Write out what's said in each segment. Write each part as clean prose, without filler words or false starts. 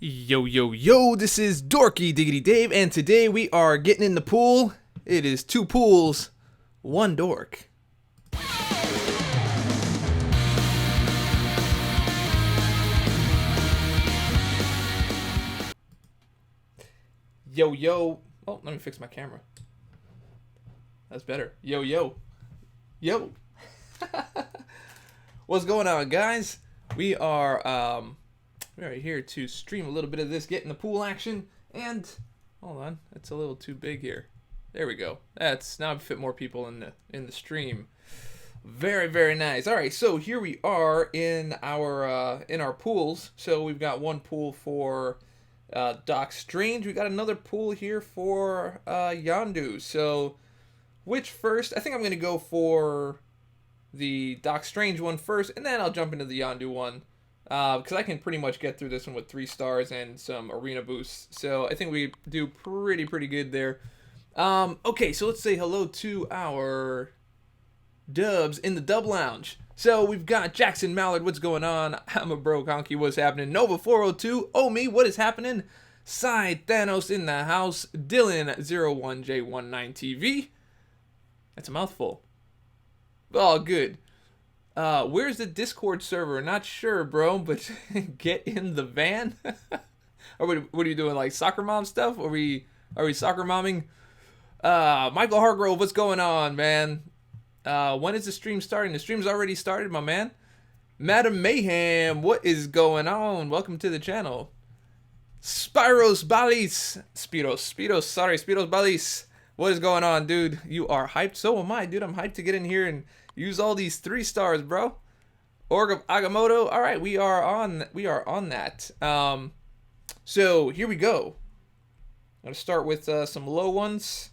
Yo, yo, yo, this is Dorky Diggity Dave, and today we are getting in the pool. It is two pools, one dork. Yo, yo. Oh, let me fix my camera. That's better. Yo, yo. Yo. What's going on, guys? We are here to stream a little bit of this, get in the pool action, and hold on, it's a little too big here. There we go. That's now fit more people in the stream. Very, very nice. All right, so here we are in our pools. So we've got one pool for Doc Strange. We got another pool here for Yondu. So which first? I think I'm gonna go for the Doc Strange one first, and then I'll jump into the Yondu one. Because I can pretty much get through this one with 3 stars and some arena boosts. So I think we do pretty good there. Okay, so let's say hello to our dubs in the dub lounge. So we've got Jackson Mallard, what's going on? I'm a bro conky, what's happening? Nova 402, oh me, what is happening? Side Thanos in the house. Dylan 01J19TV. That's a mouthful. Oh, good. Where's the Discord server? Not sure, bro, but get in the van. Or what are you doing, like soccer mom stuff? Are we soccer momming? Michael Hargrove, what's going on, man? When is the stream starting? The stream's already started, my man. Madam Mayhem, what is going on? Welcome to the channel. Spiros Balis. Spiros Balis. What is going on, dude? You are hyped? So am I, dude. I'm hyped to get in here and use all these 3 stars, bro. Org of Agamotto. All right, we are on that. So here we go. I'm gonna start with some low ones.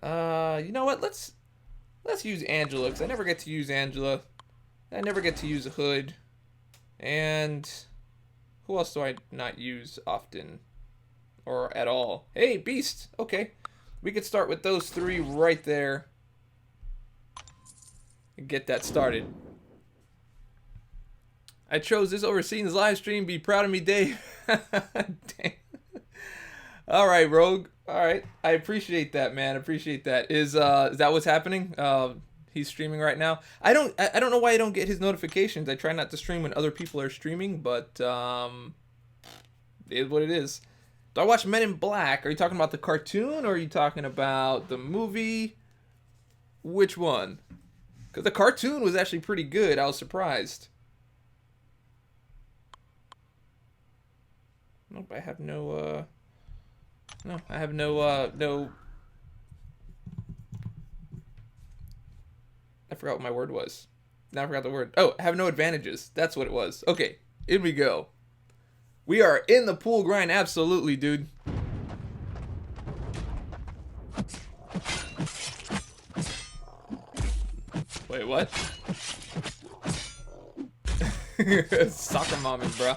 You know what? Let's use Angela, because I never get to use Angela. I never get to use a Hood. And who else do I not use often or at all? Hey, Beast. Okay, we could start with those 3 right there. Get that started. I chose this over seeing this live stream. Be proud of me, Dave. Dang. All right, Rogue. All right, I appreciate that, man. Appreciate that. Is that what's happening? He's streaming right now. I don't know why I don't get his notifications. I try not to stream when other people are streaming, but it is what it is. Do I watch Men in Black? Are you talking about the cartoon, or are you talking about the movie? Which one? Because the cartoon was actually pretty good. I was surprised. Nope, I have no, no, I have no, no. I forgot what my word was. Now I forgot the word. Oh, I have no advantages. That's what it was. Okay, in we go. We are in the pool grind, absolutely, dude. Wait, what? Soccer momming, bro.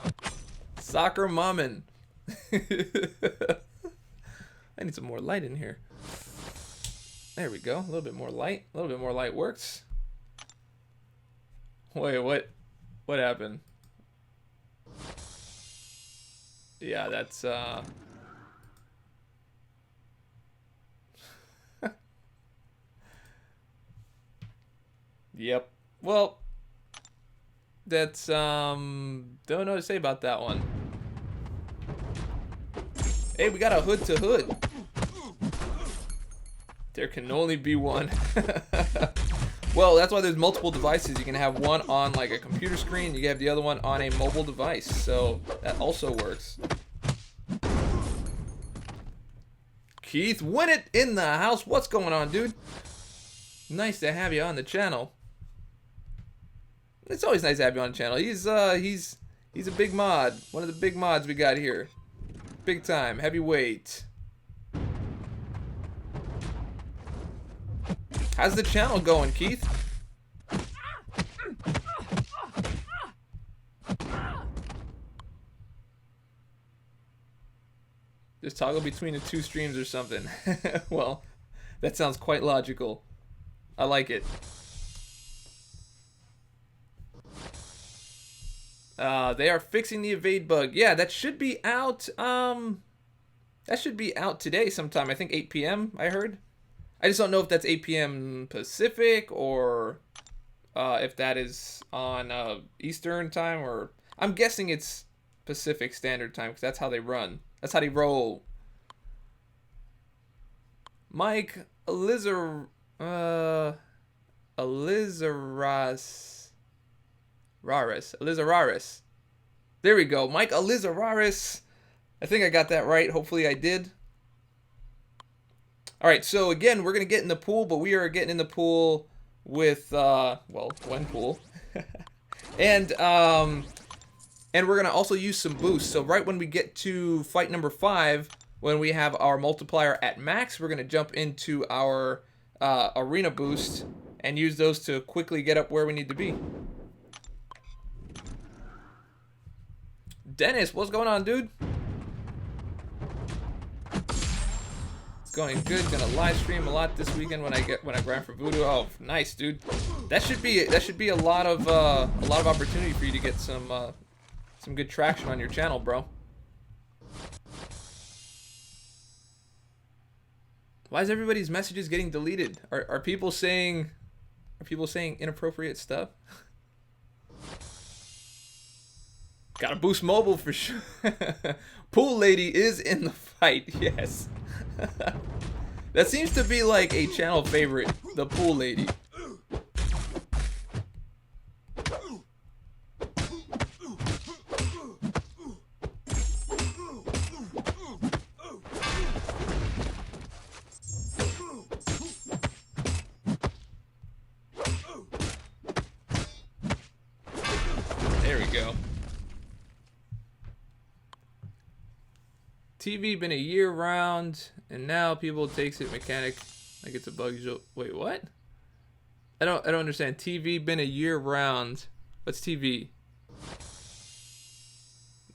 Soccer momming. I need some more light in here. There we go. A little bit more light. A little bit more light works. Wait, what? What happened? Yeah, that's Yep. Well, that's don't know what to say about that one. Hey, we got a hood to hood. There can only be one. Well, that's why there's multiple devices. You can have one on like a computer screen, you can have the other one on a mobile device. So that also works. Keith Winnett in the house. What's going on, dude? Nice to have you on the channel. It's always nice to have you on the channel. He's a big mod. One of the big mods we got here. Big time. Heavyweight. How's the channel going, Keith? Just toggle between the 2 streams or something. Well, that sounds quite logical. I like it. They are fixing the evade bug. Yeah, that should be out. That should be out today sometime. I think 8 p.m. I heard. I just don't know if that's 8 p.m. Pacific or if that is on Eastern time, or I'm guessing it's Pacific Standard Time because that's how they run. That's how they roll. Mike Elizaras. There we go. Mike Elizaras. I think I got that right. Hopefully I did. All right, so again, we're going to get in the pool, but we are getting in the pool with, well, Gwenpool. and we're going to also use some boosts. So right when we get to fight number 5, when we have our multiplier at max, we're going to jump into our arena boost and use those to quickly get up where we need to be. Dennis, what's going on, dude? It's going good. Gonna live stream a lot this weekend when I grind for Voodoo. Oh, nice, dude. That should be a lot of opportunity for you to get some good traction on your channel, bro. Why is everybody's messages getting deleted? Are people saying inappropriate stuff? Gotta boost mobile for sure. Pool lady is in the fight, yes. That seems to be like a channel favorite, the pool lady. There we go. TV been a year round, and now people takes it mechanic like it's a bug. Wait, what? I don't understand. TV been a year round. What's TV?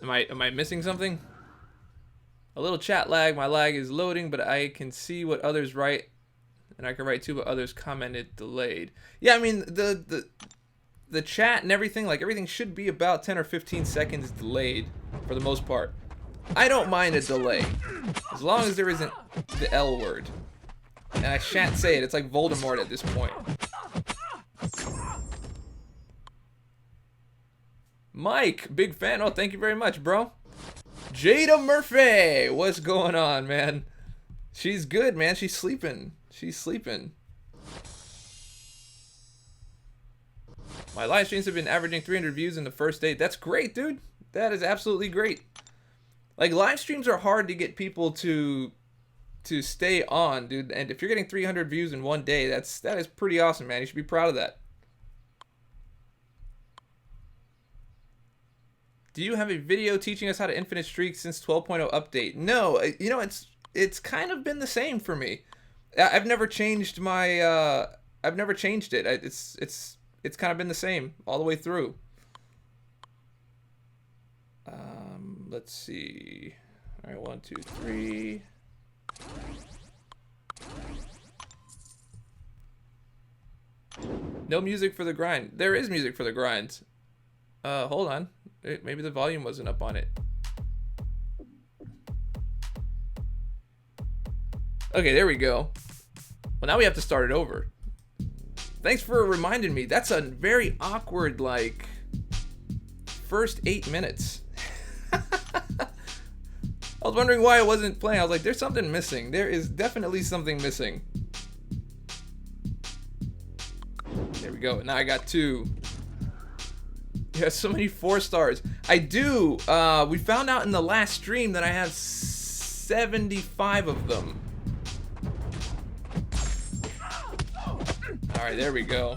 Am I missing something? A little chat lag. My lag is loading, but I can see what others write, and I can write too, but others commented delayed. Yeah, I mean the chat and everything, like everything should be about 10 or 15 seconds delayed for the most part. I don't mind a delay, as long as there isn't the L word. And I shan't say it, it's like Voldemort at this point. Mike, big fan. Oh, thank you very much, bro. Jada Murphy, what's going on, man? She's good, man. She's sleeping. She's sleeping. My live streams have been averaging 300 views in the first day. That's great, dude. That is absolutely great. Like, live streams are hard to get people to stay on, dude. And if you're getting 300 views in one day, that is pretty awesome, man. You should be proud of that. Do you have a video teaching us how to infinite streak since 12.0 update? No, you know, it's kind of been the same for me. I've never changed my I've never changed it. It's kind of been the same all the way through. Let's see. All right, 1, 2, 3. No music for the grind. There is music for the grind. Hold on. Maybe the volume wasn't up on it. Okay, there we go. Well, now we have to start it over. Thanks for reminding me. That's a very awkward, like, first 8 minutes. I was wondering why I wasn't playing. I was like, there's something missing. There is definitely something missing. There we go. Now I got 2. Yeah, so many 4 stars. I do. We found out in the last stream that I have 75 of them. All right, there we go.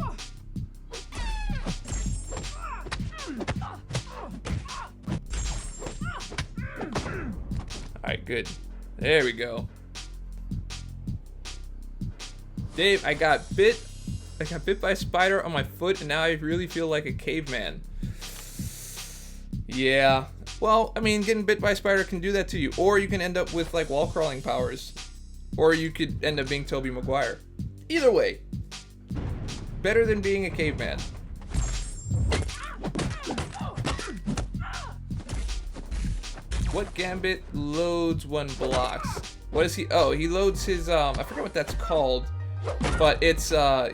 All right, good. There we go. Dave, I got bit by a spider on my foot, and now I really feel like a caveman. Yeah. Well, I mean, getting bit by a spider can do that to you, or you can end up with like wall crawling powers, or you could end up being Tobey Maguire. Either way, better than being a caveman. what gambit loads when blocks? What is he? Oh, he loads his, I forget what that's called, but it's,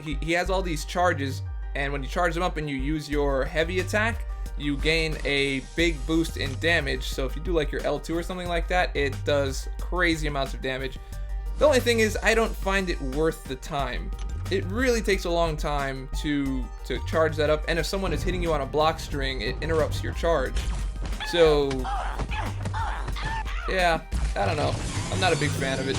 he has all these charges, and when you charge them up and you use your heavy attack, you gain a big boost in damage. So if you do like your L2 or something like that, it does crazy amounts of damage. The only thing is, I don't find it worth the time. It really takes a long time to charge that up, and if someone is hitting you on a block string, it interrupts your charge. So, yeah, I don't know. I'm not a big fan of it.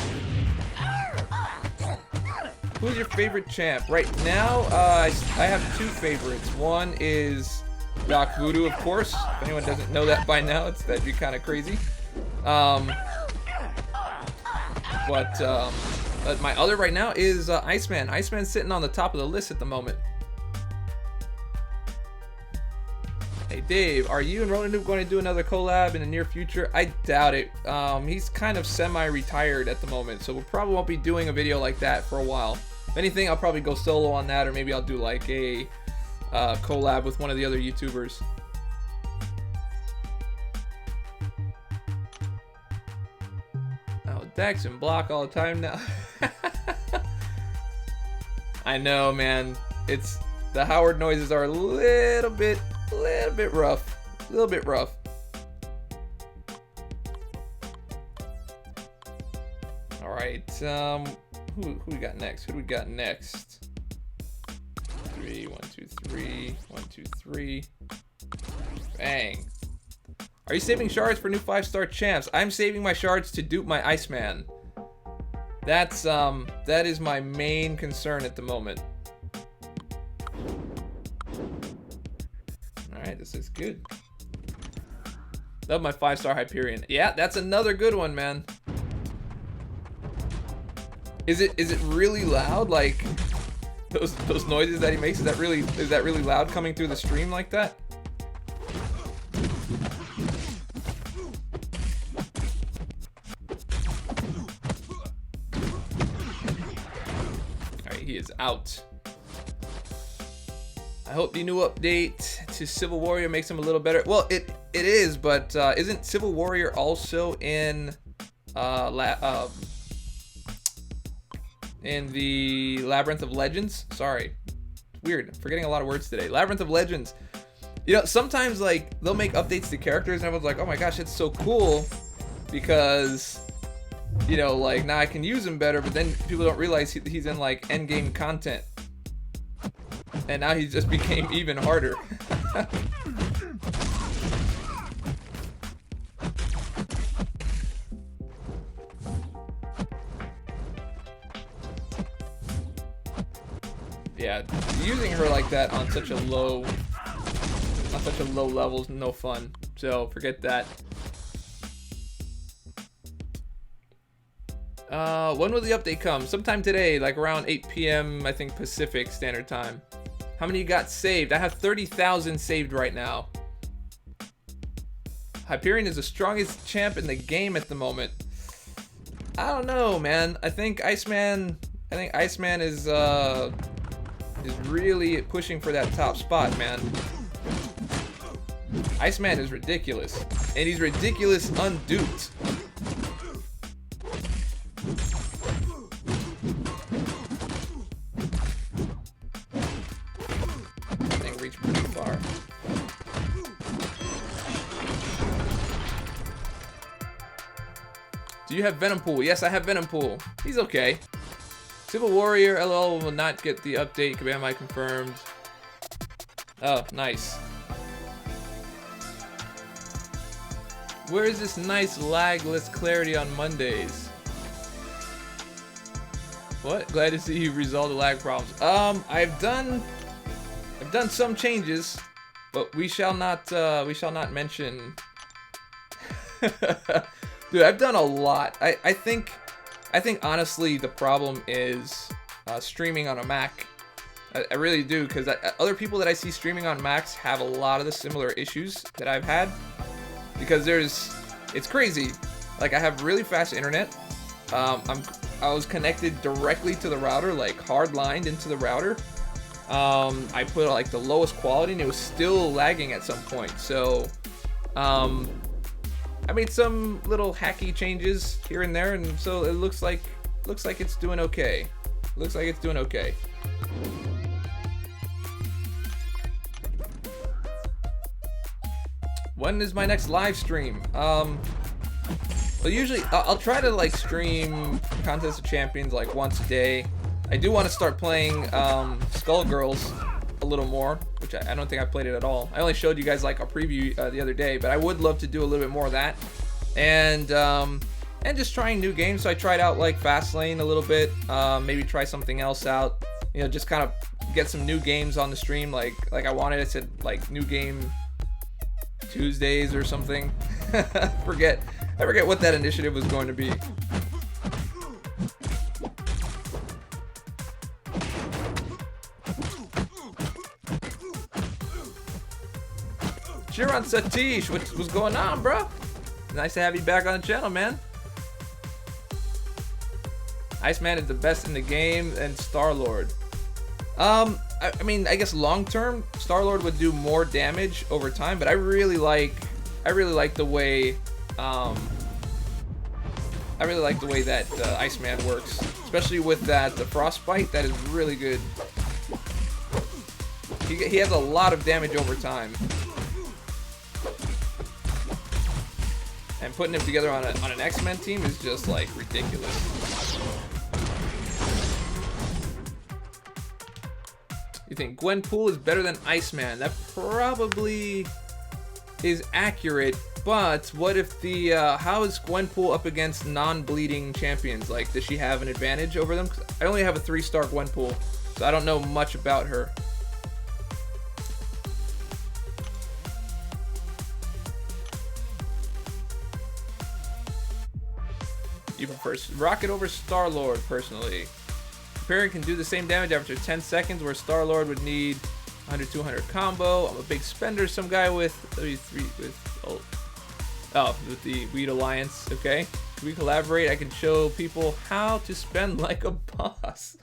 Who's your favorite champ? Right now, I have two favorites. One is Doc Voodoo, of course. If anyone doesn't know that by now, that'd be kind of crazy. But my other right now is Iceman. Iceman's sitting on the top of the list at the moment. Hey Dave, are you and Ronan Noob going to do another collab in the near future? I doubt it. He's kind of semi-retired at the moment, so we probably won't be doing a video like that for a while. If anything, I'll probably go solo on that, or maybe I'll do like a collab with one of the other YouTubers. Oh, Dex and block all the time now. I know, man. It's the Howard noises are a little bit rough. A little bit rough. All right. Who we got next? Who do we got next? 3, 1, 2, 3, 1, 2, 3. Bang. Are you saving shards for new 5-star champs? I'm saving my shards to dupe my Iceman. That is my main concern at the moment. Alright, this is good. Love my 5-star Hyperion. Yeah, that's another good one, man. Is it really loud? Like those noises that he makes, is that really loud coming through the stream like that? Alright, he is out. I hope the new update to Civil Warrior makes him a little better. Well, it is, but isn't Civil Warrior also in the Labyrinth of Legends? Sorry, it's weird. I'm forgetting a lot of words today. Labyrinth of Legends. You know, sometimes like they'll make updates to characters, and everyone's like, "Oh my gosh, it's so cool," because you know, like now I can use him better. But then people don't realize he's in like end game content, and now he just became even harder. Yeah, using her like that on such a low level is no fun. So forget that. When will the update come? Sometime today, like around 8 p.m. I think Pacific Standard Time. How many you got saved? I have 30,000 saved right now. Hyperion is the strongest champ in the game at the moment. I don't know, man. I think Iceman is really pushing for that top spot, man. Iceman is ridiculous, and he's ridiculous unduped. That thing reached pretty far. Do you have Venom Pool? Yes, I have Venom Pool. He's okay. Civil Warrior LOL will not get the update. Kabam, confirmed. Oh, nice. Where is this nice lagless clarity on Mondays? What? Glad to see you resolved the lag problems. I've done some changes, but we shall not mention. Dude, I've done a lot. I think honestly the problem is streaming on a Mac. I really do, because other people that I see streaming on Macs have a lot of the similar issues that I've had. Because it's crazy. Like, I have really fast internet. I was connected directly to the router, like hard-lined into the router. I put like the lowest quality, and it was still lagging at some point. So I made some little hacky changes here and there, and so it looks like it's doing okay. Looks like it's doing okay. When is my next live stream? Well, usually I'll try to like stream Contest of Champions like once a day. I do want to start playing Skullgirls a little more, which I don't think I played it at all. I only showed you guys like a preview the other day, but I would love to do a little bit more of that. And just trying new games. So I tried out like Fastlane a little bit. Maybe try something else out. You know, just kind of get some new games on the stream. Like I wanted. I said like new game Tuesdays or something. I forget what that initiative was going to be. Shiran Satish, what's going on, bro? Nice to have you back on the channel, man. Iceman is the best in the game, and Star-Lord. I mean, I guess long term, Star-Lord would do more damage over time, but I really like the way that Iceman works, especially with that the frostbite. That is really good. He has a lot of damage over time, and putting him together on an X-Men team is just like ridiculous. You think Gwenpool is better than Iceman? That probably is accurate, but what if the how is Gwenpool up against non-bleeding champions? Like, does she have an advantage over them? 'Cause I only have a 3-star Gwenpool, so I don't know much about her. You prefer Rocket over Star-Lord, personally. Hyperion can do the same damage after 10 seconds, where Star-Lord would need 100-200 combo. I'm a big spender. Some guy with with the Weed Alliance. Okay, can we collaborate? I can show people how to spend like a boss.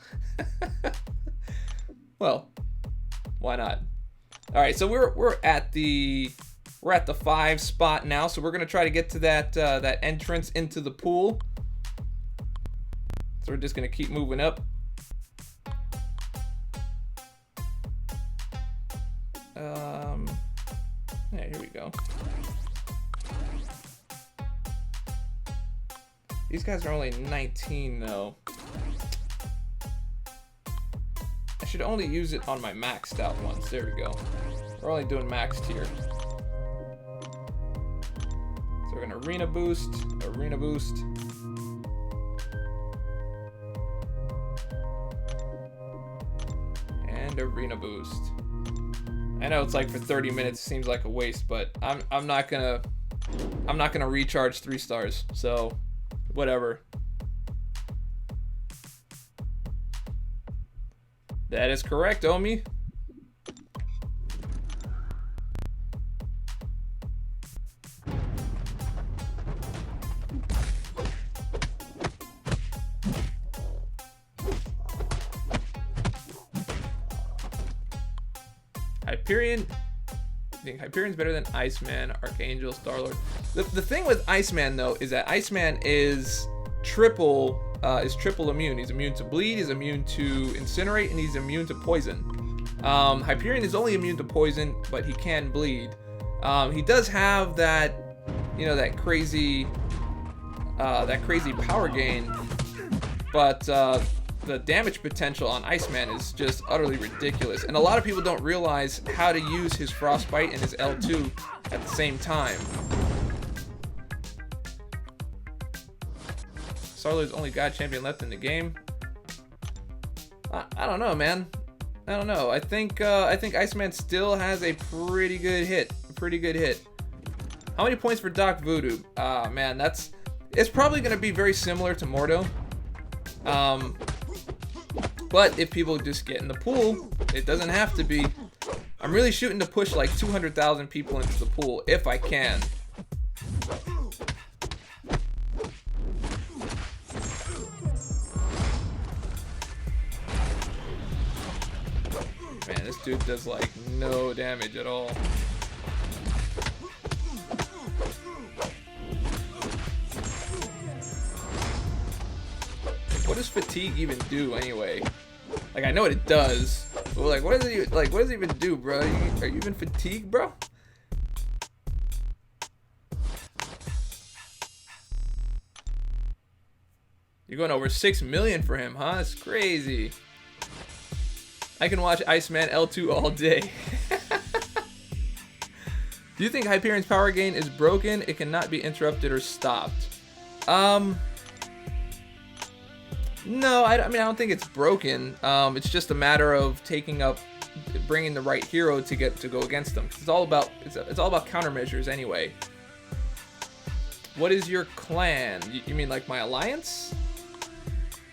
Well, why not? All right, so we're at the 5 spot now. So we're gonna try to get to that that entrance into the pool. So we're just gonna keep moving up. Yeah, here we go. These guys are only 19 though. I should only use it on my maxed out ones. There we go. We're only doing maxed here. So we're gonna arena boost, and arena boost. I know it's like for 30 minutes seems like a waste, but I'm not gonna recharge 3 stars, so whatever. That is correct, Omi. Hyperion. I think Hyperion's better than Iceman, Archangel, Star-Lord. The thing with Iceman though is that Iceman is triple immune. He's immune to bleed, he's immune to incinerate, and he's immune to poison. Hyperion is only immune to poison, but he can bleed. He does have that, you know, that crazy power gain, but the damage potential on Iceman is just utterly ridiculous, and a lot of people don't realize how to use his Frostbite and his L2 at the same time. Star-Lord's only God champion left in the game. I don't know, man. I don't know. I think Iceman still has a pretty good hit. How many points for Doc Voodoo? Man, it's probably gonna be very similar to Mordo. But if people just get in the pool, it doesn't have to be. I'm really shooting to push like 200,000 people into the pool if I can. Man, this dude does like no damage at all. what does fatigue even do anyway? Like, I know what it does, but like, what does it even do, bro? Are you even fatigued, bro? You're going over 6 million for him, huh? That's crazy. I can watch Iceman L2 all day. Do you think Hyperion's power gain is broken? It cannot be interrupted or stopped. No, I don't think it's broken. It's just a matter of bringing the right hero to go against them. It's all about countermeasures anyway. What is your clan? You mean like my alliance?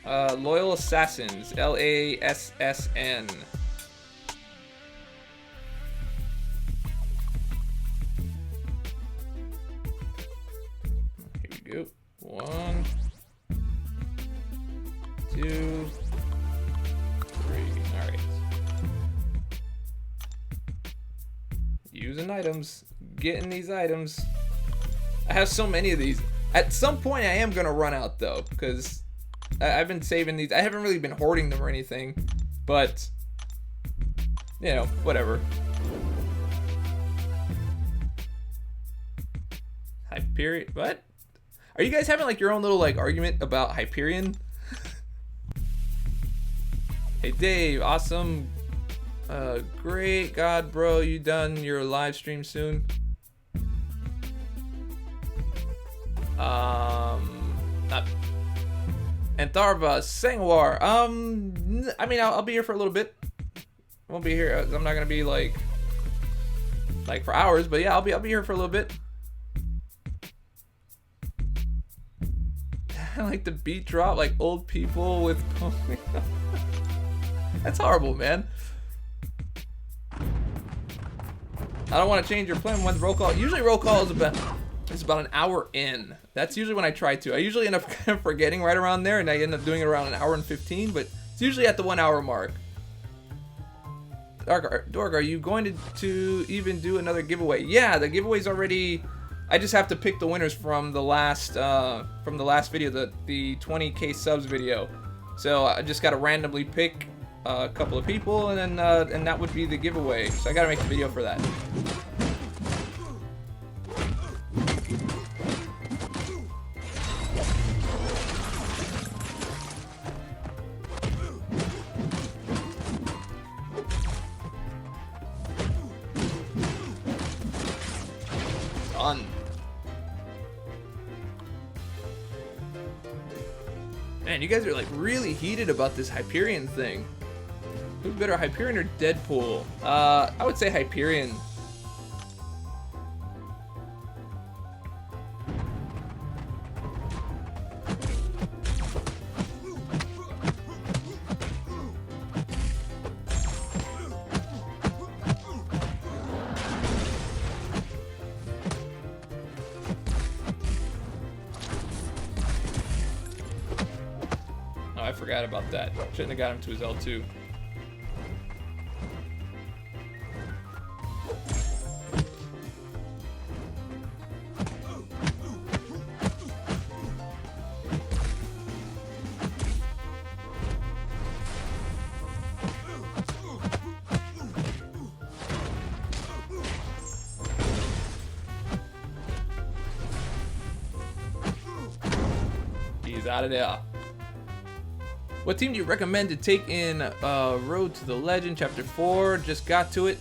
Loyal Assassins, LASSN. Here we go. 1, 2, 3. All right. Using items, getting these items. I have so many of these. At some point, I am gonna run out though, because I've been saving these. I haven't really been hoarding them or anything, but you know, whatever. Hyperion? What? Are you guys having like your own little like argument about Hyperion? Hey Dave, awesome. Great. God, bro, you done your live stream soon? Antharva, Sangwar. I mean, I'll be here for a little bit. I won't be here. I'm not gonna be like for hours, but yeah, I'll be here for a little bit. I like the beat drop, like old people with. That's horrible, man. I don't want to change your plan. When's roll call? Usually, roll call is about an hour in. That's usually when I try to. I usually end up kind of forgetting right around there, and I end up doing it around an hour and 15. But it's usually at the 1 hour mark. Dork, are you going to even do another giveaway? Yeah, the giveaway's already. I just have to pick the winners from the last video, the 20K subs video. So I just got to randomly pick a couple of people, and then and that would be the giveaway. So I got to make the video for that. Done. Man, you guys are like really heated about this Hyperion thing. Who's better, Hyperion or Deadpool? I would say Hyperion. I forgot about that. Shouldn't have got him to his L2. He's out of there. What team do you recommend to take in Road to the Legend Chapter 4? Just got to it.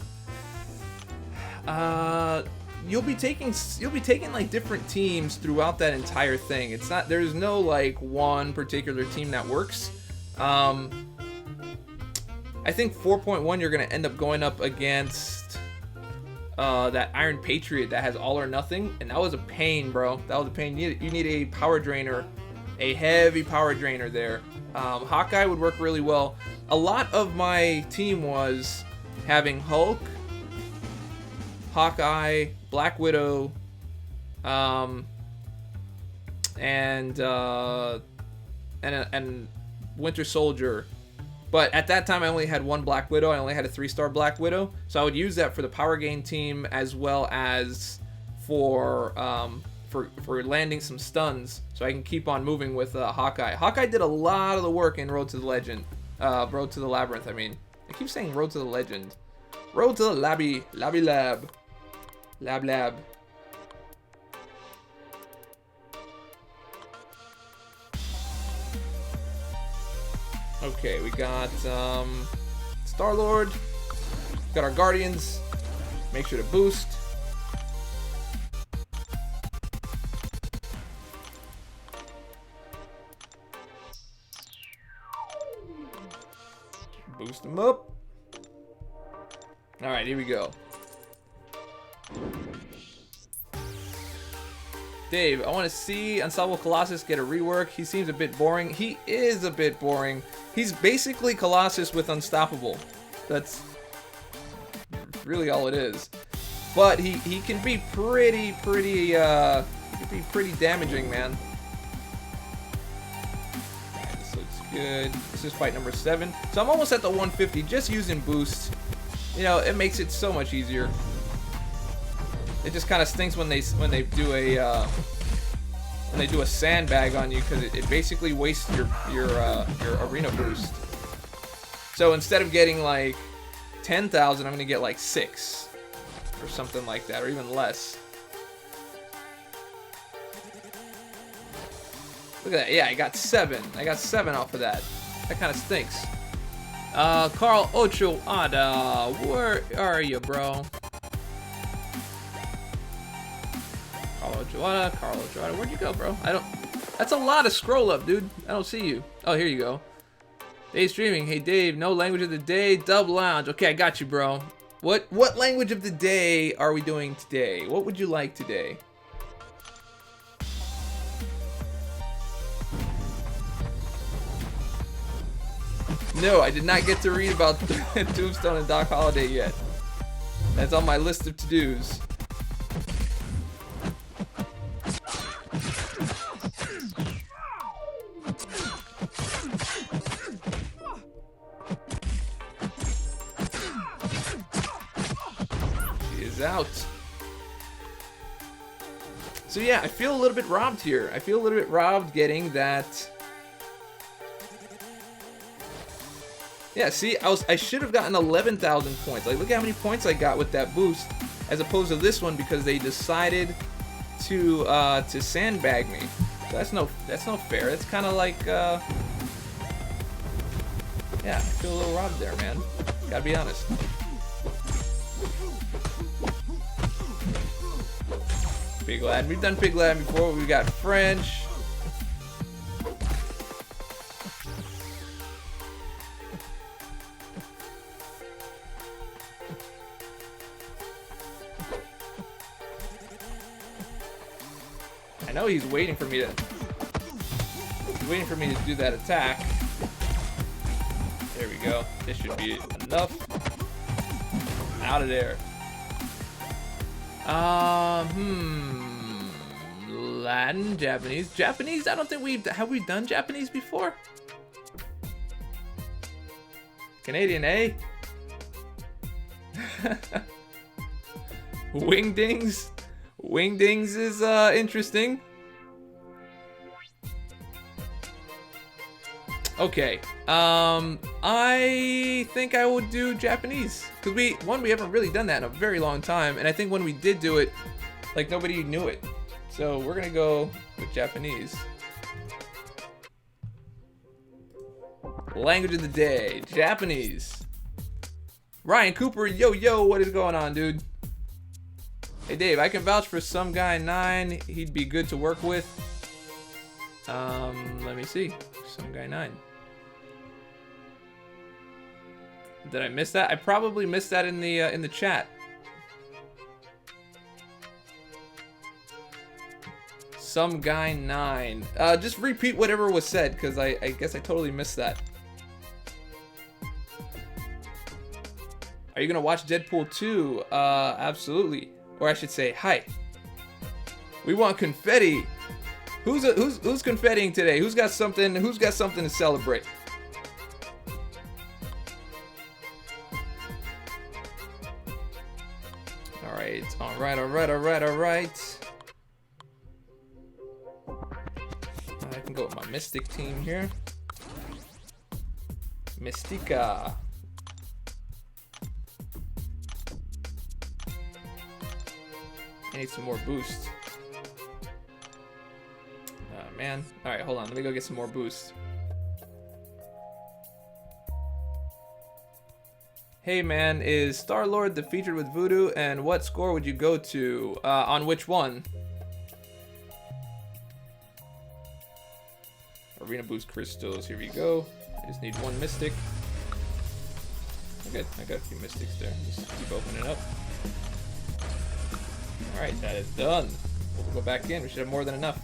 You'll be taking like different teams throughout that entire thing. It's not, there's no like one particular team that works. I think 4.1 you're gonna end up going up against that Iron Patriot that has all or nothing, and that was a pain, bro. That was a pain. You need a power drainer, a heavy power drainer there. Hawkeye would work really well. A lot of my team was having Hulk, Hawkeye, Black Widow, and Winter Soldier. But at that time, I only had one Black Widow. I only had a 3-star Black Widow, so I would use that for the power gain team as well as for for landing some stuns, so I can keep on moving with Hawkeye. Hawkeye did a lot of the work in Road to the Labyrinth. I mean, I keep saying Road to the Legend. Road to the Lab. Okay, we got Star-Lord. Got our Guardians. Make sure to boost. Boost them up. Alright, here we go. Dave, I want to see Unstoppable Colossus get a rework. He seems a bit boring. He is a bit boring. He's basically Colossus with Unstoppable. That's really all it is. But he can be pretty damaging, man. Alright, this looks good. This is fight number 7. So I'm almost at the 150 just using boost. You know, it makes it so much easier. It just kind of stinks when they do a sandbag on you, because it basically wastes your arena boost. So instead of getting like 10,000, I'm gonna get like 6 or something like that, or even less. Look at that. Yeah, I got 7. I got 7 off of that. That kind of stinks. Carl Ochoada, where are you, bro? Carl Ochoada, where'd you go, bro? That's a lot of scroll up, dude. I don't see you. Oh, here you go. Dave streaming. Hey, Dave, no language of the day, dub lounge. Okay, I got you, bro. What language of the day are we doing today? What would you like today? No, I did not get to read about Tombstone and Doc Holliday yet. That's on my list of to-dos. Out. So yeah, I feel a little bit robbed here. I feel a little bit robbed getting that. Yeah, see, I should have gotten 11,000 points. Like, look how many points I got with that boost, as opposed to this one, because they decided to sandbag me. So that's no fair. It's kind of like yeah, I feel a little robbed there, man. Gotta be honest. Big Lad. We've done Big Lad before. We got French. I know he's waiting for me to. He's waiting for me to do that attack. There we go. This should be enough. Out of there. Latin, Japanese. Japanese, I don't think have we done Japanese before? Canadian, eh? Wingdings? Wingdings is interesting. Okay. I think I would do Japanese. Because we haven't really done that in a very long time. And I think when we did do it, like, nobody knew it. So we're gonna go with Japanese. Language of the day, Japanese. Ryan Cooper, yo, what is going on, dude? Hey Dave, I can vouch for some guy 9. He'd be good to work with. Let me see. Some guy 9. Did I miss that? I probably missed that in the chat. Some guy 9. Just repeat whatever was said, because I guess I totally missed that. Are you gonna watch Deadpool 2? Absolutely. Or I should say, hi. We want confetti. Who's confettiing today? Who's got something to celebrate? All right. I can go with my Mystic team here. Mystica. I need some more boost. Oh, man. Alright, hold on. Let me go get some more boost. Hey, man. Is Star-Lord the featured with Voodoo? And what score would you go to? On which one? Arena boost crystals. Here we go. I just need one Mystic. Okay, I got a few Mystics there. Just keep opening it up. Alright, that is done. We'll go back in. We should have more than enough.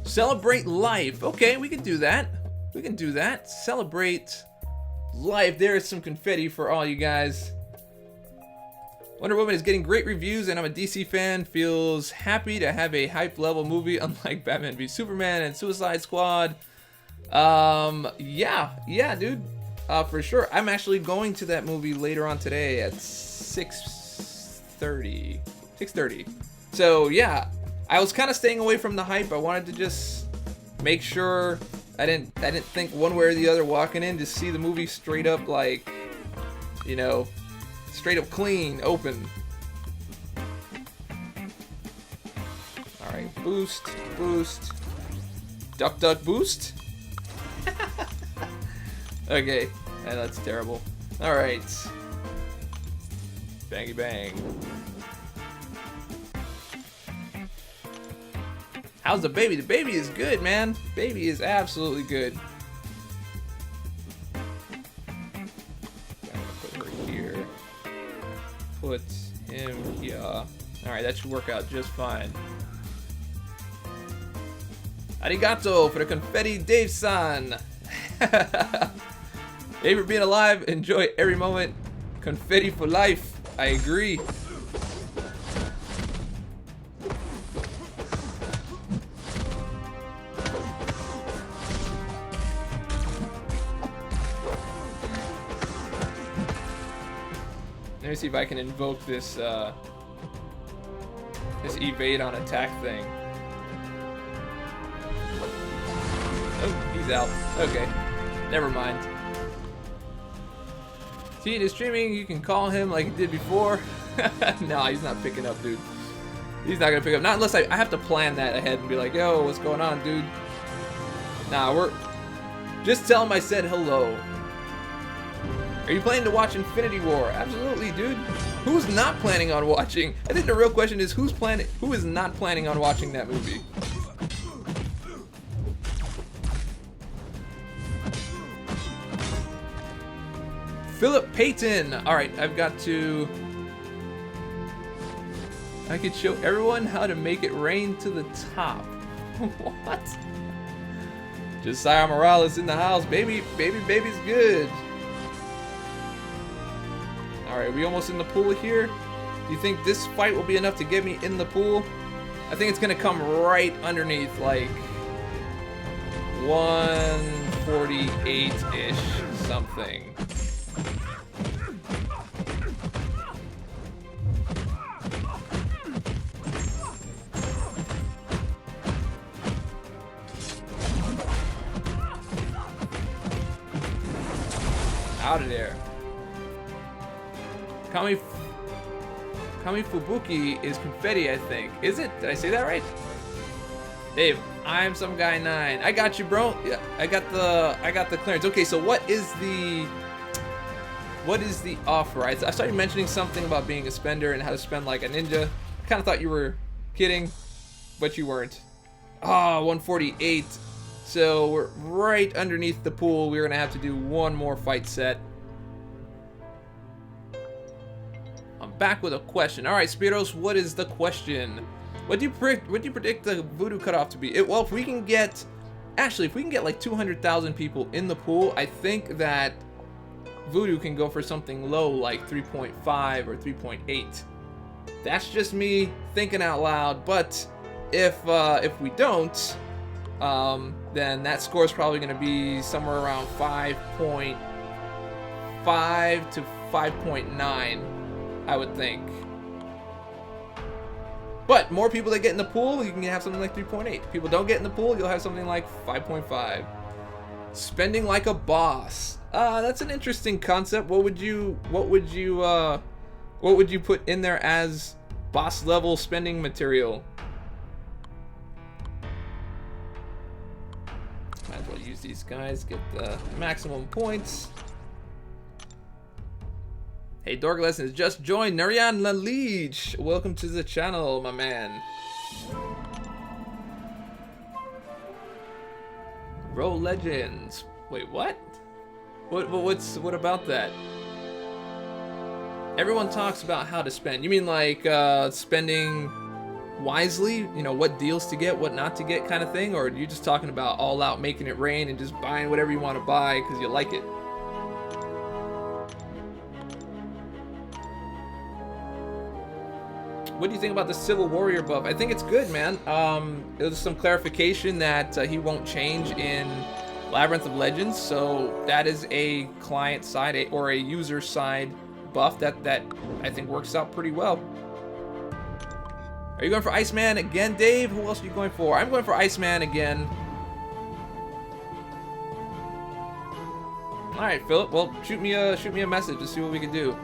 Celebrate life. Okay, we can do that. We can do that. Celebrate life. There is some confetti for all you guys. Wonder Woman is getting great reviews, and I'm a DC fan. Feels happy to have a hype level movie, unlike Batman v Superman and Suicide Squad. Yeah, dude. For sure. I'm actually going to that movie later on today at 6:30. 6:30. So yeah, I was kind of staying away from the hype. I wanted to just make sure I didn't think one way or the other walking in to see the movie straight up, like, you know, straight up clean, open. All right, boost, duck, boost. Okay, that's terrible. All right, bangy bang. How's the baby? The baby is good, man. Baby is absolutely good. Put her here. Put him here. All right, that should work out just fine. Arigato for the confetti, Dave-san. Hey, for being alive. Enjoy every moment. Confetti for life. I agree. Let me see if I can invoke this this evade on attack thing. Oh, he's out. Okay, never mind. See, it is streaming. You can call him like you did before. No, he's not picking up, dude. He's not gonna pick up. Not unless I have to plan that ahead and be like, yo, what's going on, dude? Nah, just tell him I said hello. Are you planning to watch Infinity War? Absolutely, dude. Who's not planning on watching? I think the real question is who is not planning on watching that movie? Philip Payton. All right, I could show everyone how to make it rain to the top. What? Josiah Morales in the house. Baby's good. Alright, we almost in the pool here. Do you think this fight will be enough to get me in the pool? I think it's gonna come right underneath, like 148-ish something. Out of there. Kami Fubuki is confetti, I think. Is it? Did I say that right? Dave, I'm some guy 9. I got you, bro. Yeah, I got the clearance. Okay, so what is the offer? I started mentioning something about being a spender and how to spend like a ninja. I kind of thought you were kidding, but you weren't. Ah, 148. So we're right underneath the pool. We're gonna have to do one more fight set. I'm back with a question. All right, Spiros, what is the question? What do you predict the voodoo cutoff to be? Well, if we can get like 200,000 people in the pool, I think that voodoo can go for something low like 3.5 or 3.8. That's just me thinking out loud. But if we don't, then that score is probably going to be somewhere around 5.5 to 5.9, I would think. But more people that get in the pool, you can have something like 3.8. People don't get in the pool, you'll have something like 5.5. Spending like a boss. That's an interesting concept. What would you put in there as boss level spending material? Might as well use these guys, get the maximum points. Hey, Dork Lessons just joined. Narian Lalige, welcome to the channel, my man. Roll Legends. Wait, what? What about that? Everyone talks about how to spend. You mean like spending wisely? You know, what deals to get, what not to get kind of thing? Or are you just talking about all out making it rain and just buying whatever you want to buy because you like it? What do you think about the Civil Warrior buff? I think it's good, man. There's some clarification that he won't change in Labyrinth of Legends, so that is a client side or a user side buff that I think works out pretty well. Are you going for Iceman again, Dave? Who else are you going for? I'm going for Iceman again. All right, Philip. Well, shoot me a message to see what we can do.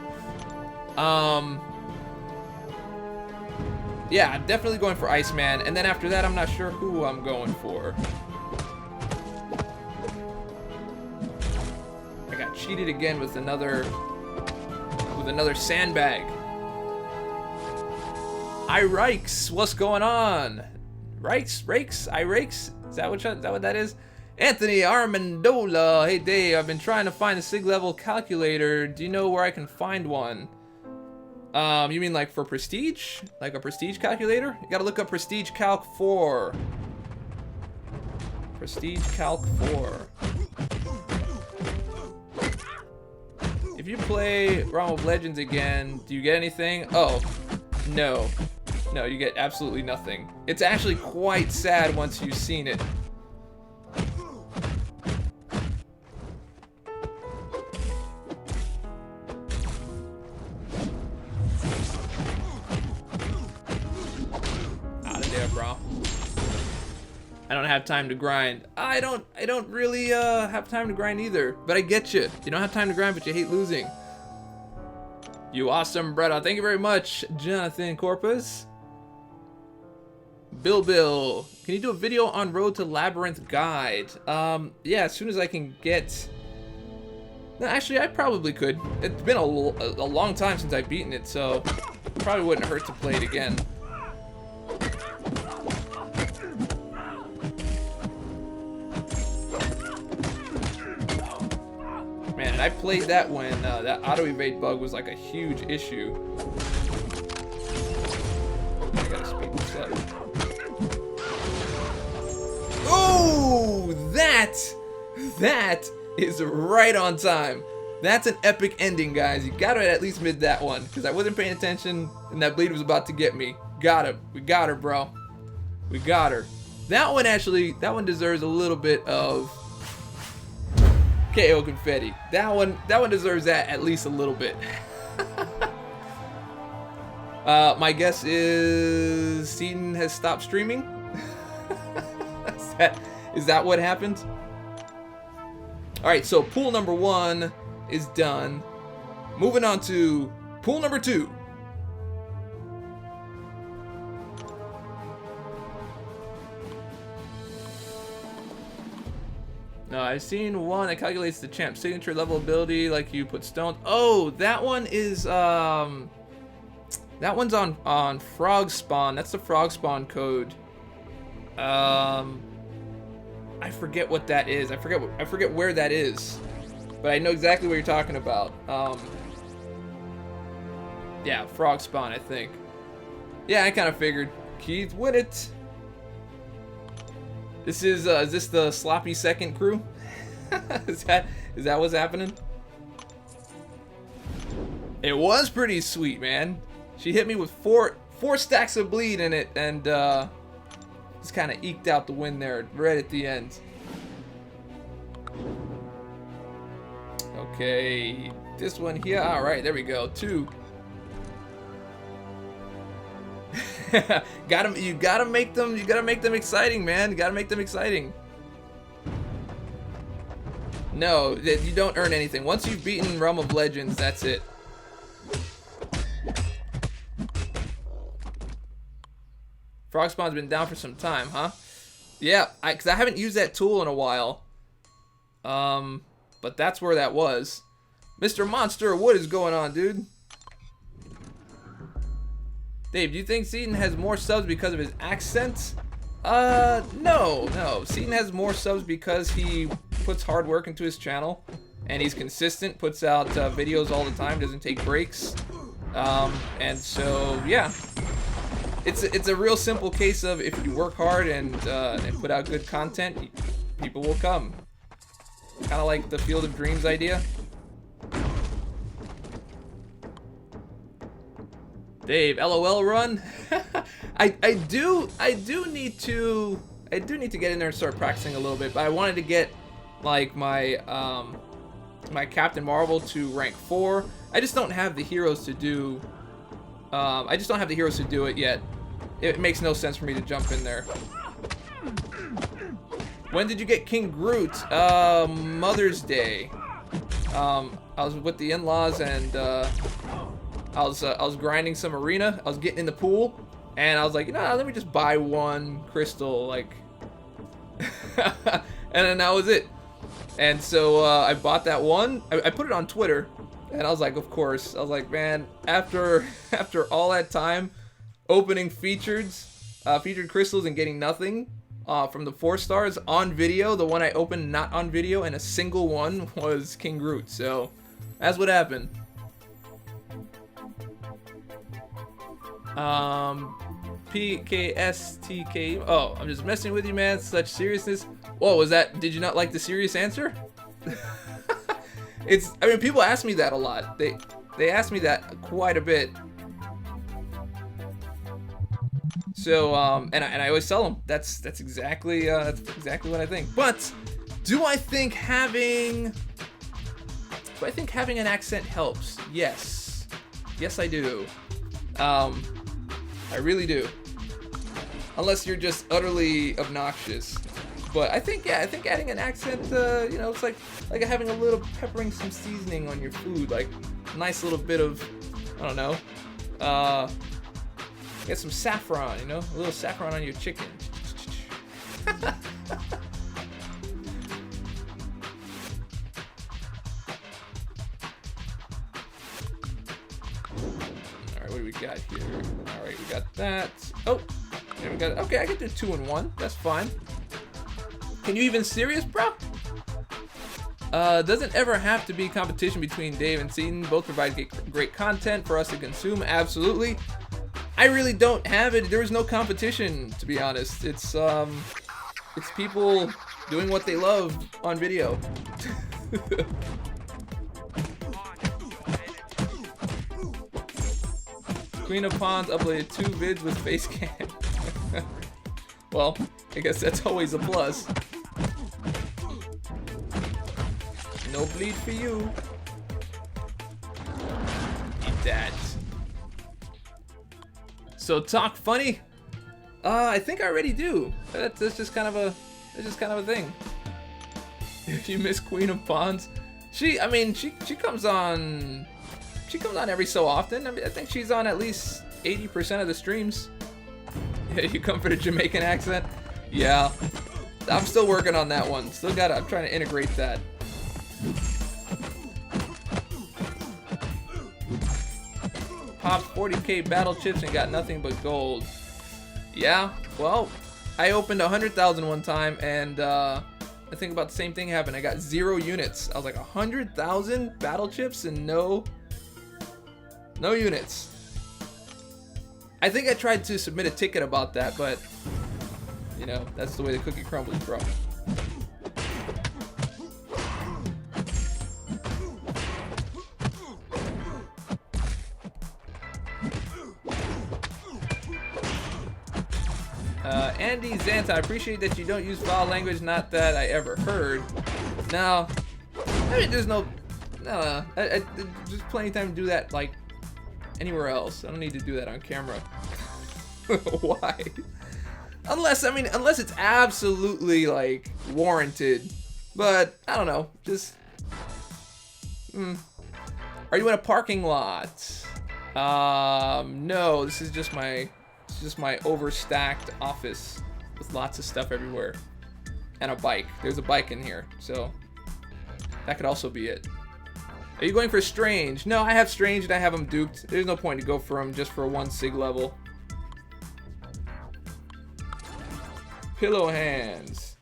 Yeah, I'm definitely going for Iceman, and then after that, I'm not sure who I'm going for. I got cheated again with another sandbag. Rakes, what's going on? Rakes? Is that what that is? Anthony Armandola, hey Dave, I've been trying to find a SIG level calculator. Do you know where I can find one? You mean like for Prestige? Like a Prestige calculator? You gotta look up Prestige Calc 4. Prestige Calc 4. If you play Realm of Legends again, do you get anything? Oh, no. No, you get absolutely nothing. It's actually quite sad once you've seen it. Bro, I don't have time to grind. I don't really have time to grind either, but I get you. You don't have time to grind, but you hate losing. You awesome, Bretta. Thank you very much, Jonathan Corpus. Bill, can you do a video on Road to Labyrinth guide? Yeah, as soon as I can get. No, actually, I probably could. It's been a long time since I've beaten it, so it probably wouldn't hurt to play it again. Man, I played that when that auto evade bug was like a huge issue. I gotta speed this up. Oh, that is right on time. That's an epic ending, guys. You gotta at least mid that one because I wasn't paying attention and that bleed was about to get me. Got him. We got her, bro. We got her. That one deserves a little bit of KO confetti. That one deserves that at least a little bit. My guess is Seaton has stopped streaming. Is that what happened? All right, so pool number 1 is done. Moving on to pool number 2. No, I've seen one that calculates the champ signature level ability, like you put stones. Oh, that one is that one's on frog spawn. That's the frog spawn code. I forget what that is. I forget where that is, but I know exactly what you're talking about. Yeah, frog spawn, I think. Yeah, I kind of figured. Keith, win it. This is this the sloppy second crew? is that what's happening? It was pretty sweet, man. She hit me with four stacks of bleed in it, and just kind of eked out the win there right at the end. Okay, this one here. All right, there we go. 2. You gotta make them exciting, man. You gotta make them exciting. No, you don't earn anything. Once you've beaten Realm of Legends, that's it. Frog Spawn's been down for some time, huh? Yeah, because I haven't used that tool in a while. But that's where that was. Mr. Monster, what is going on, dude? Dave, do you think Seaton has more subs because of his accent? No. Seaton has more subs because he puts hard work into his channel. And he's consistent, puts out videos all the time, doesn't take breaks. And so, yeah. It's a real simple case of if you work hard and put out good content, people will come. Kind of like the Field of Dreams idea. Dave, LOL run. I do need to get in there and start practicing a little bit, but I wanted to get like my my Captain Marvel to rank 4. I just don't have the heroes to do. I just don't have the heroes to do it yet. It makes no sense for me to jump in there. When did you get King Groot? Mother's Day. I was with the in-laws and I was grinding some arena. I was getting in the pool, and I was like, let me just buy one crystal, like, and then that was it. And so I bought that one. I put it on Twitter, and I was like, of course. I was like, man, after all that time, opening featured crystals and getting nothing from the 4 stars on video. The one I opened not on video, and a single one was King Groot. So that's what happened. PKSTK. Oh, I'm just messing with you, man. Such seriousness. Whoa, was that? Did you not like the serious answer? I mean, people ask me that a lot. They ask me that quite a bit. So, and I always tell them that's exactly what I think. But do I think having an accent helps? Yes, I do. I really do. Unless you're just utterly obnoxious. But I think adding an accent, it's like having a little peppering some seasoning on your food, like a nice little bit of, I don't know, get some saffron, a little saffron on your chicken. What do we got here? All right, we got that. Oh, there we got. Okay, I can do 2 in 1. That's fine. Can you even serious, bro? Doesn't ever have to be competition between Dave and Seaton. Both provide great content for us to consume. Absolutely. I really don't have it. There is no competition, to be honest. It's people doing what they love on video. Queen of Pawns uploaded 2 vids with face cam. Well, I guess that's always a plus. No bleed for you. Eat that. So talk funny? I think I already do. That's just kind of a thing. If you miss Queen of Pawns, she comes on. She comes on every so often. I mean, I think she's on at least 80% of the streams. Yeah, you come for the Jamaican accent? Yeah. I'm still working on that one. I'm trying to integrate that. Popped 40k battle chips and got nothing but gold. Yeah, well, I opened 100,000 one time, and I think about the same thing happened. I got 0 units. I was like, 100,000 battle chips and no units. I think I tried to submit a ticket about that, but that's the way the cookie crumbles, bro. Andy Zanta, I appreciate that you don't use foul language. Not that I ever heard. No, I mean, there's plenty of time to do that, like, anywhere else. I don't need to do that on camera. Why? Unless, I mean, unless it's absolutely, like, warranted. But, I don't know. Just... Are you in a parking lot? No. This is just my overstacked office with lots of stuff everywhere. And a bike. There's a bike in here, so that could also be it. Are you going for strange? No, I have strange and I have him duped. There's no point to go for him just for a 1 sig level. Pillow hands.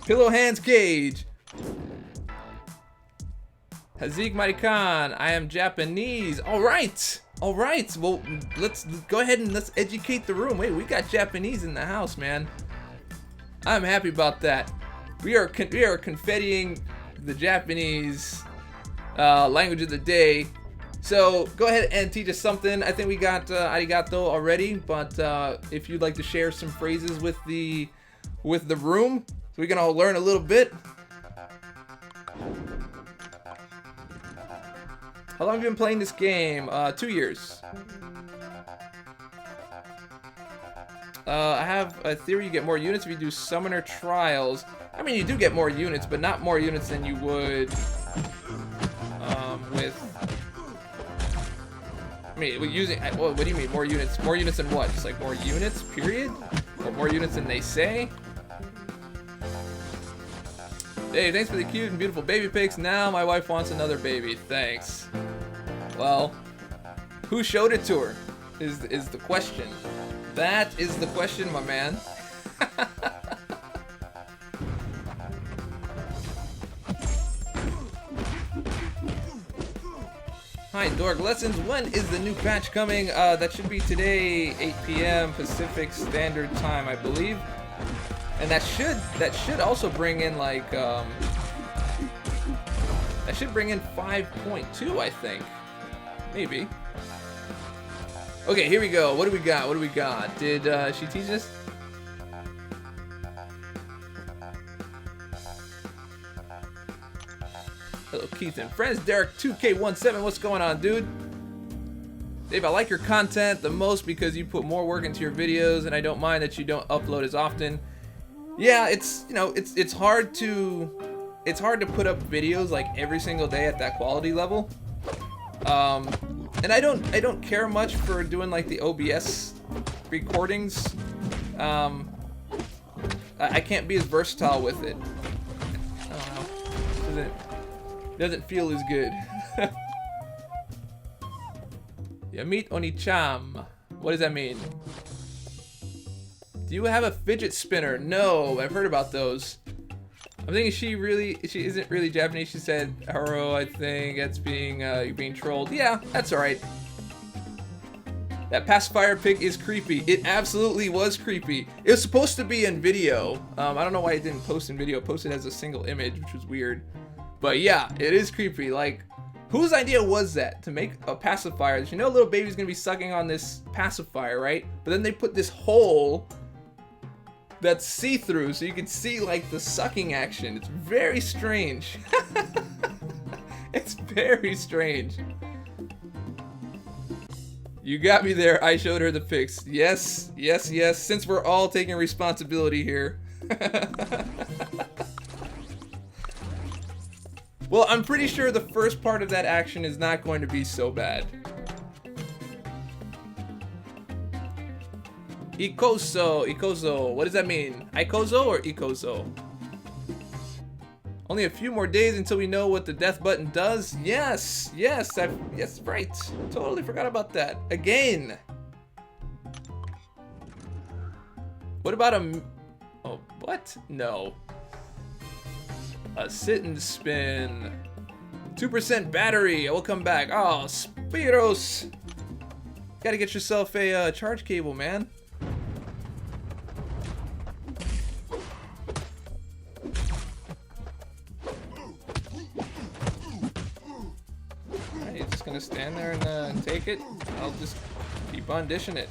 Pillow hands Cage. Hazik Marikan, I am Japanese. Alright! Alright, well, let's go ahead and let's educate the room. Wait, we got Japanese in the house, man. I'm happy about that. We are confettiing the Japanese language of the day. So go ahead and teach us something. I think we got arigato already, but if you'd like to share some phrases with the room, so we can all learn a little bit. How long have you been playing this game? 2 years. I have a theory you get more units if you do summoner trials. I mean, you do get more units, but not more units than you would with... I mean, using... What do you mean, more units? More units than what? Just like more units, period? Or more units than they say? Hey, thanks for the cute and beautiful baby pics. Now my wife wants another baby. Thanks. Well, who showed it to her is the question. That is the question, my man. Hi, Dork Lessons. When is the new patch coming? That should be today, 8 p.m. Pacific Standard Time, I believe. And that should also bring in like that should bring in 5.2, I think. Maybe. Okay, here we go. What do we got? What do we got? Did she teach us? Hello, Keith and friends. Derek 2K17. What's going on, dude? Dave, I like your content the most because you put more work into your videos, and I don't mind that you don't upload as often. Yeah, it's, you know, it's hard to put up videos like every single day at that quality level. And I don't care much for doing like the OBS recordings. I can't be as versatile with it. I don't know. Doesn't feel as good. Yamit Onicham. What does that mean? Do you have a fidget spinner? No, I've heard about those. I'm thinking she isn't really Japanese. She said, Haro, I think that's you're being trolled. Yeah, that's alright. That pacifier pic is creepy. It absolutely was creepy. It was supposed to be in video. I don't know why it didn't post in video. It posted as a single image, which was weird. But yeah, it is creepy. Like, whose idea was that? To make a pacifier? You know, little baby's gonna be sucking on this pacifier, right? But then they put this hole that's see-through, so you can see like the sucking action. It's very strange. It's very strange. You got me there. I showed her the pics. Yes, yes, yes. Since we're all taking responsibility here. Well, I'm pretty sure the first part of that action is not going to be so bad. Ikozo. What does that mean? Ikozo or Ikozo? Only a few more days until we know what the death button does. Yes, yes, yes, right. Totally forgot about that. Again. What about oh, what? No. A sit and spin. 2% battery. I will come back. Oh, Spiros. Gotta get yourself a charge cable, man. You're just gonna stand there and take it? I'll just keep on dishing it.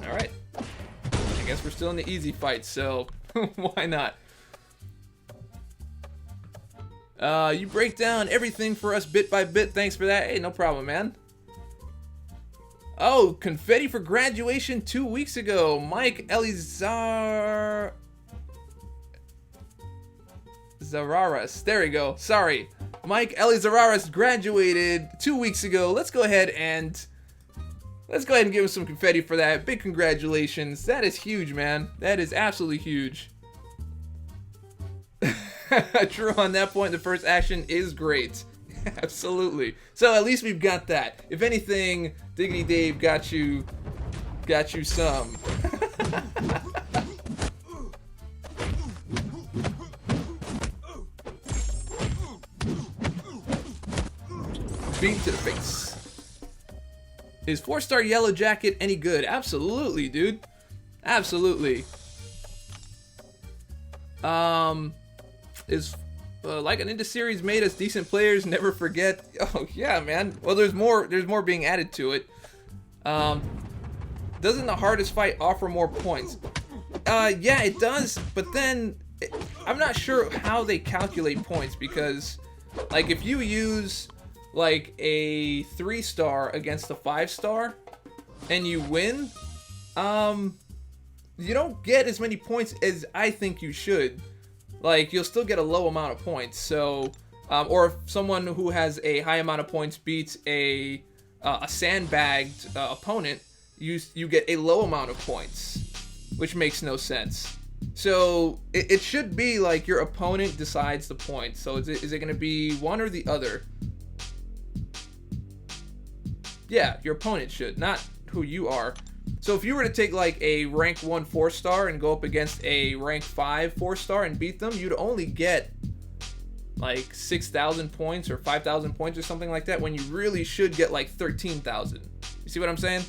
Alright. I guess we're still in the easy fight, so why not? You break down everything for us bit by bit. Thanks for that. Hey, no problem, man. Oh, confetti for graduation 2 weeks ago. Mike Elizar... Zararas. There we go. Sorry. Mike Elizararas graduated 2 weeks ago. Let's go ahead and give him some confetti for that. Big congratulations. That is huge, man. That is absolutely huge. True on that point. The first action is great. Absolutely. So at least we've got that. If anything, Diggity Dave got you some. Beat to the face. Is 4-star Yellow Jacket any good? Absolutely, dude. Absolutely. Is like an Ninja series made us decent players, never forget. Oh yeah, man. Well, there's more being added to it. Doesn't the hardest fight offer more points? Yeah, it does, but then I'm not sure how they calculate points, because like if you use like a 3-star against a 5-star and you win, you don't get as many points as I think you should. Like, you'll still get a low amount of points. So, or if someone who has a high amount of points beats a sandbagged opponent, you get a low amount of points, which makes no sense. So it should be like your opponent decides the points. So is it going to be one or the other? Yeah, your opponent should, not who you are. So if you were to take like a rank 1 4-star and go up against a rank 5 4-star and beat them, you'd only get like 6,000 points or 5,000 points or something like that, when you really should get like 13,000. You see what I'm saying?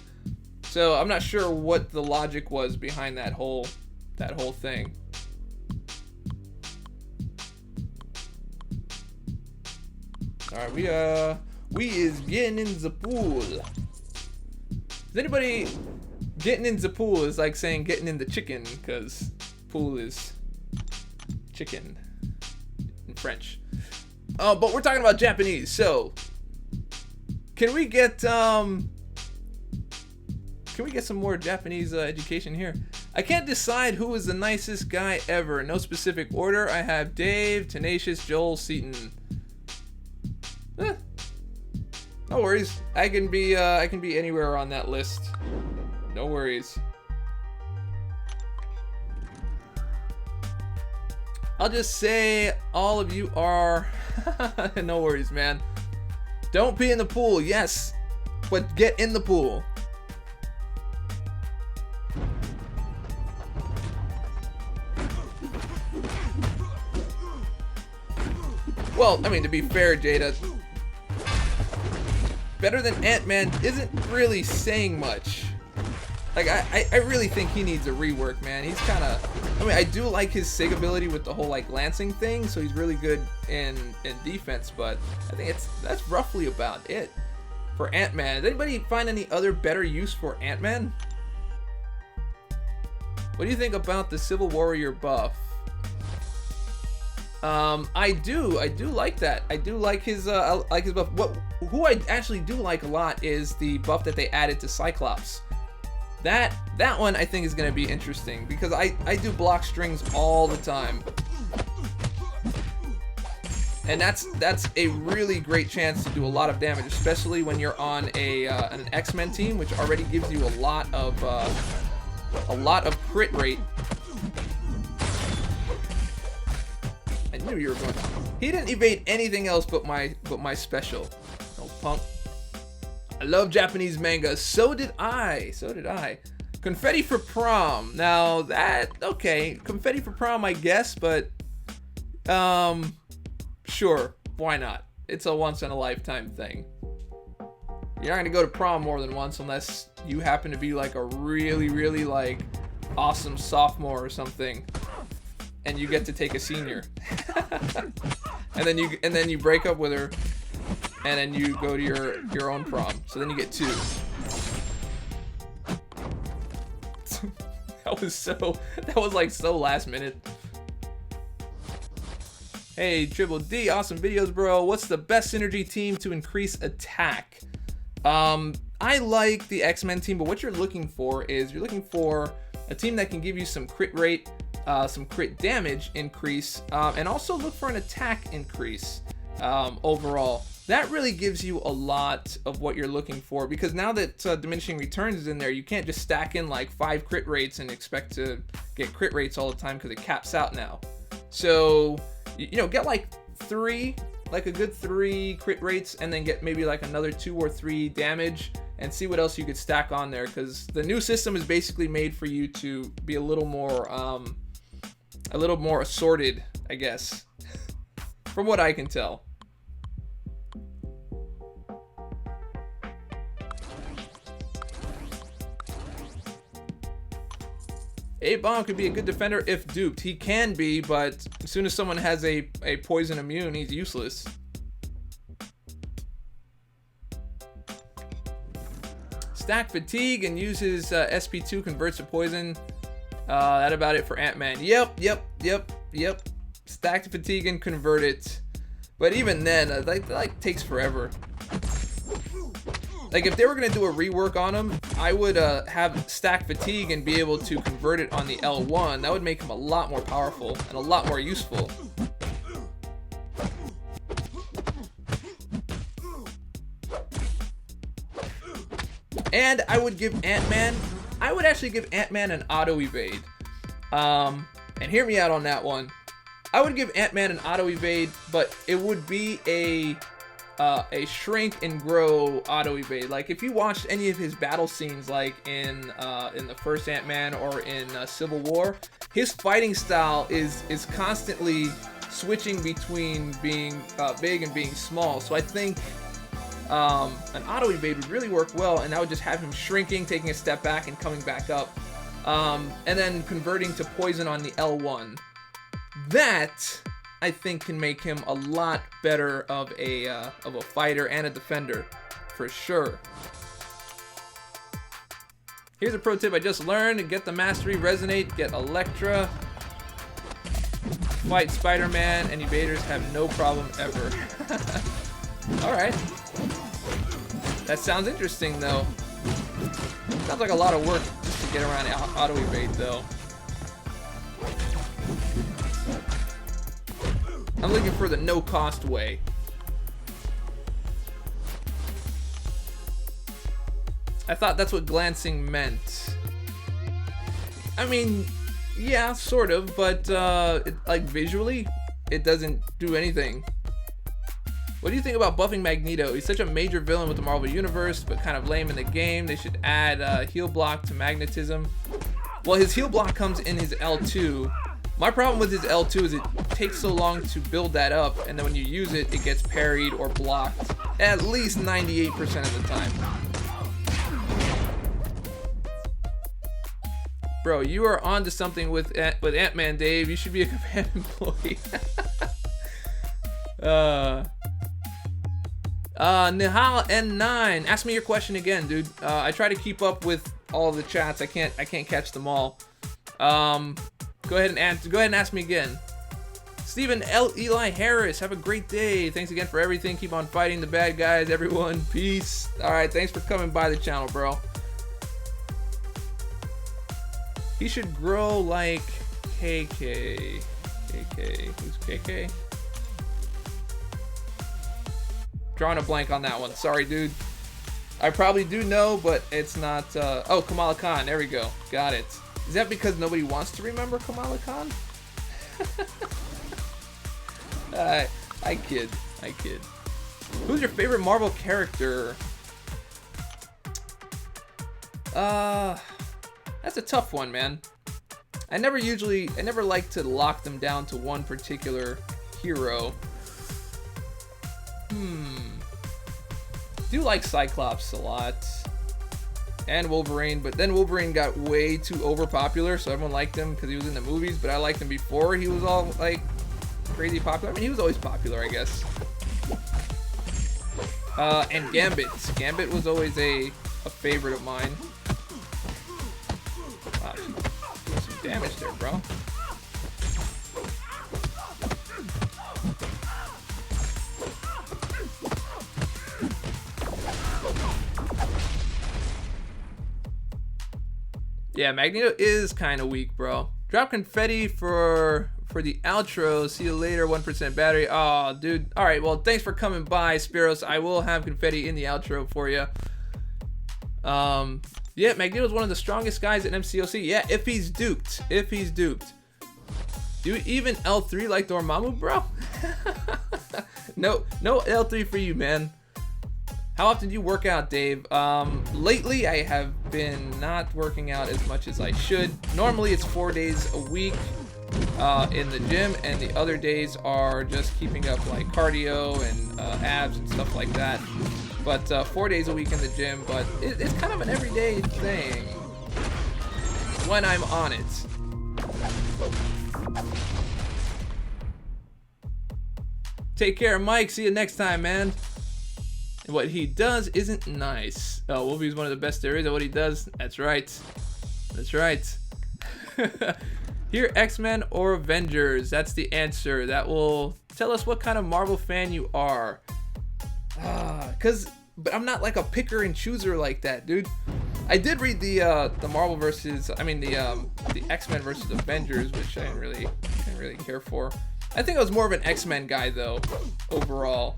So I'm not sure what the logic was behind that whole thing. All right, we is getting in the pool. Is anybody getting in the pool is like saying getting in the chicken, because pool is chicken in French. But we're talking about Japanese, so can we get some more Japanese education here? I can't decide who is the nicest guy ever. No specific order. I have Dave, Tenacious, Joel, Seaton. No worries. I can be anywhere on that list. No worries. I'll just say all of you are. No worries, man. Don't be in the pool, yes, but get in the pool. Well, I mean, to be fair, Jada, better than Ant-Man isn't really saying much. Like, I really think he needs a rework, man. He's kind of... I mean, I do like his SIG ability with the whole, like, lancing thing, so he's really good in defense, but I think that's roughly about it for Ant-Man. Does anybody find any other better use for Ant-Man? What do you think about the Civil Warrior buff? I do like that. I do like his buff. Who I actually do like a lot is the buff that they added to Cyclops. That one I think is going to be interesting, because I do block strings all the time, and that's a really great chance to do a lot of damage, especially when you're on an X-Men team, which already gives you a lot of crit rate. I knew you were going. He didn't evade anything else but my special. Oh, punk. I love Japanese manga. So did I. Confetti for prom. Now okay. Confetti for prom, I guess, but sure, why not? It's a once in a lifetime thing. You're not gonna go to prom more than once unless you happen to be like a really, really like awesome sophomore or something, and you get to take a senior. and then you break up with her, and then you go to your own prom. So then you get 2. That was like so last minute. Hey, Triple D, awesome videos, bro. What's the best synergy team to increase attack? I like the X-Men team, but what you're looking for is you're looking for a team that can give you some crit rate, some crit damage increase, and also look for an attack increase overall. That really gives you a lot of what you're looking for, because now that diminishing returns is in there, you can't just stack in like 5 crit rates and expect to get crit rates all the time because it caps out now. So, you know, get like 3, like a good 3 crit rates, and then get maybe like another 2 or 3 damage, and see what else you could stack on there, because the new system is basically made for you to be a little more assorted, I guess, from what I can tell. A-Bomb could be a good defender if duped. He can be, but as soon as someone has a poison immune, he's useless. Stack Fatigue and use his SP2 converts to poison. That about it for Ant-Man. Yep. Stack the Fatigue and convert it. But even then, that takes forever. Like, if they were going to do a rework on him, I would have Stack Fatigue and be able to convert it on the L1. That would make him a lot more powerful and a lot more useful. And I would give Ant-Man, I would actually give Ant-Man an auto evade. And hear me out on that one. I would give Ant-Man an auto evade, but it would be a shrink and grow auto evade. Like, if you watched any of his battle scenes, like in the first Ant-Man or in Civil War, his fighting style is constantly switching between being big and being small. So I think an auto evade would really work well, and that would just have him shrinking, taking a step back, and coming back up, and then converting to poison on the L1. That, I think, can make him a lot better of a fighter and a defender, for sure. Here's a pro tip I just learned: get the mastery, resonate, get Elektra, fight Spider-Man, and evaders have no problem ever. All right, that sounds interesting though. Sounds like a lot of work just to get around auto evade though. I'm looking for the no-cost way. I thought that's what glancing meant. I mean, yeah, sort of, but like visually, it doesn't do anything. What do you think about buffing Magneto? He's such a major villain with the Marvel Universe, but kind of lame in the game. They should add heal block to magnetism. Well, his heal block comes in his L2. My problem with his L2 is it takes so long to build that up, and then when you use it, it gets parried or blocked at least 98% of the time. Bro, you are onto something with Ant-Man, Dave. You should be a command employee. Nihal N9, ask me your question again, dude. I try to keep up with all the chats. I can't catch them all. Go ahead and ask me again. Stephen L. Eli Harris, have a great day. Thanks again for everything. Keep on fighting the bad guys, everyone. Peace. All right, thanks for coming by the channel, bro. He should grow like KK. KK. Who's KK? Drawing a blank on that one. Sorry, dude. I probably do know, but it's not. Oh, Kamala Khan. There we go. Got it. Is that because nobody wants to remember Kamala Khan? I kid. Who's your favorite Marvel character? That's a tough one, man. I never like to lock them down to one particular hero. Do like Cyclops a lot. And Wolverine, but then Wolverine got way too overpopular, so everyone liked him because he was in the movies, but I liked him before he was all like crazy popular. I mean, he was always popular, I guess. And Gambit. Gambit was always a favorite of mine. Wow, doing some damage there, bro. Yeah, Magneto is kind of weak, bro. Drop confetti for the outro. See you later. 1% battery. Oh, dude. All right. Well, thanks for coming by, Spiros. I will have confetti in the outro for you. Yeah, Magneto's one of the strongest guys in MCOC. Yeah, if he's duped. If he's duped. Do you even L3 like Dormammu, bro? No L3 for you, man. How often do you work out, Dave? Lately, I have been not working out as much as I should. Normally, it's 4 days a week in the gym, and the other days are just keeping up like cardio and abs and stuff like that. But 4 days a week in the gym, but it's kind of an everyday thing when I'm on it. Take care, Mike. See you next time, man. What he does isn't nice. Oh, Wolvie's one of the best there is at what he does. That's right. That's right. Here, X-Men or Avengers? That's the answer. That will tell us what kind of Marvel fan you are. But I'm not like a picker and chooser like that, dude. I did read the Marvel versus, the X-Men versus Avengers, which I didn't really care for. I think I was more of an X-Men guy though, overall.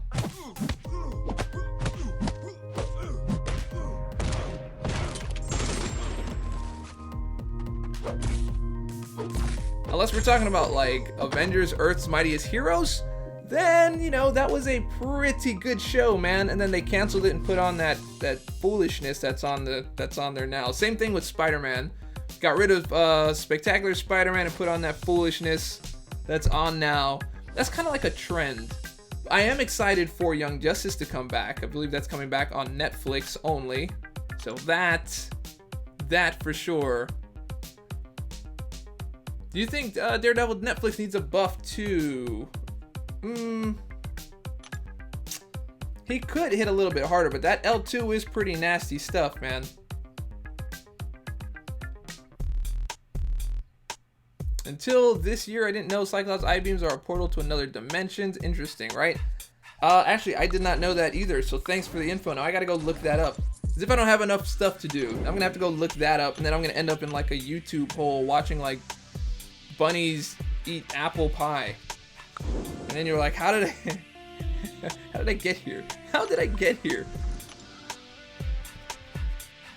Unless we're talking about like Avengers Earth's Mightiest Heroes, then, you know, that was a pretty good show, man. And then they canceled it and put on that foolishness that's on there now. Same thing with Spider-Man. Got rid of Spectacular Spider-Man and put on that foolishness that's on now. That's kind of like a trend. I am excited for Young Justice to come back. I believe that's coming back on Netflix only. So that for sure. Do you think Daredevil Netflix needs a buff too? He could hit a little bit harder, but that L2 is pretty nasty stuff, man. Until this year, I didn't know Cyclops I-beams are a portal to another dimension. Interesting, right? Actually, I did not know that either, so thanks for the info. Now I gotta go look that up. As if I don't have enough stuff to do. I'm gonna have to go look that up, and then I'm gonna end up in like a YouTube hole watching like bunnies eat apple pie. And then you're like, how did I get here? How did I get here?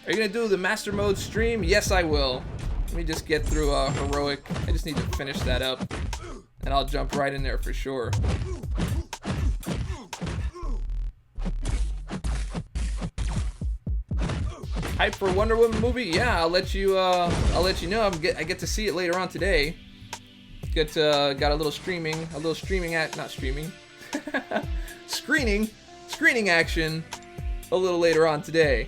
Are you gonna do the master mode stream? Yes, I will. Let me just get through heroic. I just need to finish that up, and I'll jump right in there for sure. Hype for Wonder Woman movie? Yeah, I'll let you know. I get to see it later on today. Got a little screening action a little later on today.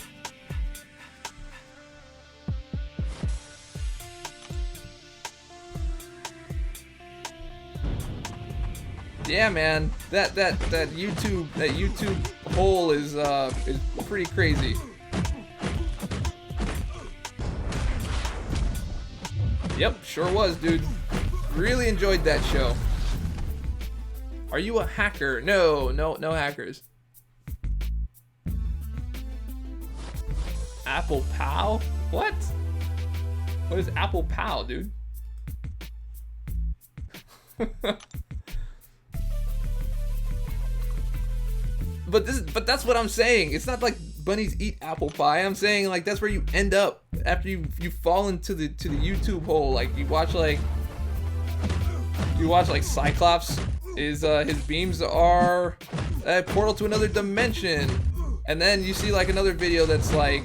Yeah, man, that YouTube hole is pretty crazy. Yep, sure was, dude. Really enjoyed that show. Are you a hacker? No hackers. Apple Pal? What? What is Apple Pal, dude? But that's what I'm saying. It's not like bunnies eat apple pie. I'm saying like that's where you end up after you fall into the YouTube hole. Like you watch like Cyclops his beams are a portal to another dimension, and then you see like another video that's like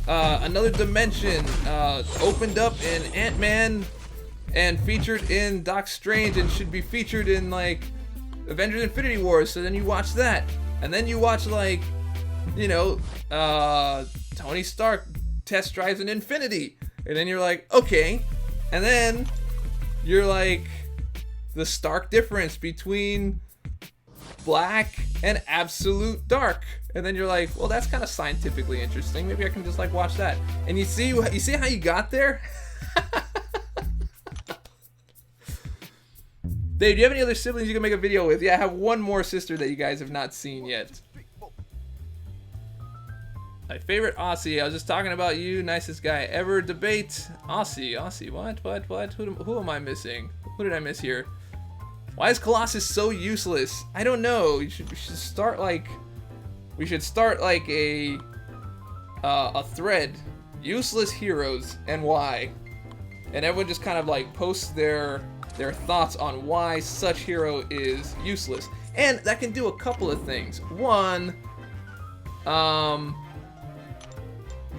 another dimension opened up in Ant-Man and featured in Doc Strange and should be featured in like Avengers Infinity War. So then you watch that, and then you watch like, you know, Tony Stark test drives an Infinity, and then you're like, okay, and then you're like, the stark difference between black and absolute dark, and then you're like, well, that's kind of scientifically interesting. Maybe I can just like watch that. And you see how you got there. Dave, do you have any other siblings you can make a video with? Yeah, I have one more sister that you guys have not seen yet. My favorite Aussie. I was just talking about you. Nicest guy ever. Debate. Aussie. What? Who am I missing? Who did I miss here? Why is Colossus so useless? I don't know. We should start like a thread. Useless heroes and why. And everyone just kind of like posts their thoughts on why such hero is useless. And that can do a couple of things.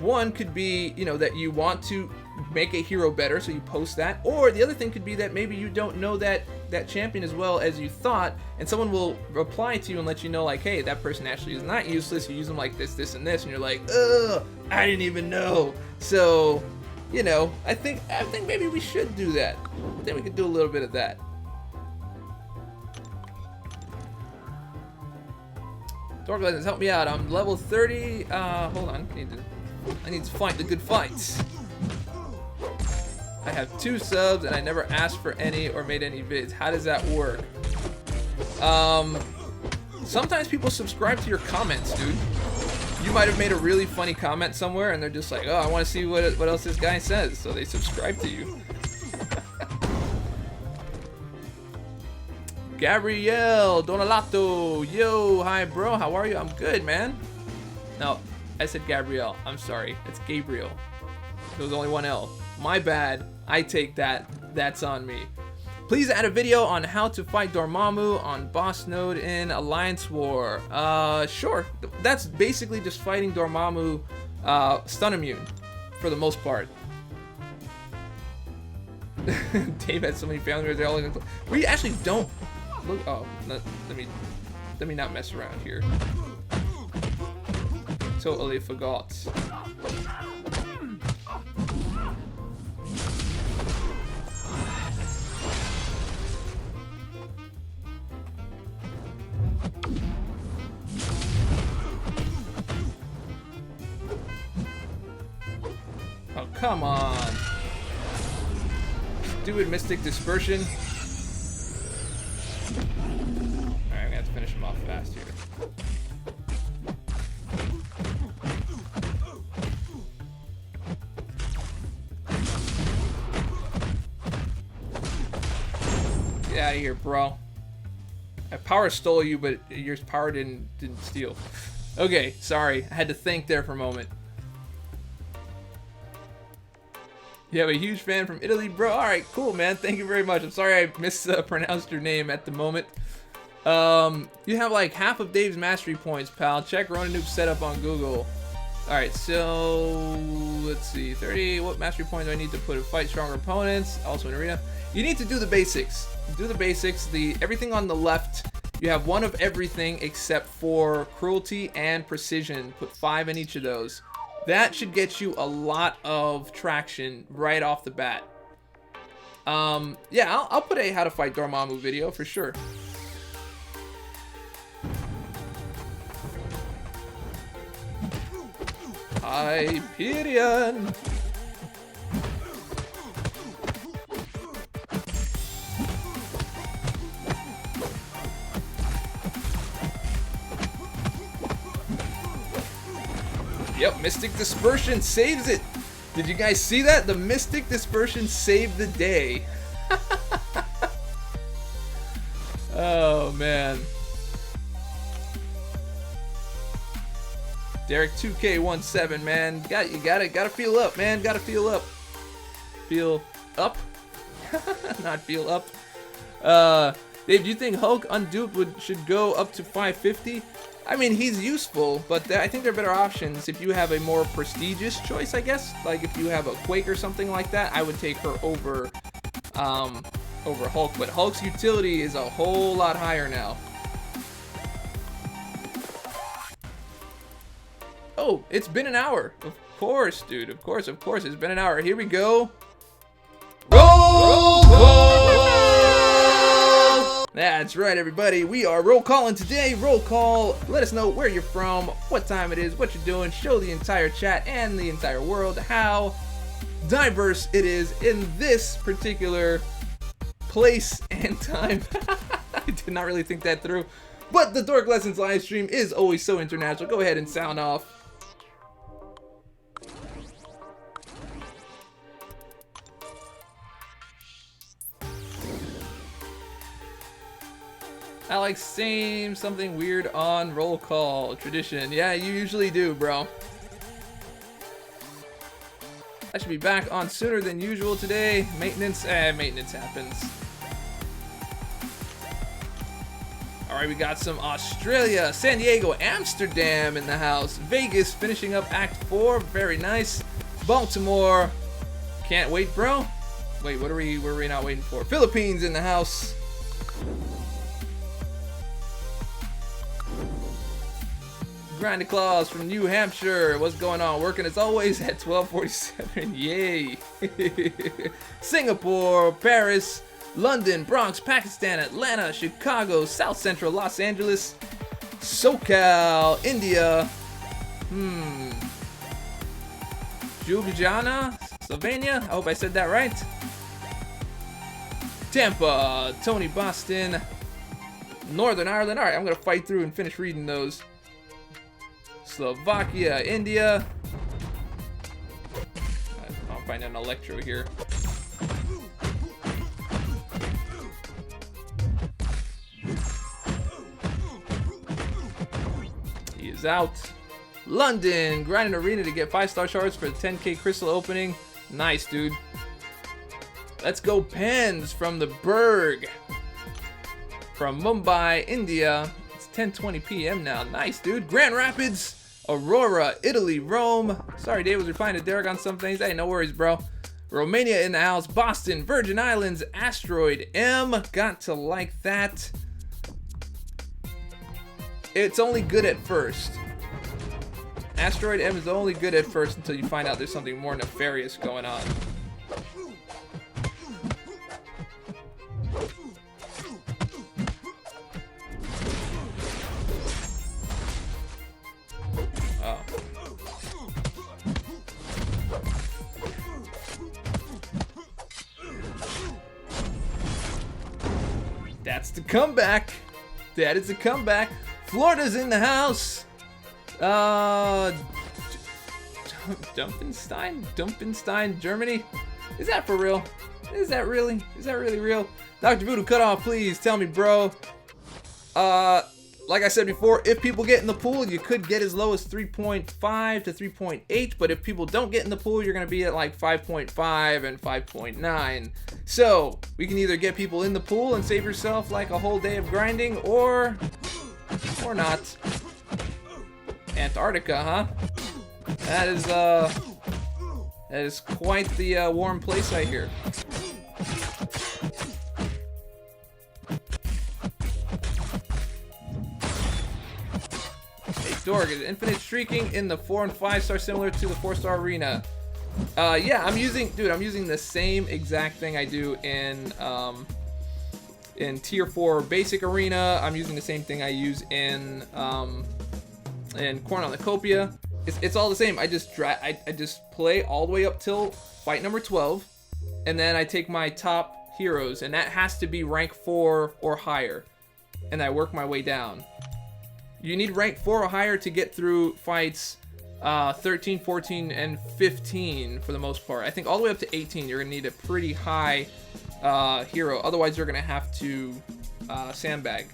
One could be, you know, that you want to make a hero better, so you post that. Or the other thing could be that maybe you don't know that champion as well as you thought, and someone will reply to you and let you know, like, hey, that person actually is not useless. You use them like this, and this, and you're like, ugh, I didn't even know. So, you know, I think maybe we should do that. I think we could do a little bit of that. Dork Lessons, help me out. I'm level 30. Hold on. I need to fight the good fights. I have 2 subs and I never asked for any or made any vids. How does that work? Sometimes people subscribe to your comments, dude. You might have made a really funny comment somewhere and they're just like, oh, I want to see what else this guy says. So they subscribe to you. Gabrielle Donalato. Yo, hi, bro. How are you? I'm good, man. No, I said Gabrielle. I'm sorry. It's Gabriel. There was only one L. My bad. I take that. That's on me. Please add a video on how to fight Dormammu on boss node in Alliance War. Sure. That's basically just fighting Dormammu stun immune for the most part. Dave has so many family members. They're all looking. We actually don't. Look. Oh, let me not mess around here. Totally forgot. Oh, come on. Stupid Mystic Dispersion. Alright, I'm gonna have to finish him off fast here. Get out of here, bro. I power stole you, but your power didn't steal. Okay, sorry. I had to think there for a moment. You have a huge fan from Italy, bro. All right, cool, man. Thank you very much. I'm sorry I mispronounced your name at the moment. You have like half of Dave's mastery points, pal. Check Ronin Noob setup on Google. All right, so let's see. 30. What mastery points do I need to put to fight stronger opponents? Also in arena. You need to do the basics. Do the basics. Everything on the left. You have one of everything except for cruelty and precision. Put 5 in each of those. That should get you a lot of traction right off the bat. Yeah, I'll put a how to fight Dormammu video for sure. Hyperion! Yep, Mystic Dispersion saves it. Did you guys see that? The Mystic Dispersion saved the day. Oh man. Derek 2K17, man. You gotta feel up, man. Gotta feel up. Feel up? Not feel up. Dave, do you think Hulk unduped should go up to 550? I mean, he's useful, but I think there are better options if you have a more prestigious choice, I guess. Like if you have a Quake or something like that, I would take her over Hulk. But Hulk's utility is a whole lot higher now. Oh, it's been an hour. Of course, dude. Of course. It's been an hour. Here we go. Roll call! That's right, everybody. We are roll calling today. Roll call. Let us know where you're from, what time it is, what you're doing. Show the entire chat and the entire world how diverse it is in this particular place and time. I did not really think that through. But the Dork Lessons live stream is always so international. Go ahead and sound off. I like saying something weird on roll call. Tradition. Yeah, you usually do, bro. I should be back on sooner than usual today. Maintenance happens. Alright, we got some Australia, San Diego, Amsterdam in the house. Vegas finishing up Act 4. Very nice. Baltimore. Can't wait, bro. Wait, what are we not waiting for? Philippines in the house. Grindy Claus from New Hampshire. What's going on? Working as always at 12:47. Yay. Singapore, Paris, London, Bronx, Pakistan, Atlanta, Chicago, South Central Los Angeles, SoCal, India. Ljubljana, Slovenia. I hope I said that right. Tampa, Tony, Boston, Northern Ireland. All right, I'm gonna fight through and finish reading those. Slovakia, India. I'll find an electro here. He is out. London, grinding arena to get 5-star shards for the 10k crystal opening. Nice, dude. Let's go Pens from the Berg. From Mumbai, India. It's 10:20 p.m. now. Nice, dude. Grand Rapids, Aurora, Italy, Rome. Sorry, Dave was replying to Derek on some things. Hey, no worries, bro. Romania in the house. Boston, Virgin Islands, Asteroid M. Got to like that. It's only good at first. Asteroid M is only good at first until you find out there's something more nefarious going on. Oh. That's the comeback. That is the comeback. Florida's in the house. Dumpenstein, Germany. Is that for real? Is that really real? Dr. Voodoo Cutoff, please tell me, bro. Like I said before, if people get in the pool, you could get as low as 3.5 to 3.8, but if people don't get in the pool, you're gonna be at like 5.5 and 5.9. So we can either get people in the pool and save yourself like a whole day of grinding, or not. Antarctica, huh? That is quite the warm place I hear. Hey, Dork, is infinite streaking in the 4 and 5-star similar to the 4-star arena? Yeah, I'm using the same exact thing I do in tier 4 basic arena. I'm using the same thing I use in Cornucopia. It's all the same. I just play all the way up till fight number 12, and then I take my top heroes, and that has to be rank 4 or higher, and I work my way down. You need rank 4 or higher to get through fights 13, 14, and 15 for the most part. I think all the way up to 18, you're gonna need a pretty high hero. Otherwise, you're gonna have to sandbag.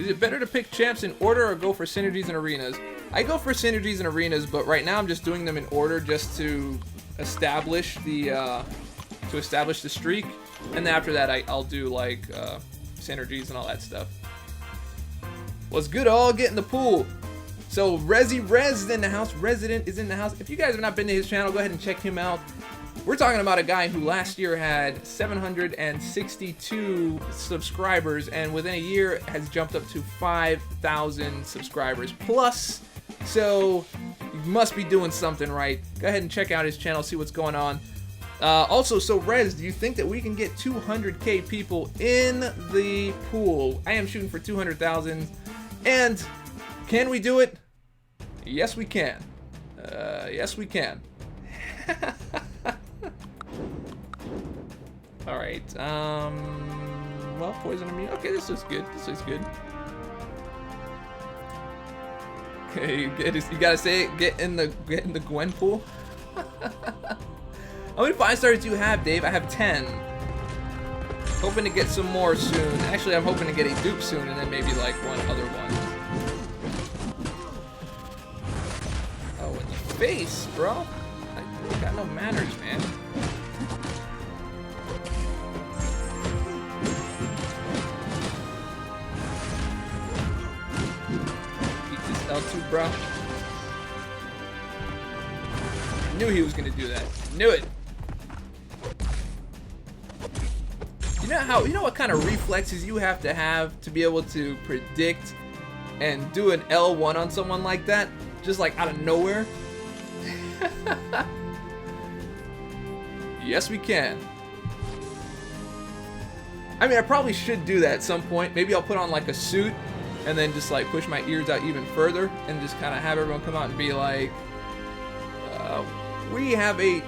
Is it better to pick champs in order or go for synergies and arenas? I go for synergies and arenas, but right now I'm just doing them in order just to establish the streak, and then after that I'll do like synergies and all that stuff. What's good? All get in the pool. So Rez is in the house. Resident is in the house. If you guys have not been to his channel, go ahead and check him out. We're talking about a guy who last year had 762 subscribers, and within a year has jumped up to 5,000 subscribers plus. So you must be doing something right. Go ahead and check out his channel, see what's going on. Also, so Rez, do you think that we can get 200k people in the pool? I am shooting for 200,000, and can we do it? Yes, we can. Yes, we can. All right. Well, poison immune. Okay, this looks good. This looks good. Okay, you gotta say it. Get in the Gwen pool. How many 5 stars do you have, Dave? I have 10. Hoping to get some more soon. Actually, I'm hoping to get a dupe soon, and then maybe like one other one. Oh, in the face, bro. I got no manners, man. Beat this L2, bro. Knew he was gonna do that. Knew it. You know what kind of reflexes you have to be able to predict and do an L1 on someone like that, just like out of nowhere? Yes, we can. I mean, I probably should do that at some point. Maybe I'll put on like a suit and then just like push my ears out even further and just kind of have everyone come out and be like, we have a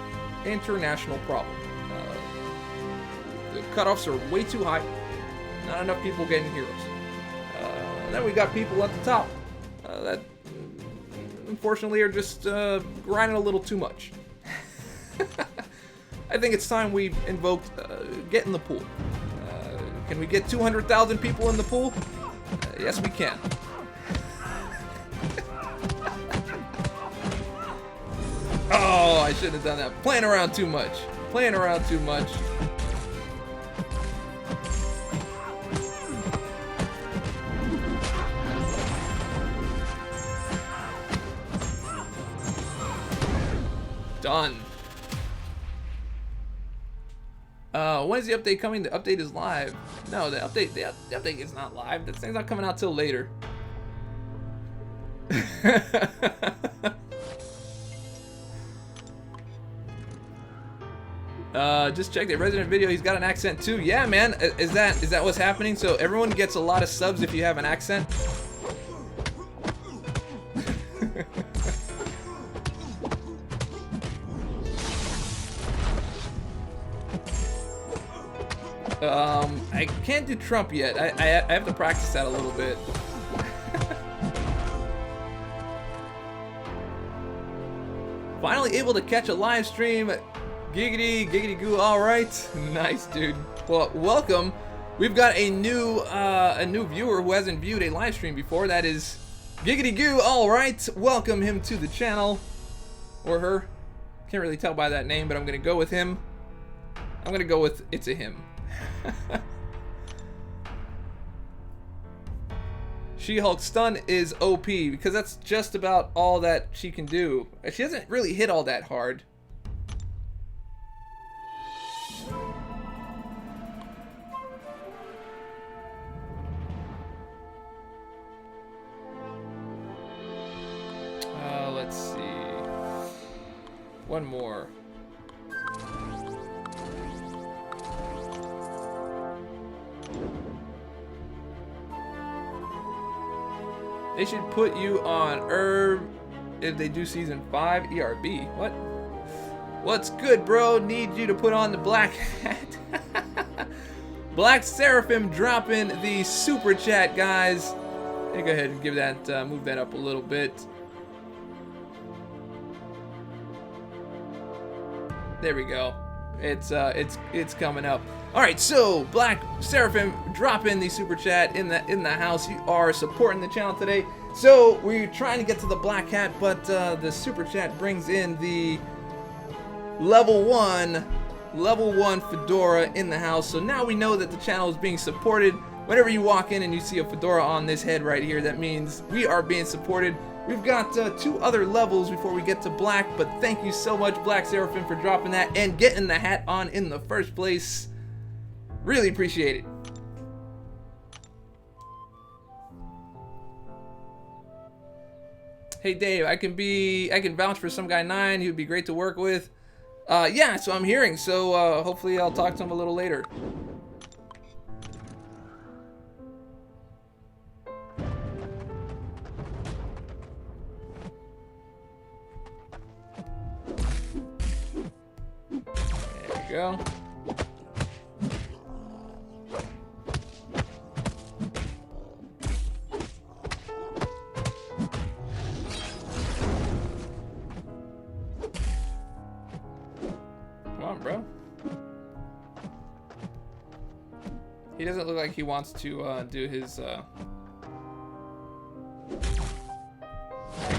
international problem. The cutoffs are way too high. Not enough people getting heroes. Then we got people at the top that unfortunately are just grinding a little too much. I think it's time we invoked get in the pool. Can we get 200,000 people in the pool? Yes, we can. Oh, I shouldn't have done that. Playing around too much. Playing around too much. Done. When is the update coming? The update is live. No, the update is not live. That thing's not coming out till later. Just check the Resident video. He's got an accent too. Yeah, man. Is that what's happening? So everyone gets a lot of subs if you have an accent. I can't do Trump yet. I have to practice that a little bit. Finally able to catch a live stream. Giggity goo. All right, nice, dude. Well, welcome. We've got a new viewer who hasn't viewed a live stream before. That is Giggity goo. All right, welcome him to the channel, or her. Can't really tell by that name, but I'm gonna go with him. I'm gonna go with it's a him. She-Hulk stun is OP because that's just about all that she can do. She doesn't really hit all that hard. Let's see. One more. They should put you on Herb if they do season 5 ERB. What? What's good, bro? Need you to put on the black hat. Black Seraphim dropping the super chat, guys. Let me go ahead and give that, move that up a little bit. There we go. It's coming up. All right, so Black Seraphim dropping the super chat in the house. You are supporting the channel today. So we're trying to get to the black hat, but the super chat brings in the level one fedora in the house. So now we know that the channel is being supported. Whenever you walk in and you see a fedora on this head right here, that means we are being supported. We've got 2 other levels before we get to black, but thank you so much, Black Seraphim, for dropping that and getting the hat on in the first place. Really appreciate it. Hey Dave, I can vouch for some guy 9. He would be great to work with. Yeah, so I'm hearing. So hopefully I'll talk to him a little later. There we go. on, bro. He doesn't look like he wants to do his. There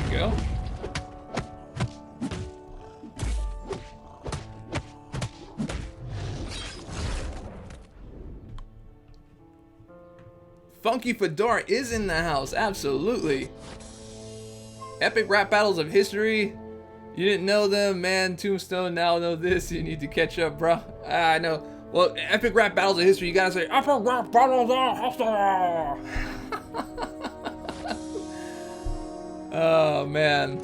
you go. Funky Fedora is in the house, absolutely. Epic rap battles of history. You didn't know them, man. Tombstone now know this. You need to catch up, bro. I know. Well, epic rap battles of history, you gotta say epic rap battles of history. Oh man,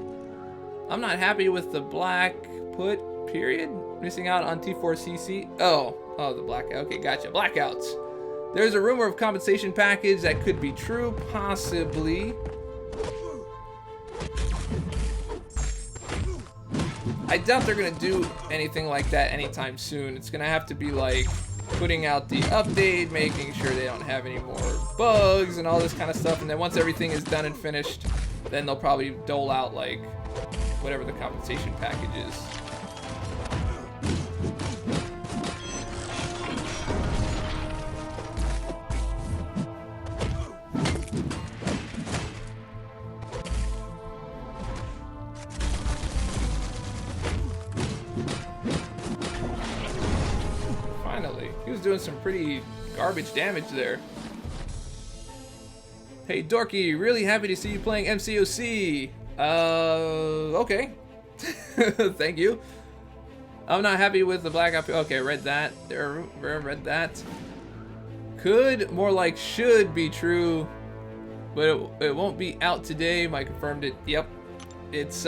I'm not happy with the black put period. Missing out on T4CC. Oh, the blackout. Okay, gotcha. Blackouts. There's a rumor of compensation package that could be true, possibly. I doubt they're gonna do anything like that anytime soon. It's gonna have to be like putting out the update, making sure they don't have any more bugs and all this kind of stuff. And then once everything is done and finished, then they'll probably dole out like whatever the compensation package is. Doing some pretty garbage damage there. Hey Dorky, really happy to see you playing MCOC. Okay. Thank you. I'm not happy with the black op. Okay, read that. There, read that. Could, more like should be true, but it won't be out today. Mike confirmed it. Yep. It's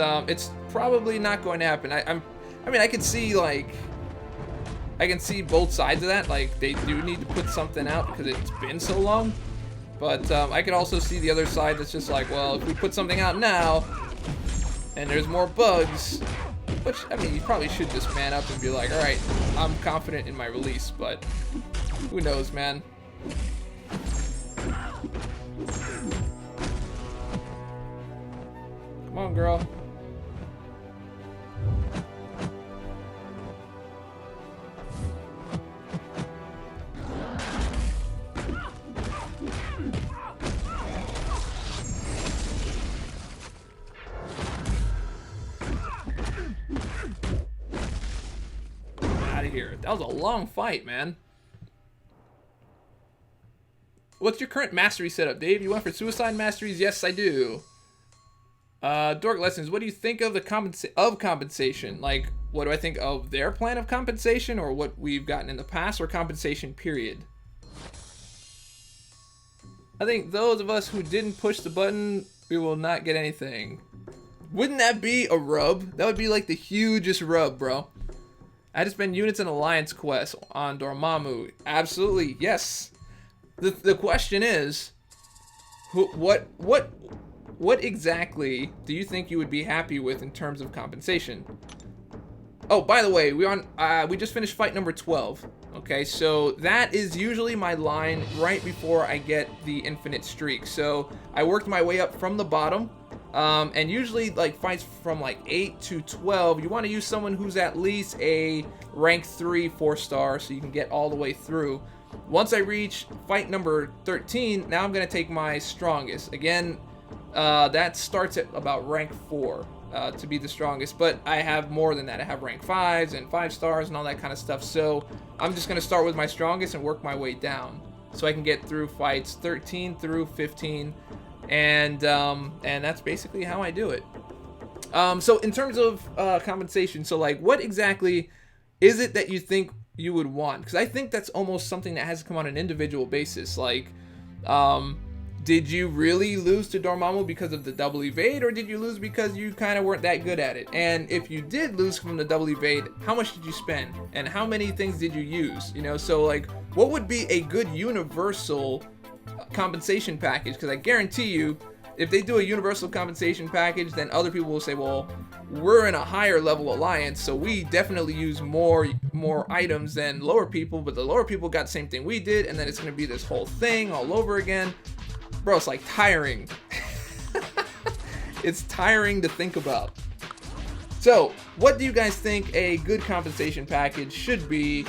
probably not going to happen. I mean, I could see like. I can see both sides of that, like they do need to put something out because it's been so long, but I could also see the other side that's just like, well, if we put something out now and there's more bugs, which, I mean, you probably should just man up and be like, all right, I'm confident in my release, but who knows, man. Come on, girl. Here. That was a long fight, man. What's your current mastery setup, Dave? You went for suicide masteries? Yes, I do. Dork Lessons, what do you think of the compensation? Like, what do I think of their plan of compensation, or what we've gotten in the past, or compensation period? I think those of us who didn't push the button, we will not get anything. Wouldn't that be a rub? That would be like the hugest rub, bro. I had to spend units in Alliance Quest on Dormammu. Absolutely, yes. The question is, what exactly do you think you would be happy with in terms of compensation? Oh, by the way, we just finished fight number 12. Okay, so that is usually my line right before I get the infinite streak. So I worked my way up from the bottom. And usually, like, fights from, like, 8 to 12, you want to use someone who's at least a rank 3 4-star so you can get all the way through. Once I reach fight number 13, now I'm going to take my strongest. Again, that starts at about rank 4 to be the strongest, but I have more than that. I have rank 5s and 5 stars and all that kind of stuff, so I'm just going to start with my strongest and work my way down so I can get through fights 13 through 15. And that's basically how I do it. So in terms of compensation, so like what exactly is it that you think you would want? Because I think that's almost something that has to come on an individual basis. Like, did you really lose to Dormammu because of the double evade, or did you lose because you kind of weren't that good at it? And if you did lose from the double evade, how much did you spend? And how many things did you use? You know, so like what would be a good universal compensation package? Because I guarantee you, if they do a universal compensation package, then other people will say, well, we're in a higher level alliance, so we definitely use more items than lower people, but the lower people got the same thing we did, and then it's going to be this whole thing all over again. Bro, it's like tiring. It's tiring to think about. So, what do you guys think a good compensation package should be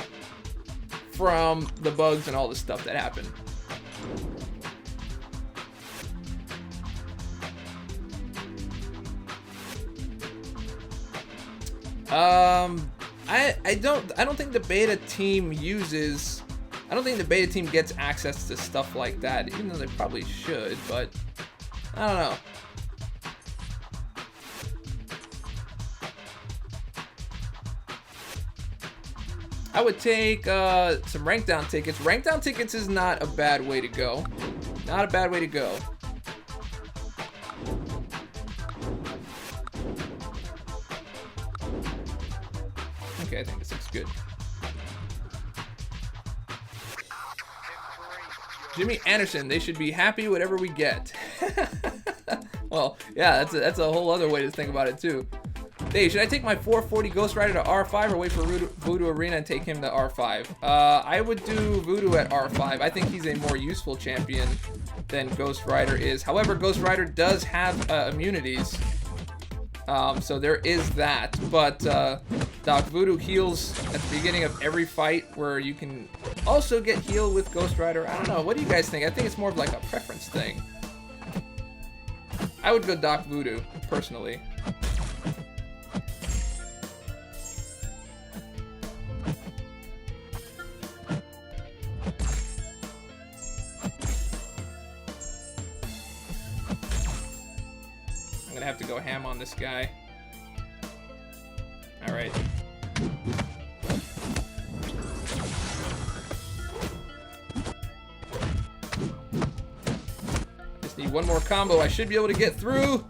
from the bugs and all the stuff that happened? I don't think the beta team uses. I don't think the beta team gets access to stuff like that, even though they probably should. But I don't know. I would take some rank down tickets. Rank down tickets is not a bad way to go. Not a bad way to go. Okay, I think this looks good. Jimmy Anderson, they should be happy whatever we get. Well, yeah, that's a whole other way to think about it too. Hey, should I take my 440 Ghost Rider to R5 or wait for Voodoo Arena and take him to R5? I would do Voodoo at R5. I think he's a more useful champion than Ghost Rider is. However, Ghost Rider does have immunities. So there is that. But Doc Voodoo heals at the beginning of every fight, where you can also get healed with Ghost Rider. I don't know. What do you guys think? I think it's more of like a preference thing. I would go Doc Voodoo, personally. I'm gonna have to go ham on this guy. All right. Just need one more combo. I should be able to get through.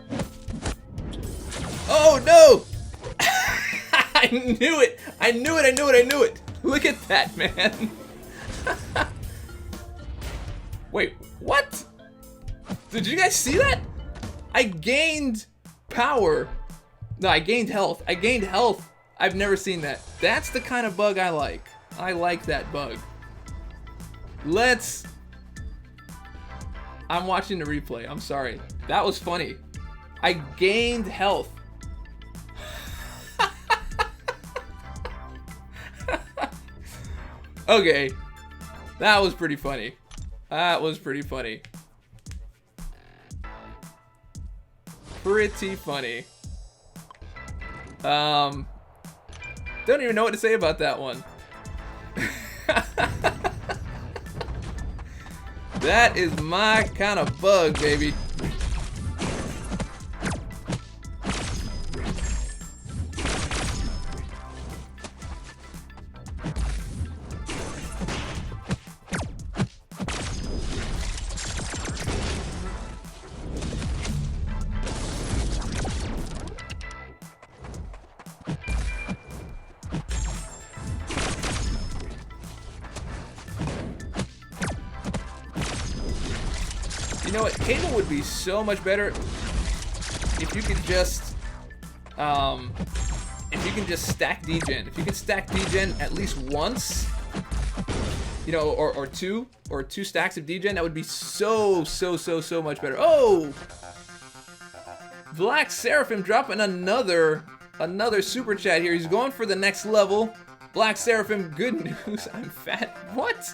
Oh no! I knew it! I knew it! I knew it! I knew it! Look at that, man! Wait, what? Did you guys see that? I gained power. No, I gained health. I gained health. I've never seen that. That's the kind of bug I like. I like that bug. I'm watching the replay. I'm sorry. That was funny. I gained health. Okay. That was pretty funny. That was pretty funny. Pretty funny. Don't even know what to say about that one. That is my kind of bug, baby. You know what? Cable would be so much better if you could just stack degen. If you could stack degen at least once, you know, or two stacks of degen, that would be so much better. Oh, Black Seraphim dropping another super chat here. He's going for the next level. Black Seraphim, good news. I'm fat. What?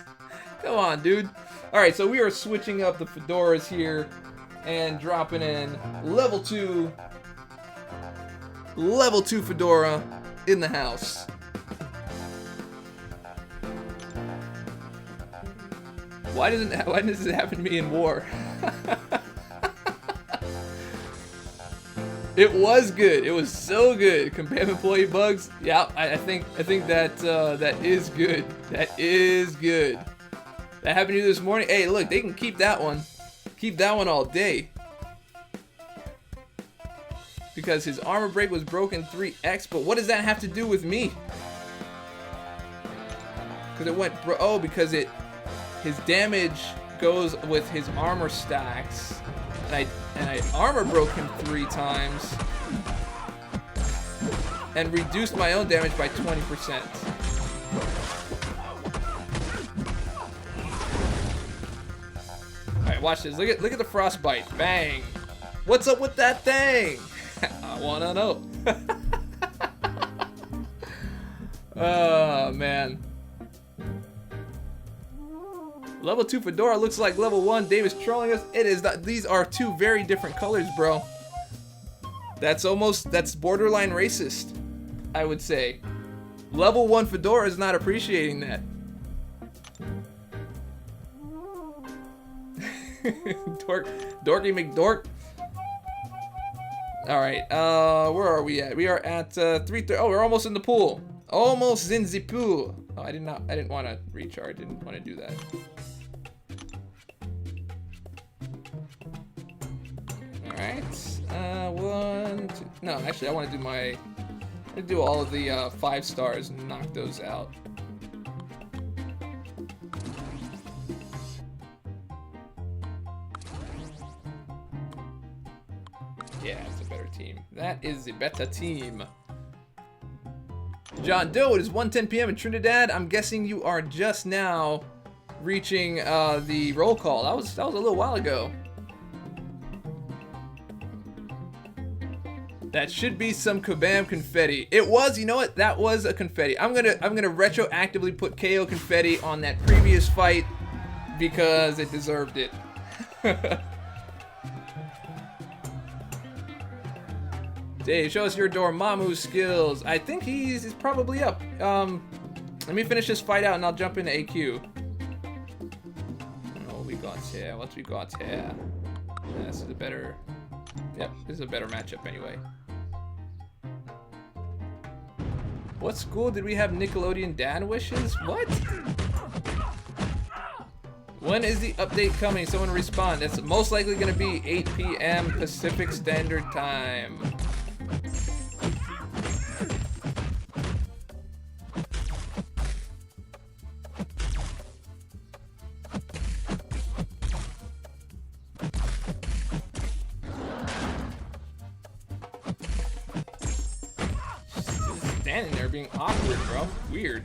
Come on, dude. All right, so we are switching up the fedoras here and dropping in level 2 fedora in the house. Why does it happen to me in war? It was good. It was so good. Compare employee bugs. Yeah, I think that that is good. That is good. That happened to you this morning. Hey, look, they can keep that one. Keep that one all day. Because his armor break was broken 3x, but what does that have to do with me? Because it went, because his damage goes with his armor stacks, and I armor broke him 3 times, and reduced my own damage by 20%. Alright, watch this. Look at the frostbite. Bang. What's up with that thing? I wanna know. Oh, man. Level 2 Fedora looks like level 1. Dave is trolling us. It is not. These are two very different colors, bro. That's borderline racist, I would say. Level 1 Fedora is not appreciating that. Dorky McDork. Alright, where are we at? We are at 3:30. Oh, we're almost in the pool. Almost in the pool. Oh, I didn't want to recharge. Didn't want to do that. Alright. 1, 2. No, actually, I want to do all of the 5 stars and knock those out. Yeah, it's a better team. That is a better team. John Doe, it is 1:10 p.m. in Trinidad. I'm guessing you are just now reaching the roll call. That was a little while ago. That should be some Kabam confetti. It was, you know what? That was a confetti. I'm gonna retroactively put KO confetti on that previous fight because it deserved it. Dave, show us your Dormammu skills. I think he's probably up. Let me finish this fight out and I'll jump into AQ. I don't know what we got here. What we got here? Yeah, this is a better. Yep, this is a better matchup anyway. What school did we have Nickelodeon Dan wishes? What? When is the update coming? Someone respond. It's most likely going to be 8 p.m. Pacific Standard Time. Standing there being awkward, bro. Weird.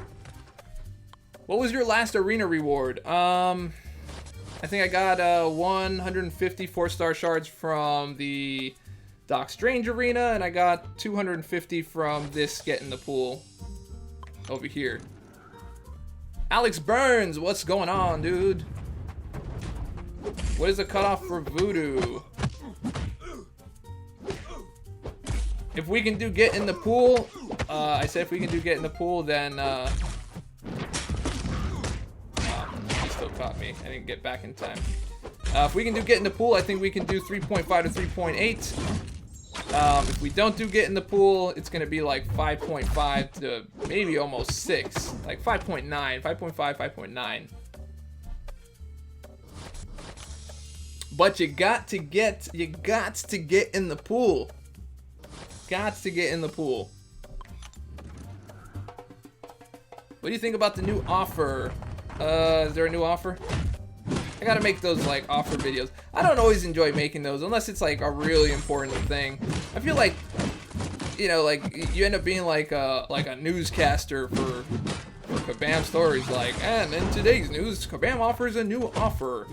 What was your last arena reward? I think I got 150 4-star shards from the Doc Strange arena, and I got 250 from this Get in the Pool over here. Alex Burns, what's going on, dude? What is the cutoff for Voodoo? If we can do Get in the Pool, I said if we can do Get in the Pool, then he still caught me. I didn't get back in time. If we can do Get in the Pool, I think we can do 3.5 to 3.8. If we don't do Get in the Pool, it's gonna be like 5.5 to maybe almost 6, like 5.9, 5.5, 5.9. But you got to get in the pool. Got to get in the pool. What do you think about the new offer? Is there a new offer? I gotta make those like offer videos. I don't always enjoy making those unless it's like a really important thing. I feel like, you know, like you end up being like a newscaster for Kabam stories. Like, and in today's news, Kabam offers a new offer.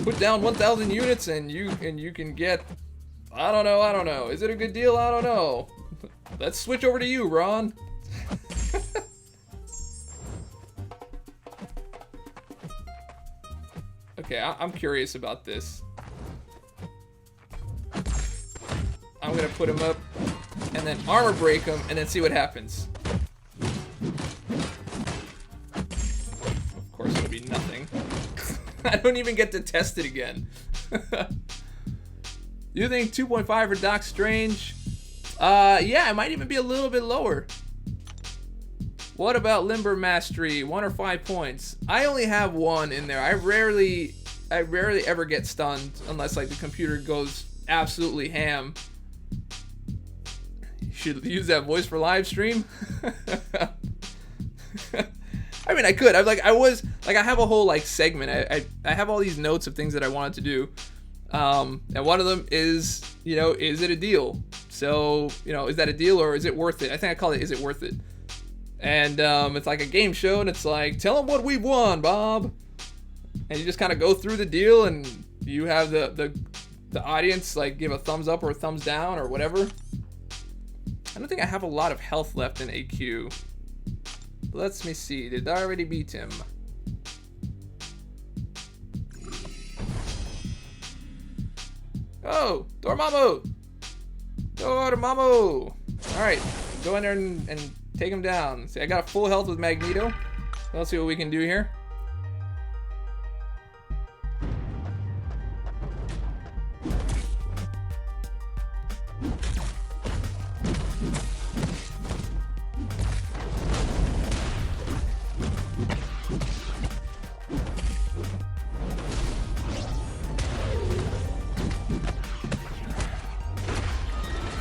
Put down 1,000 units and you can get. I don't know. Is it a good deal? I don't know. Let's switch over to you, Ron. Okay, I'm curious about this. I'm gonna put him up and then armor break him and then see what happens. Of course, it'll be nothing. I don't even get to test it again. You think 2.5 for Doc Strange? Yeah, it might even be a little bit lower. What about Limber Mastery? 1 or 5 points? I only have 1 in there. I rarely ever get stunned unless like the computer goes absolutely ham. You should use that voice for live stream. I mean, I could. I have a whole like segment. I have all these notes of things that I wanted to do. And one of them is, you know, is it a deal? So, you know, is that a deal or is it worth it? I think I call it, is it worth it? And it's like a game show and it's like, tell them what we won, Bob. And you just kind of go through the deal and you have the audience like give a thumbs up or a thumbs down or whatever. I don't think I have a lot of health left in AQ. Let me see. Did I already beat him? Oh, Dormammu! Dormammu! Alright, go in there and take him down. See, I got full health with Magneto. Let's see what we can do here.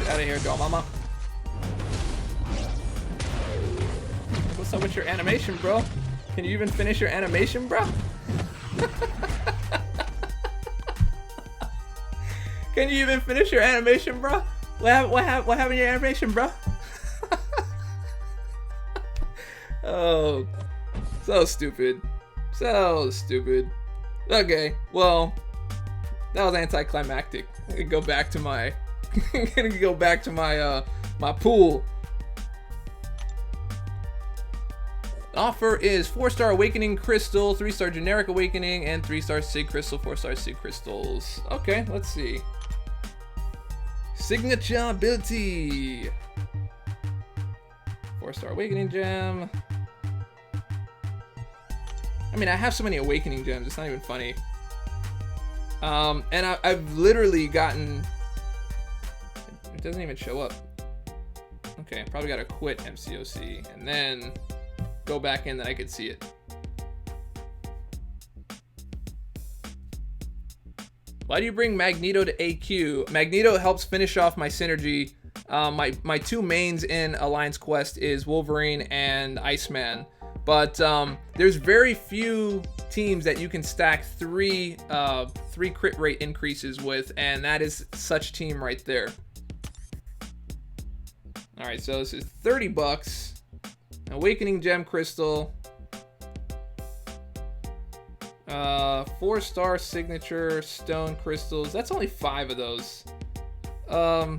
Out of here, Dormammu. What's up with your animation, bro? Can you even finish your animation, bro? Can you even finish your animation, bro? What happened to your animation, bro? Oh, so stupid. So stupid. Okay, well, that was anticlimactic. I'm gonna go back to my my pool. Offer is 4-star Awakening Crystal, 3-star Generic Awakening, and 3-star Sig Crystal, 4-star Sig Crystals. Okay, let's see. Signature ability. 4-star Awakening Gem. I mean, I have so many Awakening Gems, it's not even funny. And I've literally gotten... It doesn't even show up. Okay, probably gotta quit MCOC and then go back in that I could see it. Why do you bring Magneto to AQ? Magneto helps finish off my synergy. My two mains in Alliance Quest is Wolverine and Iceman. But there's very few teams that you can stack three crit rate increases with, and that is such team right there. All right, so this is $30. Awakening Gem Crystal. 4-star Signature Stone Crystals. That's only 5 of those. A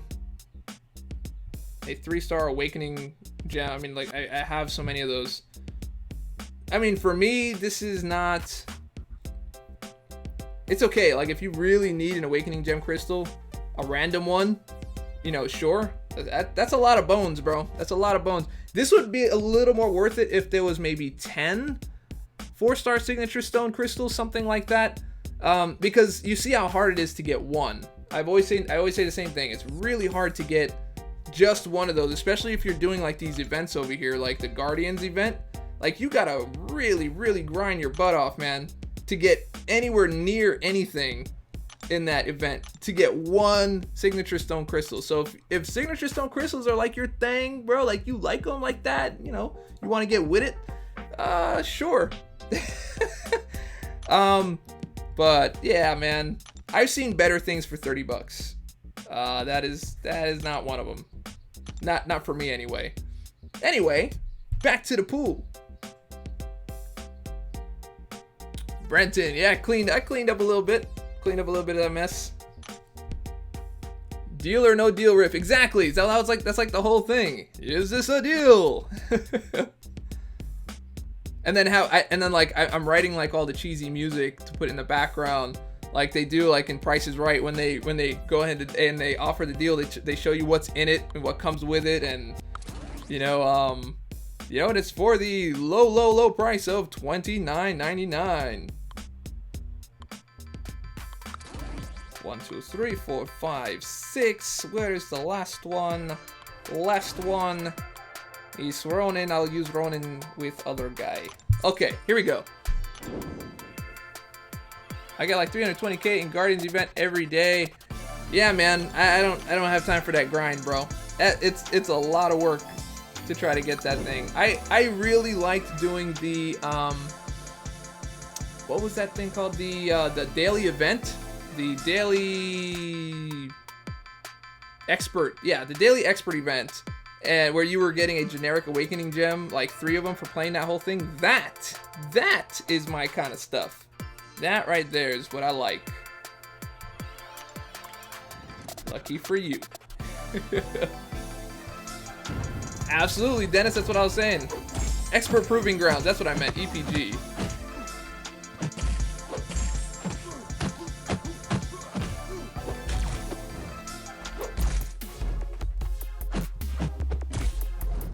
3-star Awakening Gem. I mean, like, I have so many of those. I mean, for me, this is not... It's okay. Like, if you really need an Awakening Gem Crystal, a random one, you know, sure. That's a lot of bones, bro. That's a lot of bones. This would be a little more worth it if there was maybe 10 4-star Signature Stone Crystals, something like that. Because you see how hard it is to get one. I always say the same thing. It's really hard to get just one of those, especially if you're doing like these events over here, like the Guardians event. Like, you gotta really, really grind your butt off, man, to get anywhere near anything in that event to get one Signature Stone Crystal. So if Signature Stone Crystals are like your thing, bro, like you like them like that, you know, you want to get with it, sure. But yeah, man, I've seen better things for $30. That is not one of them. Not for me anyway. Anyway, back to the pool. Brenton, yeah, I cleaned up a little bit. Cleaned up a little bit of that mess. Deal or no deal riff. Exactly. So that's like the whole thing. Is this a deal? And then I'm writing like all the cheesy music to put in the background, like they do like in Price is Right when they go ahead and they offer the deal. They show you what's in it and what comes with it, and and it's for the low price of $29.99. 1, 2, 3, 4, 5, 6. Where is the last one? Last one is Ronin. I'll use Ronin with other guy. Okay, here we go. I got like 320k in Guardians event every day. Yeah, man, I don't have time for that grind, bro. It's a lot of work to try to get that thing. I really liked doing the what was that thing called? The daily event. The daily expert, yeah, the daily expert event, and where you were getting a generic Awakening Gem, like 3 of them for playing that whole thing. That is my kind of stuff. That right there is what I like. Lucky for you. Absolutely, Dennis, that's what I was saying. Expert Proving Grounds. That's what I meant. EPG.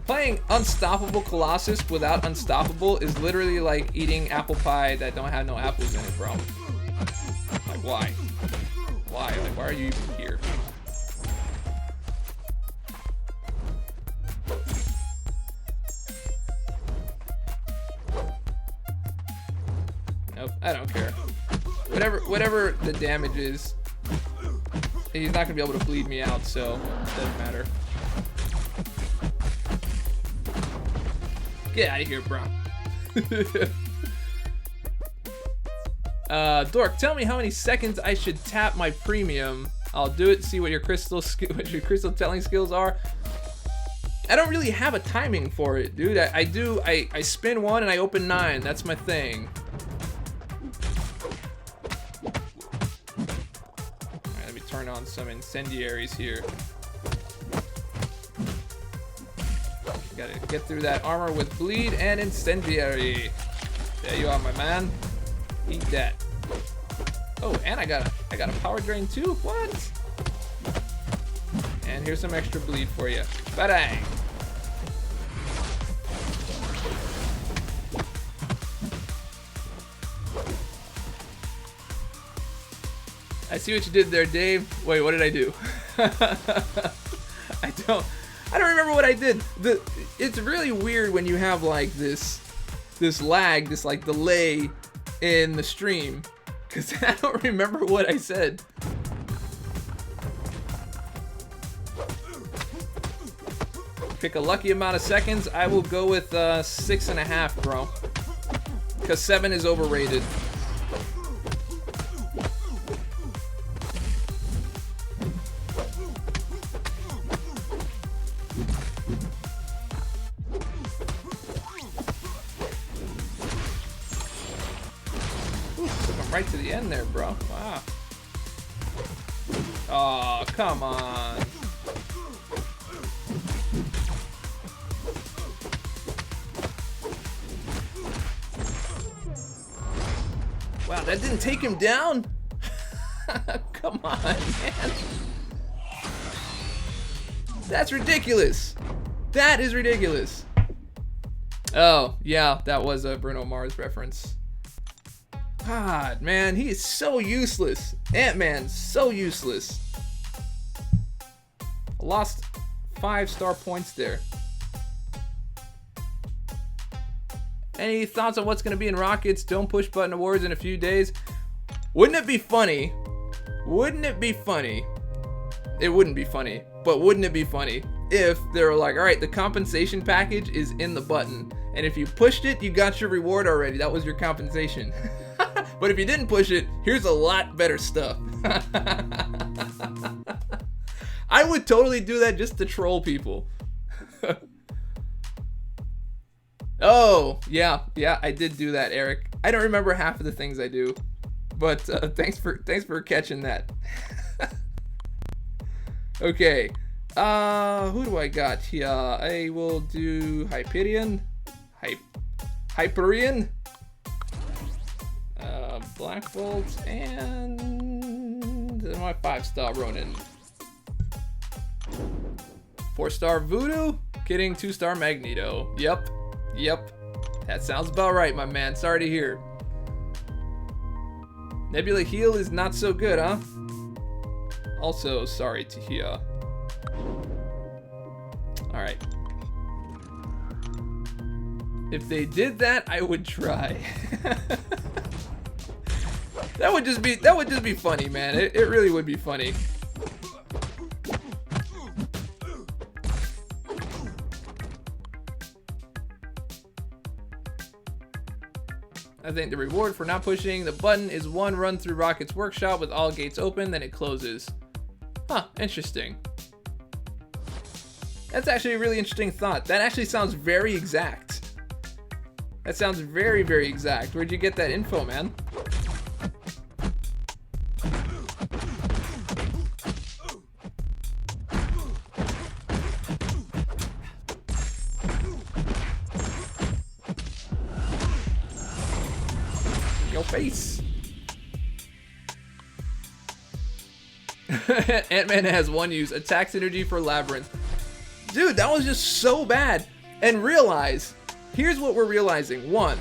Playing Unstoppable Colossus without Unstoppable is literally like eating apple pie that don't have no apples in it, bro. Like, why? Why? Like, why are you even here? Nope, I don't care. Whatever the damage is, he's not gonna be able to bleed me out, so it doesn't matter. Get out of here, bro. Dork, tell me how many seconds I should tap my premium. I'll do it. See what your crystal telling skills are. I don't really have a timing for it, dude. I spin 1 and I open 9. That's my thing. Alright, let me turn on some incendiaries here. Gotta get through that armor with bleed and incendiary. There you are, my man. Eat that. Oh, and I got a power drain too. What? And here's some extra bleed for you. Ba-dang. I see what you did there, Dave. Wait, what did I do? I don't remember what I did. It's really weird when you have like this lag, this like delay in the stream, because I don't remember what I said. Pick a lucky amount of seconds. I will go with 6.5, bro, because 7 is overrated. Right to the end there, bro. Wow. Oh, come on. Wow, that didn't take him down? Come on, man. That's ridiculous. That is ridiculous. Oh, yeah, that was a Bruno Mars reference. God, man, he is so useless. Ant-Man, so useless. I lost 5-star points there. Any thoughts on what's going to be in Rocket's Don't Push Button Awards in a few days? Wouldn't it be funny? Wouldn't it be funny? It wouldn't be funny, but wouldn't it be funny if they were like, all right, the compensation package is in the button, and if you pushed it, you got your reward already. That was your compensation. But if you didn't push it, here's a lot better stuff. I would totally do that just to troll people. Oh, yeah, I did do that, Eric. I don't remember half of the things I do, but thanks for catching that. Okay, who do I got here? I will do Hyperion, Hyperion, Black Bolt, and my 5-star Ronin. 4-star Voodoo, kidding, 2-star Magneto. Yep, that sounds about right, my man. Sorry to hear. Nebula Heal is not so good, huh? Also, sorry to hear. Alright. If they did that, I would try. That would just be funny, man. It really would be funny. I think the reward for not pushing the button is 1 run through Rocket's workshop with all gates open, then it closes. Huh, interesting. That's actually a really interesting thought. That actually sounds very exact. That sounds very, very exact. Where'd you get that info, man? your face. Ant-Man has one use, attack synergy for Labyrinth. Dude, that was just so bad. And realize, here's what we're realizing. One,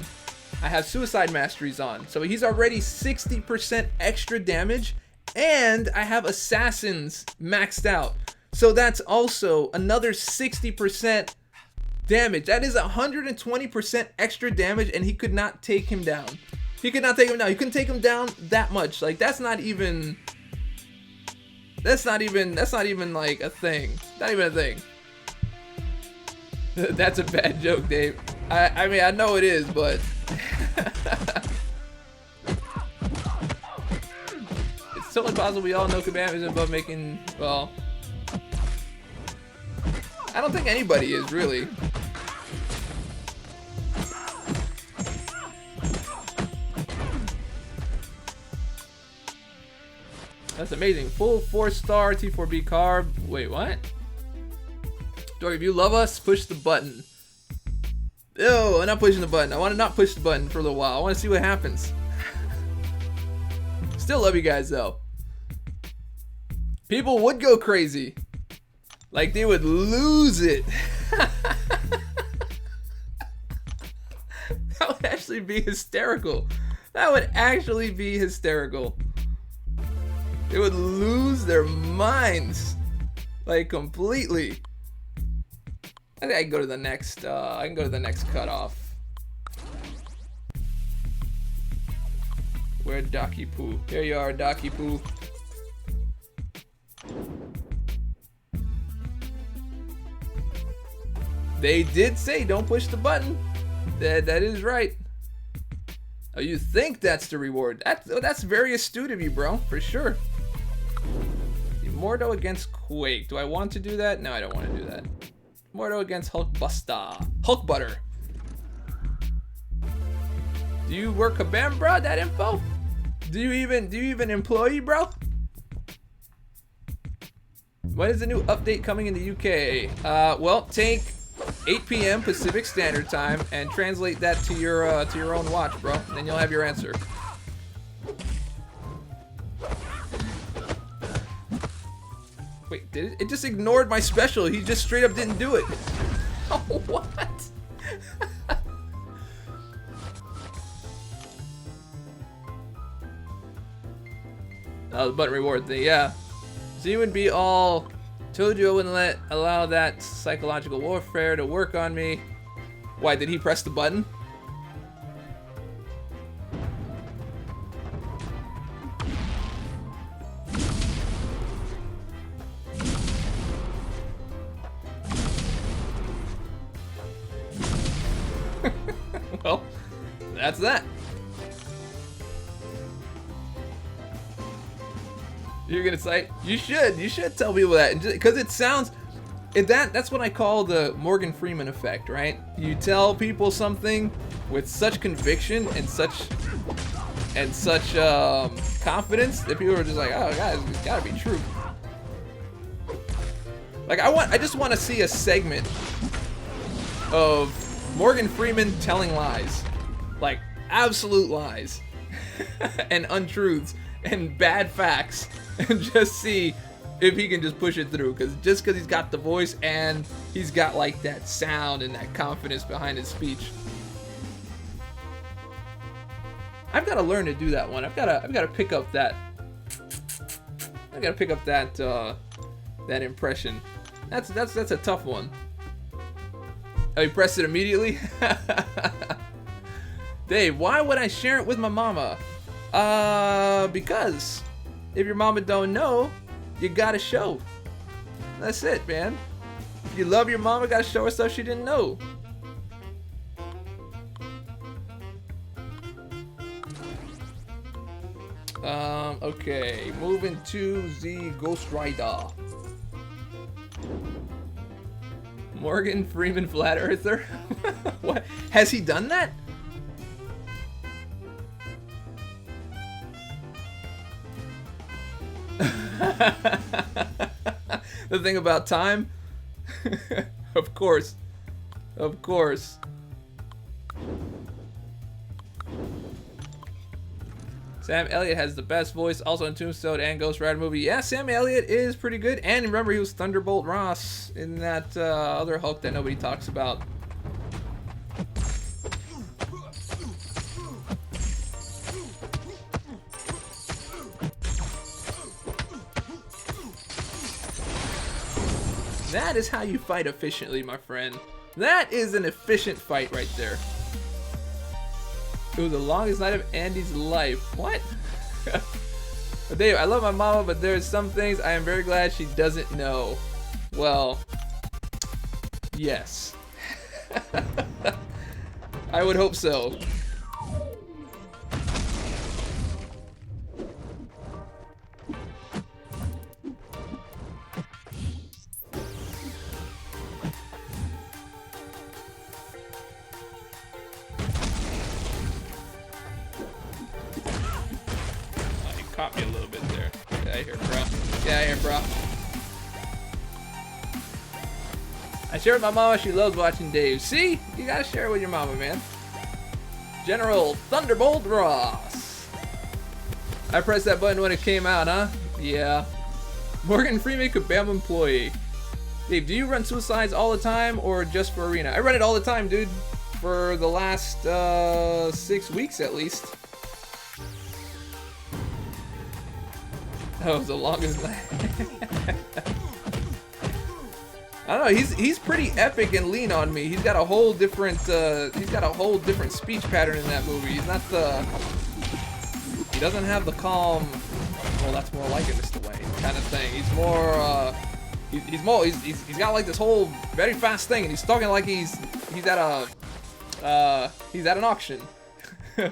I have Suicide Masteries on, so he's already 60% extra damage, and I have Assassins maxed out. So that's also another 60% damage. That is 120% extra damage, and he could not take him down. He could not take him down. He couldn't take him down that much. Like, that's not even like a thing. Not even a thing. That's a bad joke, Dave. I mean, I know it is, but it's totally possible we all know Kabam is above making, well, I don't think anybody is, really. That's amazing. Full 4-star T4B carb. Wait, what? Dorky, if you love us, push the button. Ew, I'm not pushing the button. I want to not push the button for a little while. I want to see what happens. Still love you guys, though. People would go crazy. Like, they would lose it. That would actually be hysterical. That would actually be hysterical. They would lose their minds. Like, completely. I think I can go to the next, cutoff. Where Dorky Poo? Here you are, Dorky Poo. They did say don't push the button. That is right. Oh, you think that's the reward? That's very astute of you, bro, for sure. Mordo against Quake. Do I want to do that? No, I don't want to do that. Mordo against Hulkbuster. Hulk Butter. Do you work Kabam, bro? That info? Do you even employ, bro? When is the new update coming in the UK? Well, take 8 p.m. Pacific Standard Time and translate that to your own watch, bro. Then you'll have your answer. Wait, it just ignored my special. He just straight up didn't do it. Oh, what? Oh, the button reward thing, yeah. So you would be all, told you I wouldn't allow that psychological warfare to work on me. Why, did he press the button? Well, that's that. You're gonna say you should tell people that, because it sounds, that's what I call the Morgan Freeman effect, right? You tell people something with such conviction and such confidence that people are just like, oh guys, it's gotta be true. Like I just want to see a segment of Morgan Freeman telling lies, like absolute lies and untruths and bad facts, and just see if he can just push it through. Because he's got the voice and he's got like that sound and that confidence behind his speech. I've got to learn to do that one. I've got to pick up that. I got to pick up that that impression. That's a tough one. Oh, you pressed it immediately? Dave, why would I share it with my mama? Because if your mama don't know, you gotta show. That's it, man. If you love your mama, gotta show her stuff she didn't know. Okay, moving to the Ghost Rider. Morgan Freeman Flat Earther? What? Has he done that? The thing about time? Of course. Of course. Sam Elliott has the best voice, also in Tombstone and Ghost Rider movie. Yeah, Sam Elliott is pretty good. And remember, he was Thunderbolt Ross in that other Hulk that nobody talks about. That is how you fight efficiently, my friend. That is an efficient fight right there. It was the longest night of Andy's life. What? But Dave, I love my mama, but there's some things I am very glad she doesn't know. Well, yes. I would hope so. Caught me a little bit there. Get out of here, bro. Get out of here, bro. I share with my mama. She loves watching Dave. See? You gotta share it with your mama, man. General Thunderbolt Ross. I pressed that button when it came out, huh? Yeah. Morgan Freeman, Kabam employee. Dave, do you run suicides all the time or just for arena? I run it all the time, dude. For the last 6 weeks at least. That was the longest night. I don't know. He's pretty epic and lean on me. He's got a whole different speech pattern in that movie. He's not the. He doesn't have the calm. Well, that's more like it, Mr. Wayne kind of thing. He's more. He's got like this whole very fast thing, and he's talking like he's at an auction. And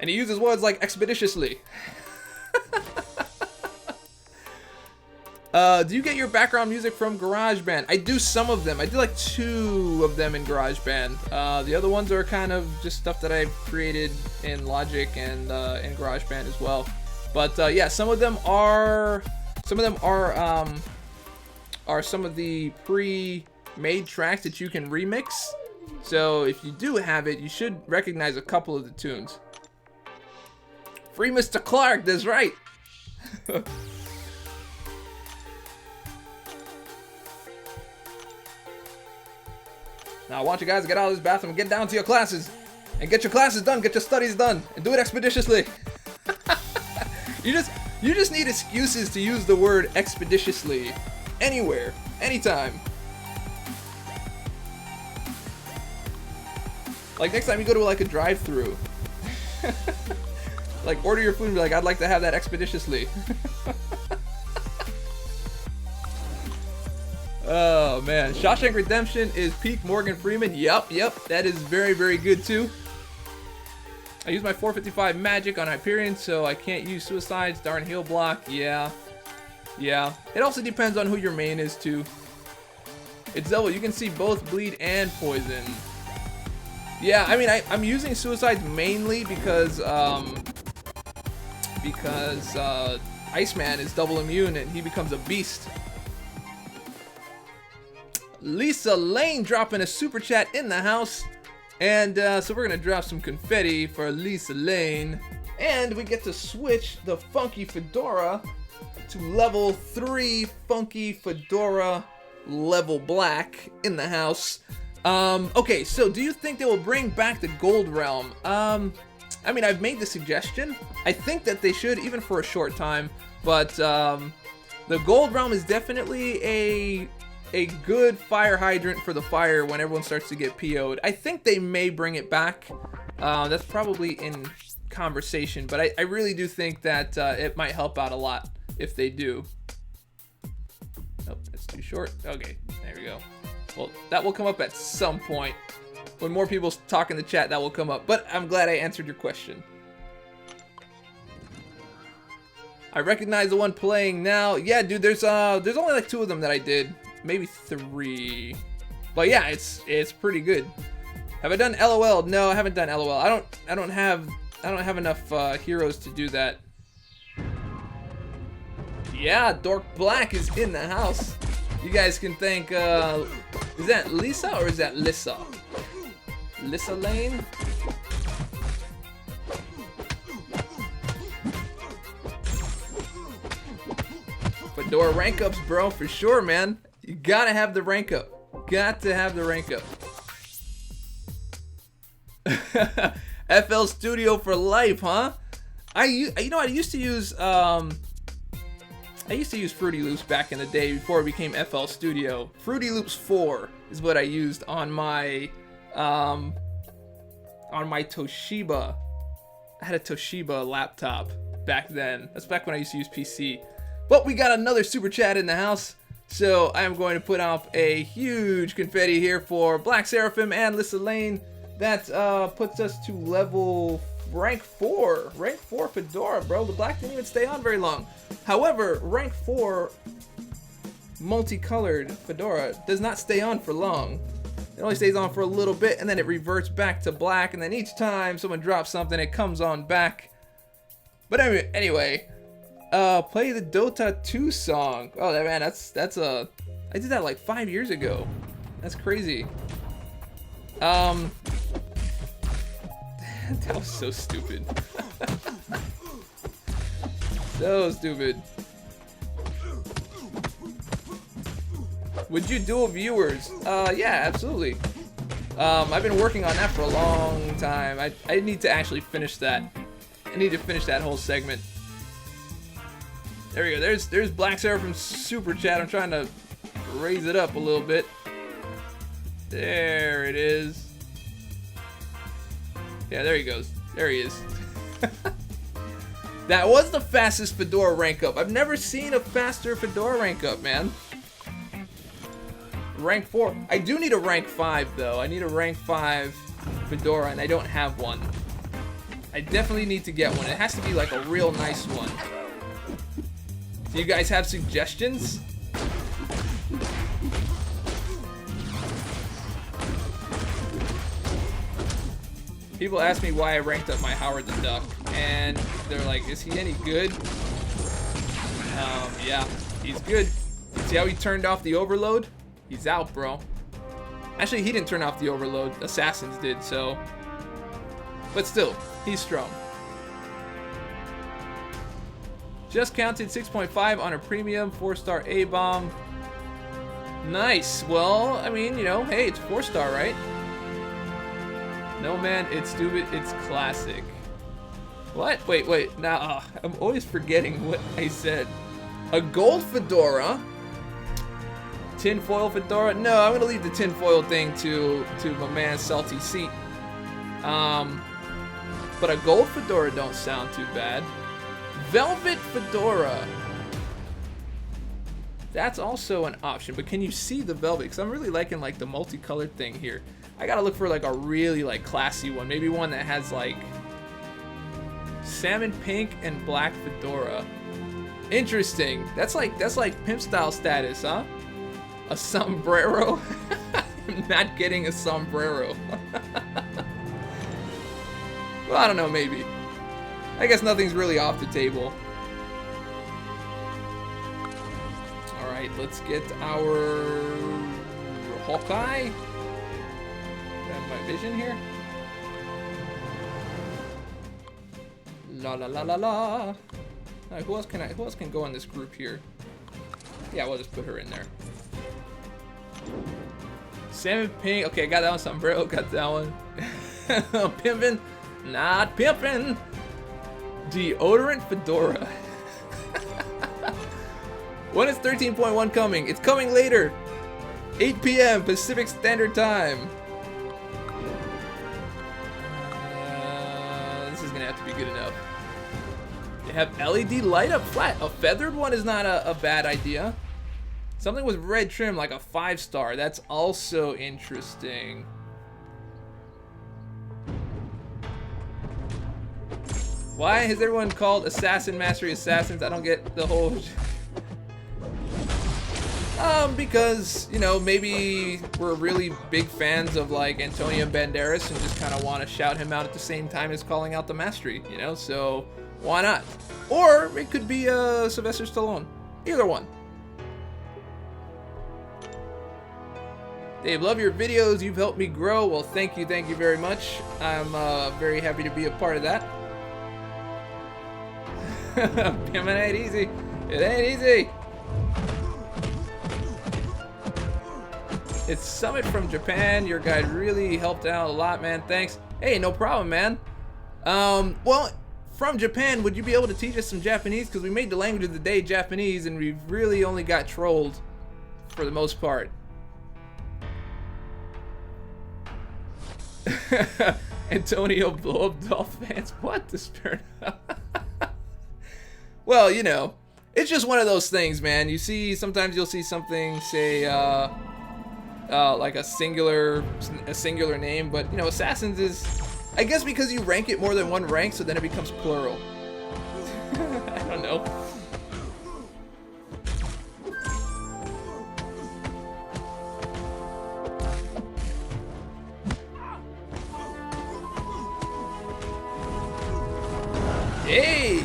he uses words like expeditiously. Do you get your background music from GarageBand? I do some of them. I do like 2 of them in GarageBand. The other ones are kind of just stuff that I've created in Logic and in GarageBand as well. But yeah, some of them are some of the pre-made tracks that you can remix. So if you do have it, you should recognize a couple of the tunes. Free Mr. Clark, that's right. Now I want you guys to get out of this bathroom and get down to your classes. And get your classes done, get your studies done, and do it expeditiously. You just need excuses to use the word expeditiously. Anywhere, anytime. Like next time you go to like a drive-thru. Like order your food and be like, I'd like to have that expeditiously. Oh man, Shawshank Redemption is peak Morgan Freeman. Yep, that is very, very good too. I use my 455 magic on Hyperion, so I can't use suicides. Darn heal block. Yeah. It also depends on who your main is too. It's double. You can see both bleed and poison. Yeah, I mean, I'm using suicides mainly because Iceman is double immune and he becomes a beast. Lisa Lane dropping a super chat in the house. And so we're going to drop some confetti for Lisa Lane. And we get to switch the Funky Fedora to level 3 Funky Fedora level black in the house. Okay, so do you think they will bring back the Gold Realm? I mean, I've made the suggestion. I think that they should, even for a short time. But the Gold Realm is definitely a good fire hydrant for the fire when everyone starts to get PO'd. I think they may bring it back. That's probably in conversation, but I really do think that it might help out a lot if they do. Nope, that's too short. Okay, there we go. Well, that will come up at some point. When more people talk in the chat, that will come up. But I'm glad I answered your question. I recognize the one playing now. Yeah, dude, there's only like 2 of them that I did. Maybe 3. But yeah, it's pretty good. Have I done LOL? No, I haven't done LOL. I don't have enough heroes to do that. Yeah, Dork Black is in the house. You guys can thank is that Lisa or is that Lissa? Lissa Lane? Fedora rank ups, bro, for sure, man. You gotta have the rank up. Got to have the rank up. FL Studio for life, huh? I used to use Fruity Loops back in the day before it became FL Studio. Fruity Loops 4 is what I used on my Toshiba. I had a Toshiba laptop back then. That's back when I used to use PC. But we got another super chat in the house, so I am going to put up a huge confetti here for Black Seraphim and Lissa Lane. That puts us to level rank 4. Rank 4 Fedora, bro. The black didn't even stay on very long. However, rank 4 multicolored Fedora does not stay on for long. It only stays on for a little bit, and then it reverts back to black, and then each time someone drops something, it comes on back. But anyway, play the Dota 2 song. Oh, man, that's I did that like 5 years ago. That's crazy. That was so stupid. So stupid. Would you dual viewers? Yeah, absolutely. I've been working on that for a long time. I need to actually finish that. I need to finish that whole segment. There we go. There's Black Seraphim Super Chat. I'm trying to raise it up a little bit. There it is. Yeah, there he goes. There he is. That was the fastest Fedora rank up. I've never seen a faster Fedora rank up, man. Rank 4. I do need a rank 5 though. I need a rank 5 Fedora and I don't have one. I definitely need to get one. It has to be like a real nice one. Do you guys have suggestions? People ask me why I ranked up my Howard the Duck, and they're like, is he any good? Yeah, he's good. See how he turned off the overload? He's out, bro. Actually, he didn't turn off the overload. Assassins did, so. But still, he's strong. Just counted 6.5 on a premium 4-star A-bomb. Nice. Well, I mean, you know, hey, it's 4-star, right? No, man, it's stupid. It's classic. What? Wait. Now, I'm always forgetting what I said. A gold Fedora? Tinfoil Fedora? No, I'm gonna leave the tinfoil thing to my man Salty Seat. But a gold Fedora don't sound too bad. Velvet Fedora. That's also an option, but can you see the velvet? Because I'm really liking like the multicolored thing here. I gotta look for like a really like classy one. Maybe one that has like salmon pink and black Fedora. Interesting. That's like pimp style status, huh? A sombrero? I'm not getting a sombrero. Well, I don't know, maybe. I guess nothing's really off the table. Alright, let's get our Hawkeye. Have my vision here. La la la la la. Right, who else can go in this group here? Yeah, we'll just put her in there. Salmon pink. Okay, got that one. Sombrero, got that one. Pimpin', not pimpin'. Deodorant Fedora. When is 13.1 coming? It's coming later. 8 p.m. Pacific Standard Time. This is gonna have to be good enough. They have LED light up flat. A feathered one is not a bad idea. Something with red trim, like a 5-star. That's also interesting. Why has everyone called Assassin Mastery Assassins? I don't get the whole... because, you know, maybe we're really big fans of, like, Antonio Banderas and just kind of want to shout him out at the same time as calling out the Mastery, you know? So, why not? Or it could be Sylvester Stallone. Either one. Dave, love your videos. You've helped me grow. Well, thank you very much. I'm very happy to be a part of that. It ain't easy. It ain't easy. It's Summit from Japan. Your guide really helped out a lot, man. Thanks. Hey, no problem, man. Well, from Japan, would you be able to teach us some Japanese? Because we made the language of the day Japanese, and we've really only got trolled for the most part. Antonio blow up Dolph fans. What the spirit? Well, you know, it's just one of those things, man. You see, sometimes you'll see something say like a singular name, but you know, Assassins is, I guess, because you rank it more than one rank, so then it becomes plural. I don't know. Hey,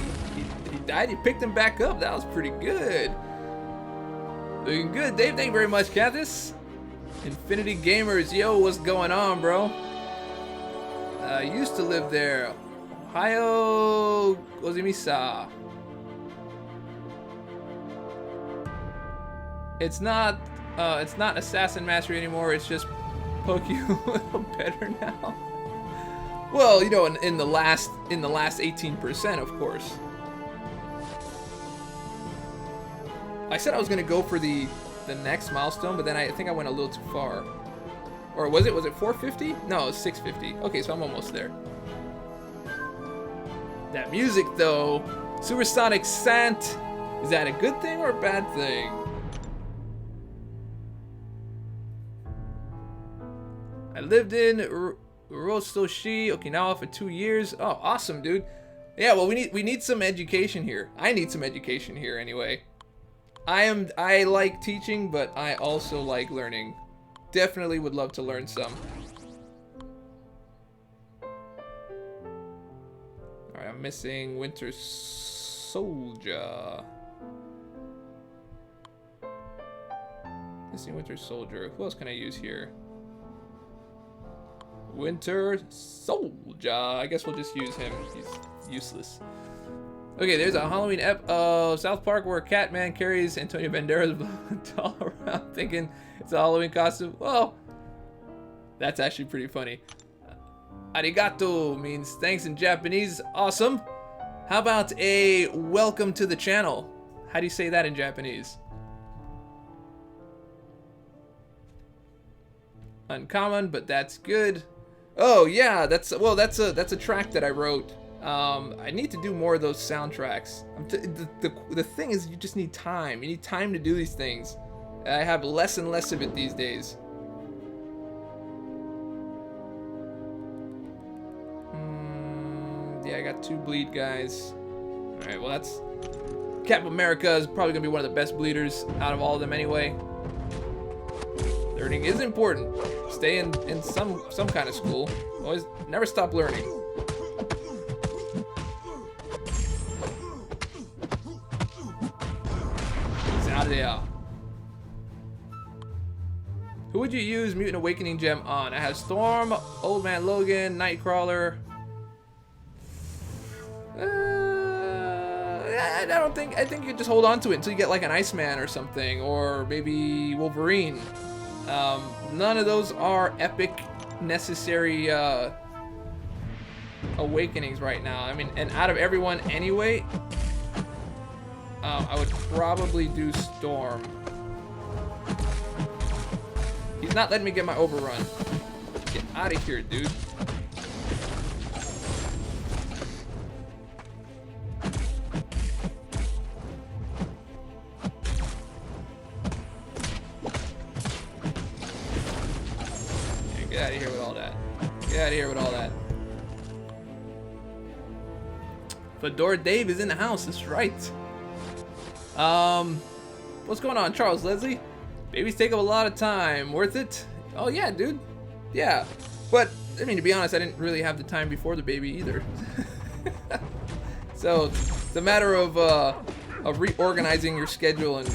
he died. You picked him back up. That was pretty good. Looking good, Dave. Thank you very much, Cathis. Infinity Gamers, yo, what's going on, bro? Used to live there. Ohio Gozimisa. It's not Assassin Mastery anymore. It's just poke you a little better now. Well, you know, in the last 18%, of course. I said I was gonna go for the next milestone, but then I think I went a little too far. Or was it 450? No, it was 650. Okay, so I'm almost there. That music though, Supersonic Sant, is that a good thing or a bad thing? I lived in Urososhi, Okinawa for 2 years. Oh, awesome, dude. Yeah, well, we need some education here. I need some education here anyway. I like teaching, but I also like learning. Definitely would love to learn some. Alright, I'm missing Winter Soldier. Missing Winter Soldier. Who else can I use here? Winter Soldier. I guess we'll just use him. He's useless. Okay, there's a Halloween ep of South Park where Catman carries Antonio Banderas all around thinking it's a Halloween costume. Well, that's actually pretty funny. Arigato means thanks in Japanese. Awesome. How about a welcome to the channel? How do you say that in Japanese? Uncommon, but that's good. Oh yeah, that's a track that I wrote. I need to do more of those soundtracks. The thing is, you just need time. You need time to do these things. I have less and less of it these days. Yeah, I got 2 bleed guys. Alright, well that's... Cap America is probably going to be one of the best bleeders out of all of them anyway. Learning is important. Stay in some kind of school. Always never stop learning. He's out of there. Who would you use Mutant Awakening Gem on? I have Storm, Old Man Logan, Nightcrawler. I think you just hold on to it until you get like an Iceman or something, or maybe Wolverine. None of those are epic, necessary awakenings right now. I mean, and out of everyone anyway, I would probably do Storm. He's not letting me get my overrun. Get out of here, dude. Get out of here with all that. Get out of here with all that. Fedora Dave is in the house. That's right. What's going on, Charles Leslie? Babies take up a lot of time. Worth it? Oh yeah, dude. Yeah. But I mean, to be honest, I didn't really have the time before the baby either. So it's a matter of reorganizing your schedule and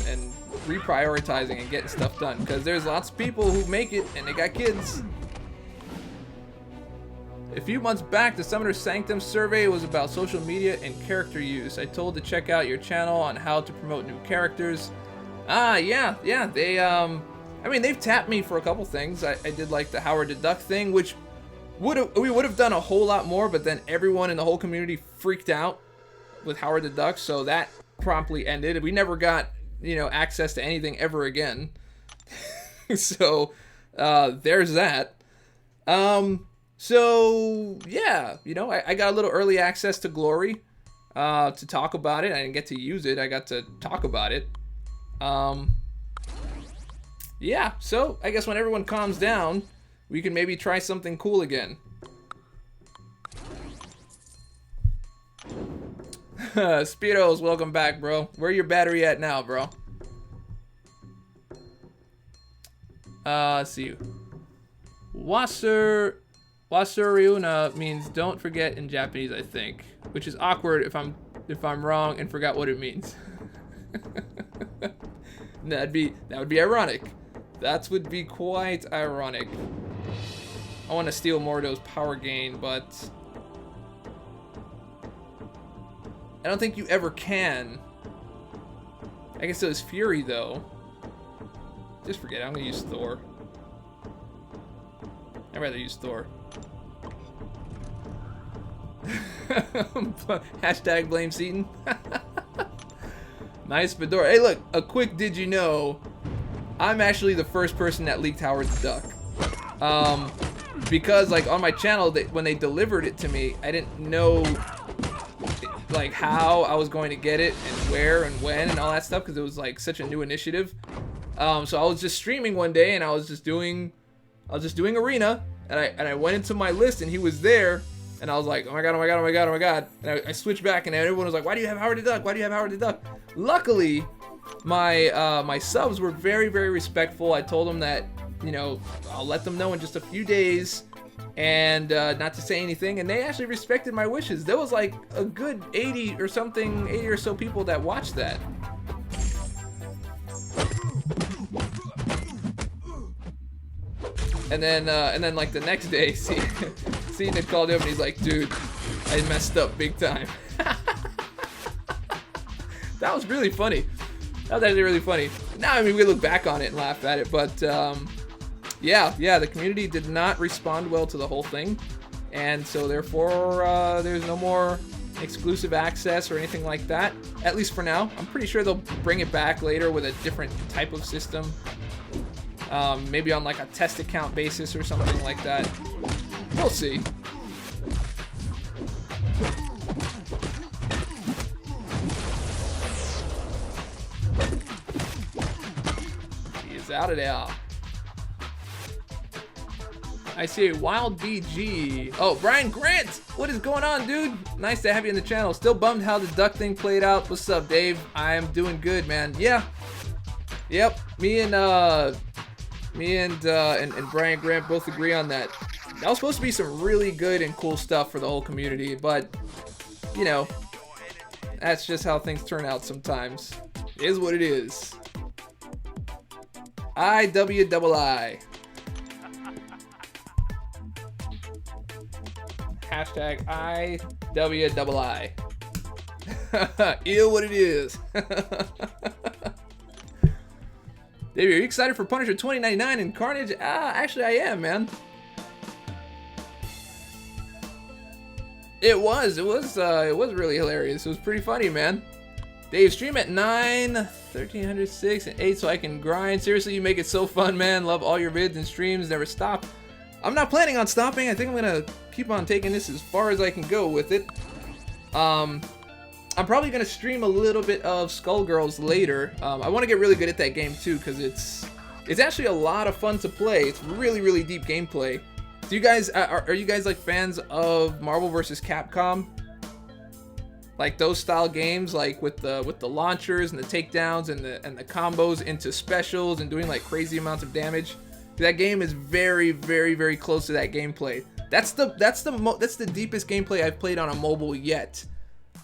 reprioritizing and getting stuff done. Because there's lots of people who make it and they got kids. A few months back, the Summoner's Sanctum survey was about social media and character use. I told to check out your channel on how to promote new characters. Ah, yeah, they I mean, they've tapped me for a couple things. I did like the Howard the Duck thing, which we would have done a whole lot more, but then everyone in the whole community freaked out with Howard the Duck, so that promptly ended. We never got, you know, access to anything ever again. So there's that. So yeah, you know, I got a little early access to Glory to talk about it. I didn't get to use it. I got to talk about it. Yeah, so I guess when everyone calms down, we can maybe try something cool again. Speedos, welcome back, bro. Where your battery at now, bro? Let's see. Wasuriuna means don't forget in Japanese, I think, which is awkward if I'm wrong and forgot what it means. that would be ironic. That would be quite ironic. I want to steal Mordo's power gain, but I don't think you ever can. I guess it was Fury, though. Just forget it. I'm going to use Thor. I'd rather use Thor. Hashtag blame Seaton. Nice Fedora. Hey, look. A quick did you know, I'm actually the first person that leaked Howard the Duck. Because, like, on my channel, when they delivered it to me, I didn't know, like, how I was going to get it and where and when and all that stuff, because it was, like, such a new initiative. So I was just streaming one day, and I was just doing Arena, and I went into my list, and he was there, and I was like, oh my god, oh my god, oh my god, oh my god. And I switched back, and everyone was like, why do you have Howard the Duck? Why do you have Howard the Duck? Luckily, my subs were very, very respectful. I told them that, you know, I'll let them know in just a few days, and not to say anything, and they actually respected my wishes. There was like a good 80 or so people that watched that. And then like the next day, Cena called him and he's like, dude, I messed up big time. That was really funny. That was actually really funny. Now, I mean, we look back on it and laugh at it, but yeah, the community did not respond well to the whole thing, and so therefore there's no more exclusive access or anything like that, at least for now. I'm pretty sure they'll bring it back later with a different type of system, maybe on like a test account basis or something like that. We'll see. He is out of there. I see Wild BG. Oh, Brian Grant! What is going on, dude? Nice to have you in the channel. Still bummed how the duck thing played out. What's up, Dave? I am doing good, man. Yeah. Yep. Me and Brian Grant both agree on that. That was supposed to be some really good and cool stuff for the whole community, but, you know, that's just how things turn out sometimes. It is what it is. IWII. Hashtag IWII. Ew, what it is. Dave, are you excited for Punisher 2099 and Carnage? Actually, I am, man. It was really hilarious. It was pretty funny, man. Dave, stream at 9, 1300, 6, and 8 so I can grind. Seriously, you make it so fun, man. Love all your vids and streams. Never stop. I'm not planning on stopping. I think I'm gonna keep on taking this as far as I can go with it. I'm probably gonna stream a little bit of Skullgirls later. I want to get really good at that game too, because it's actually a lot of fun to play. It's really, really deep gameplay. Do you guys are you guys like fans of Marvel vs. Capcom? Like those style games, like with the launchers and the takedowns and the combos into specials and doing like crazy amounts of damage. That game is very, very, very close to that gameplay. That's the deepest gameplay I've played on a mobile yet.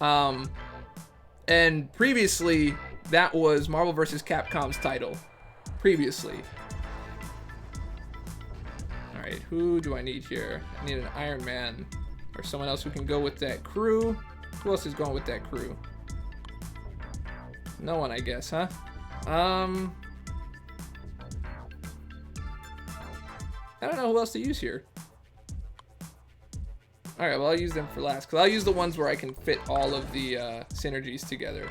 And previously, that was Marvel vs. Capcom's title. Previously. Alright, who do I need here? I need an Iron Man. Or someone else who can go with that crew. Who else is going with that crew? No one, I guess, huh? know who else to use here. Alright, well, I'll use them for last, because I'll use the ones where I can fit all of the synergies together.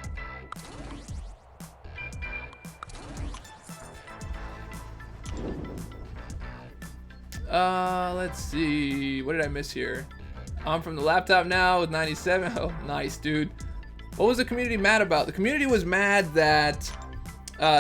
Let's see. What did I miss here? I'm from the laptop now with 97. Oh, nice, dude. What was the community mad about? The community was mad that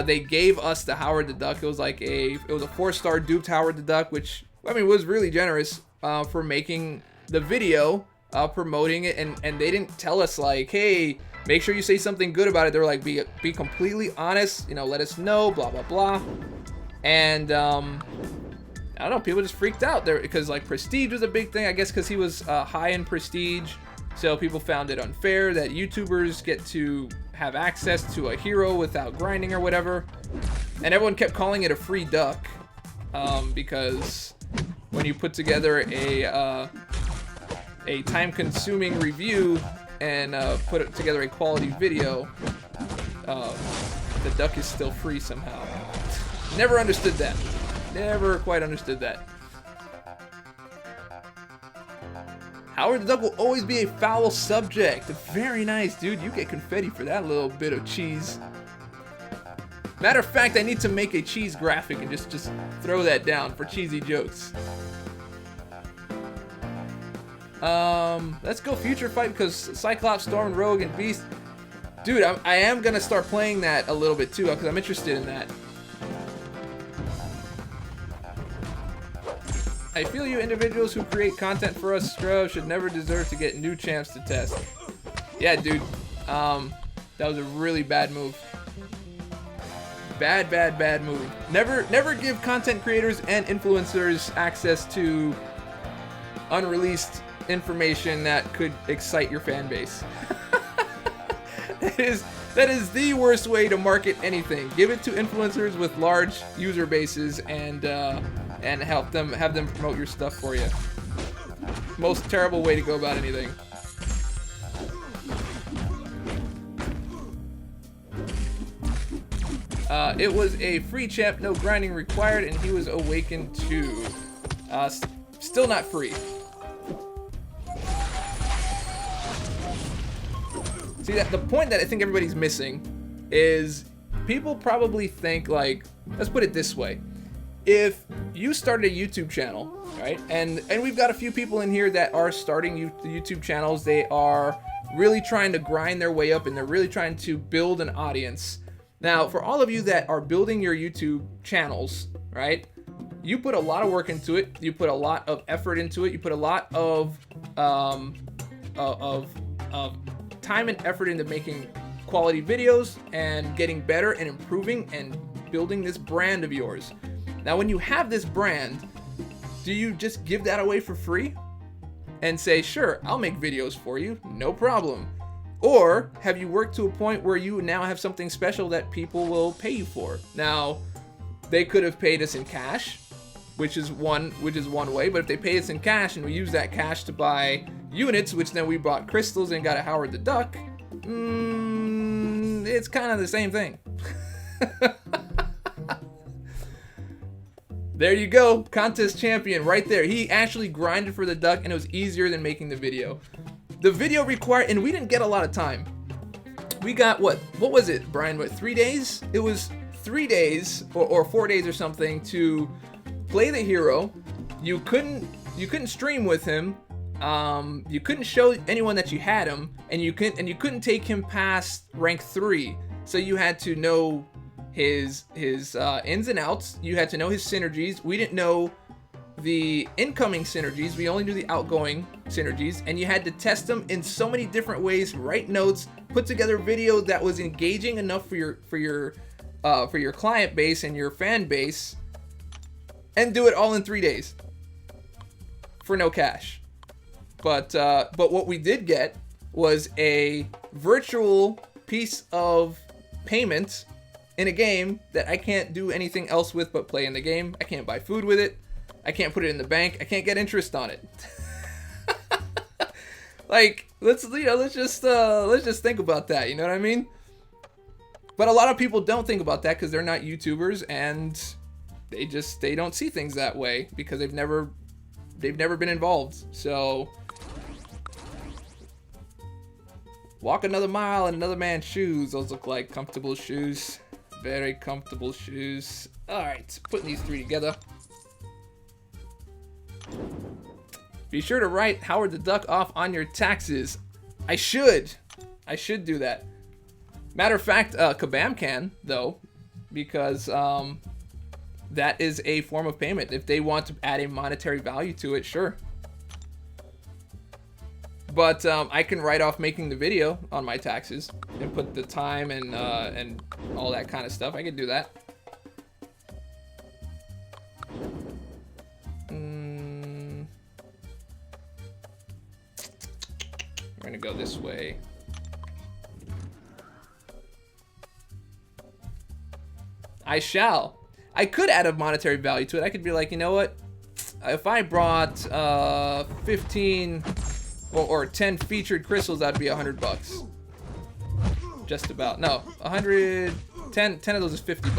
they gave us the Howard the Duck. It was like it was a 4-star duped Howard the Duck, which, I mean, was really generous for making the video, promoting it, and they didn't tell us like, hey, make sure you say something good about it. They were like, be completely honest, you know, let us know, blah blah blah. And I don't know, people just freaked out there because like prestige was a big thing, I guess, because he was high in prestige. So people found it unfair that YouTubers get to have access to a hero without grinding or whatever. And everyone kept calling it a free duck, because when you put together a time-consuming review and put it together a quality video, the duck is still free somehow. Never understood that. Never quite understood that. Howard the Duck will always be a foul subject. Very nice, dude. You get confetti for that little bit of cheese. Matter of fact, I need to make a cheese graphic and just throw that down for cheesy jokes. Let's go Future Fight because Cyclops, Storm, Rogue, and Beast. Dude, I am gonna start playing that a little bit too because I'm interested in that. I feel you individuals who create content for us scrubs should never deserve to get new champs to test. Yeah, dude. That was a really bad move. Bad move. Never give content creators and influencers access to unreleased information that could excite your fan base. That is the worst way to market anything. Give it to influencers with large user bases and have them promote your stuff for you. Most terrible way to go about anything. It was a free champ, no grinding required, and he was awakened too. Still not free. See, that the point that I think everybody's missing is people probably think, like, let's put it this way. If you started a YouTube channel, right, and we've got a few people in here that are starting YouTube channels, they are really trying to grind their way up and they're really trying to build an audience. Now, for all of you that are building your YouTube channels, right, you put a lot of work into it, you put a lot of effort into it, you put a lot of time and effort into making quality videos and getting better and improving and building this brand of yours. Now, when you have this brand, do you just give that away for free and say, sure, I'll make videos for you, no problem? Or have you worked to a point where you now have something special that people will pay you for? Now, they could have paid us in cash, which is one way, but if they pay us in cash and we use that cash to buy units, which then we bought crystals and got a Howard the Duck, it's kind of the same thing. There you go, contest champion right there. He actually grinded for the duck and it was easier than making the video. The video required, and we didn't get a lot of time. We got, what was it, Brian, what, 3 days? It was 3 days or 4 days or something to play the hero. You couldn't stream with him. You couldn't show anyone that you had him, and you couldn't take him past rank 3. So you had to know his ins and outs. You had to know his synergies. We didn't know the incoming synergies. We only knew the outgoing synergies, and you had to test them in so many different ways. Write notes, put together video that was engaging enough for your client base and your fan base, and do it all in 3 days for no cash. But what we did get was a virtual piece of payment in a game that I can't do anything else with but play in the game. I can't buy food with it. I can't put it in the bank. I can't get interest on it. Like, let's just think about that. You know what I mean? But a lot of people don't think about that because they're not YouTubers, and they don't see things that way because they've never been involved. So walk another mile in another man's shoes. Those look like comfortable shoes. Very comfortable shoes. All right, putting these three together. Be sure to write Howard the Duck off on your taxes. I should do that. Matter of fact, Kabam can though, because that is a form of payment. If they want to add a monetary value to it, sure. But I can write off making the video on my taxes and put the time and all that kind of stuff. I could do that. We're gonna go this way. I shall. I could add a monetary value to it. I could be like, you know what? If I brought 15 or 10 featured crystals, that'd be $100. Just about. No, 100. 10 of those is $50.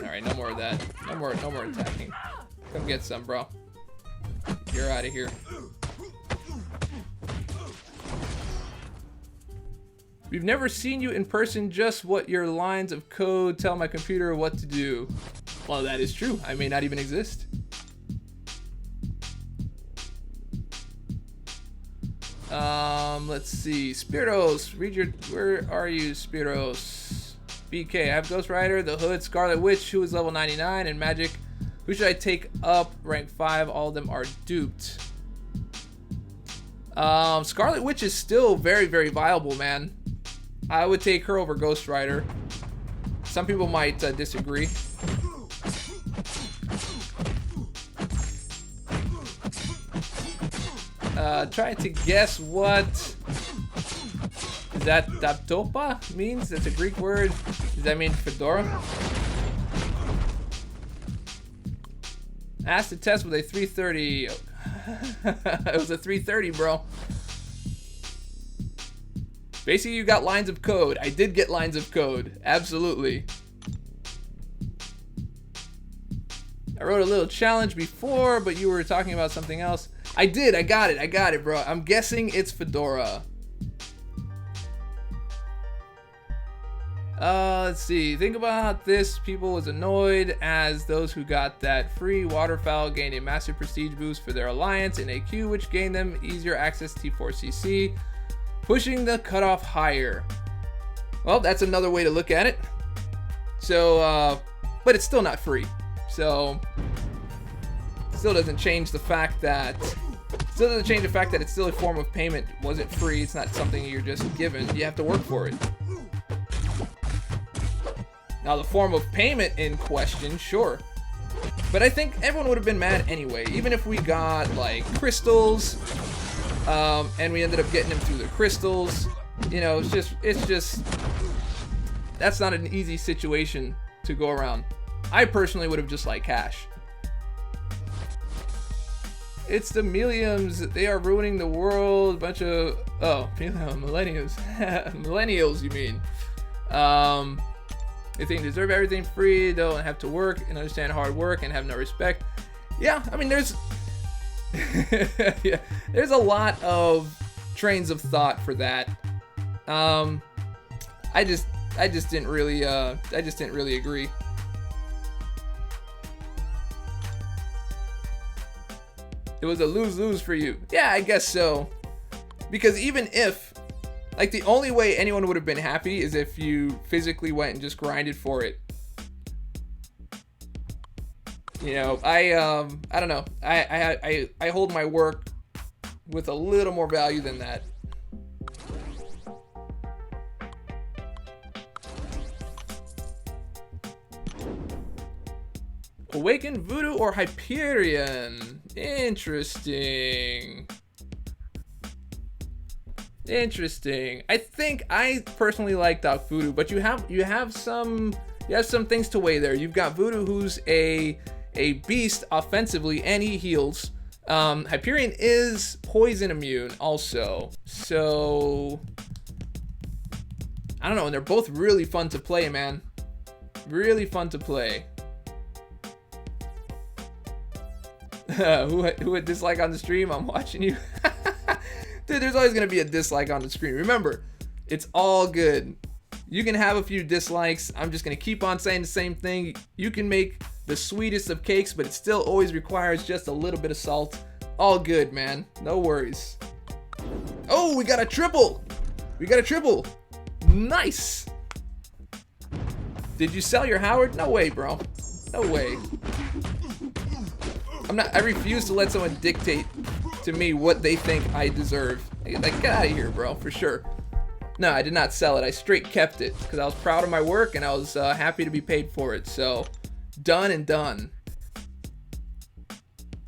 All right, no more of that. No more attacking. Come get some, bro. You're out of here. We've never seen you in person. Just what your lines of code tell my computer what to do. Well, that is true. I may not even exist. Let's see. Spiritos, where are you, Spiritos? BK, I have Ghost Rider, the Hood, Scarlet Witch, who is level 99, and Magic. Who should I take up? Rank 5. All of them are duped. Scarlet Witch is still very, very viable, man. I would take her over Ghost Rider. Some people might disagree. Try to guess what that Daptopa means. That's a Greek word. Does that mean fedora? Asked to test with a 330. It was a 330, bro. Basically, you got lines of code. I did get lines of code. Absolutely. I wrote a little challenge before, but you were talking about something else. I did. I got it, bro. I'm guessing it's Fedora. Let's see. Think about this. People was annoyed as those who got that free waterfowl gained a massive prestige boost for their alliance in AQ, which gained them easier access to T4CC, pushing the cutoff higher. Well, that's another way to look at it. So, but it's still not free. So, still doesn't change the fact that it's still a form of payment. It wasn't free. It's not something you're just given. You have to work for it. Now, the form of payment in question, sure. But I think everyone would have been mad anyway. Even if we got, like, crystals, and we ended up getting them through the crystals. You know, it's just, that's not an easy situation to go around. I personally would have just liked cash. It's the Millenniums. They are ruining the world. Bunch of, millennials. Millennials, you mean. They think they deserve everything free, don't have to work and understand hard work and have no respect. Yeah, I mean, there's yeah, there's a lot of trains of thought for that. I just didn't really agree. It was a lose-lose for you. Yeah, I guess so. Because even if, like, the only way anyone would have been happy is if you physically went and just grinded for it. You know, I don't know. I hold my work with a little more value than that. Awakened Voodoo or Hyperion? Interesting. Interesting. I think I personally like Doc Voodoo, but you have some things to weigh there. You've got Voodoo, who's a beast offensively, and he heals. Hyperion is poison immune also, so I don't know, and they're both really fun to play, man. Really fun to play. who had dislike on the stream? I'm watching you. Dude, there's always gonna be a dislike on the screen. Remember, it's all good. You can have a few dislikes. I'm just gonna keep on saying the same thing. You can make the sweetest of cakes, but it still always requires just a little bit of salt. All good, man. No worries. Oh, we got a triple. We got a triple. Nice. Did you sell your Howard? No way, bro. No way. I refuse to let someone dictate to me what they think I deserve. Like, get out of here, bro, for sure. No, I did not sell it. I straight kept it because I was proud of my work and I was happy to be paid for it. So, done and done.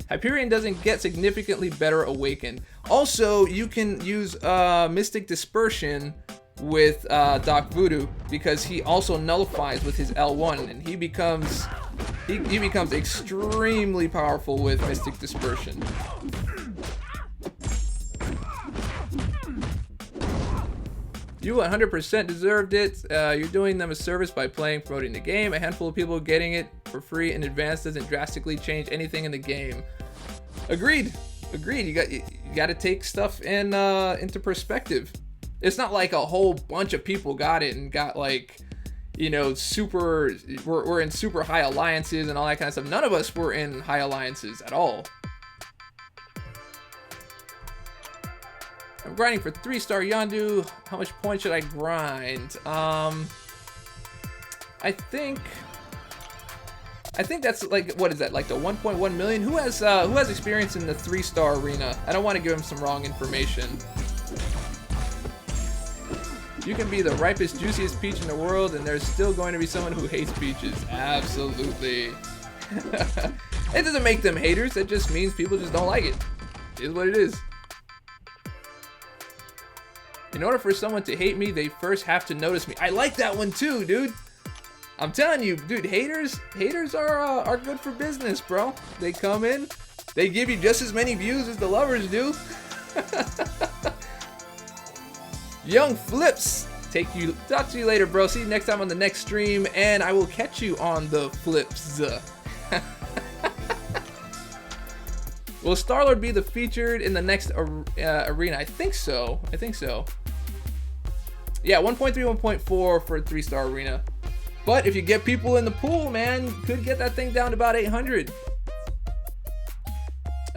Hyperion doesn't get significantly better awakened. Also, you can use Mystic Dispersion with Doc Voodoo because he also nullifies with his L1 and he becomes extremely powerful with Mystic Dispersion. You 100% deserved it. You're doing them a service by promoting the game. A handful of people getting it for free in advance doesn't drastically change anything in the game. Agreed. You got to take stuff into perspective. It's not like a whole bunch of people got it and got like, you know, we're in super high alliances and all that kind of stuff. None of us were in high alliances at all. I'm grinding for 3-star Yondu. How much points should I grind? I think that's like, what is that, like the 1.1 million? Who has experience in the 3-star arena? I don't want to give him some wrong information. You can be the ripest, juiciest peach in the world, and there's still going to be someone who hates peaches. Absolutely. It doesn't make them haters. It just means people just don't like it. It is what it is. In order for someone to hate me, they first have to notice me. I like that one too, dude. I'm telling you, dude, haters are good for business, bro. They come in, they give you just as many views as the lovers do. Young Flips, talk to you later, bro. See you next time on the next stream, and I will catch you on the flips. Will Star-Lord be the featured in the next arena? I think so. Yeah, 1.3, 1.4 for a 3-star arena. But if you get people in the pool, man, you could get that thing down to about 800.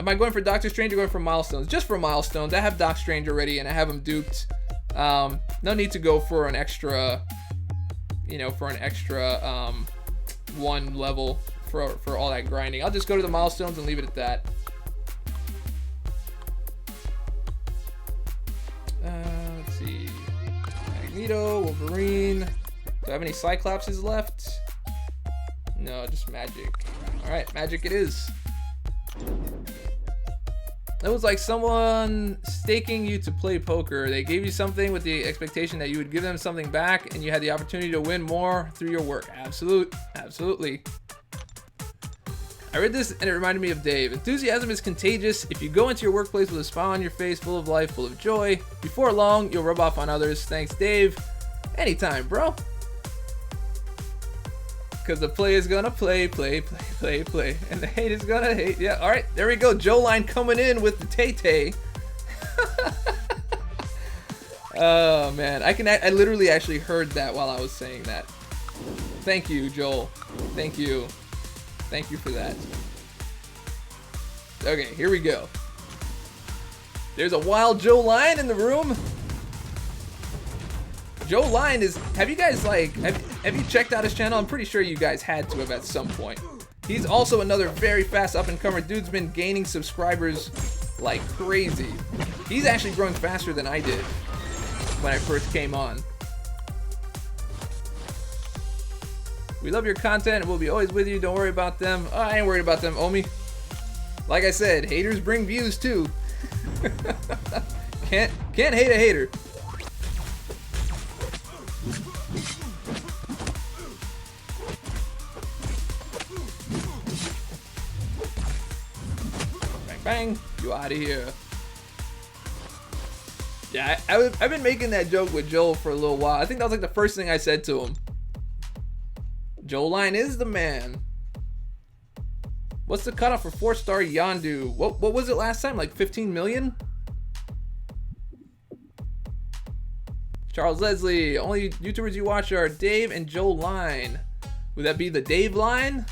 Am I going for Doctor Strange or going for milestones? Just for milestones. I have Doc Strange already and I have him duped. No need to go for an extra, one level for all that grinding. I'll just go to the milestones and leave it at that. Let's see. Magneto, Wolverine. Do I have any Cyclopses left? No, just Magic. Alright, Magic it is. It was like someone staking you to play poker. They gave you something with the expectation that you would give them something back, and you had the opportunity to win more through your work. Absolutely. I read this and it reminded me of Dave. Enthusiasm is contagious. If you go into your workplace with a smile on your face, full of life, full of joy, before long, you'll rub off on others. Thanks, Dave. Anytime, bro. Because the play is gonna play. And the hate is gonna hate. Yeah, alright, there we go. Joe Line coming in with the Tay-Tay. Oh, man. I literally actually heard that while I was saying that. Thank you, Joel. Thank you. Thank you for that. Okay, here we go. There's a wild Joe Line in the room. Joe Line is, have you guys have you checked out his channel? I'm pretty sure you guys had to have at some point. He's also another very fast up and comer. Dude's been gaining subscribers like crazy. He's actually growing faster than I did when I first came on. We love your content and we'll be always with you. Don't worry about them. Oh, I ain't worried about them, Omi. Like I said, haters bring views too. Can't hate a hater. Bang, you out of here. Yeah, I've been making that joke with Joel for a little while. I think that was like the first thing I said to him. Joel Line is the man. What's the cutoff for 4-star Yondu? What was it last time? Like 15 million? Charles Leslie. Only YouTubers you watch are Dave and Joel Line. Would that be the Dave Line?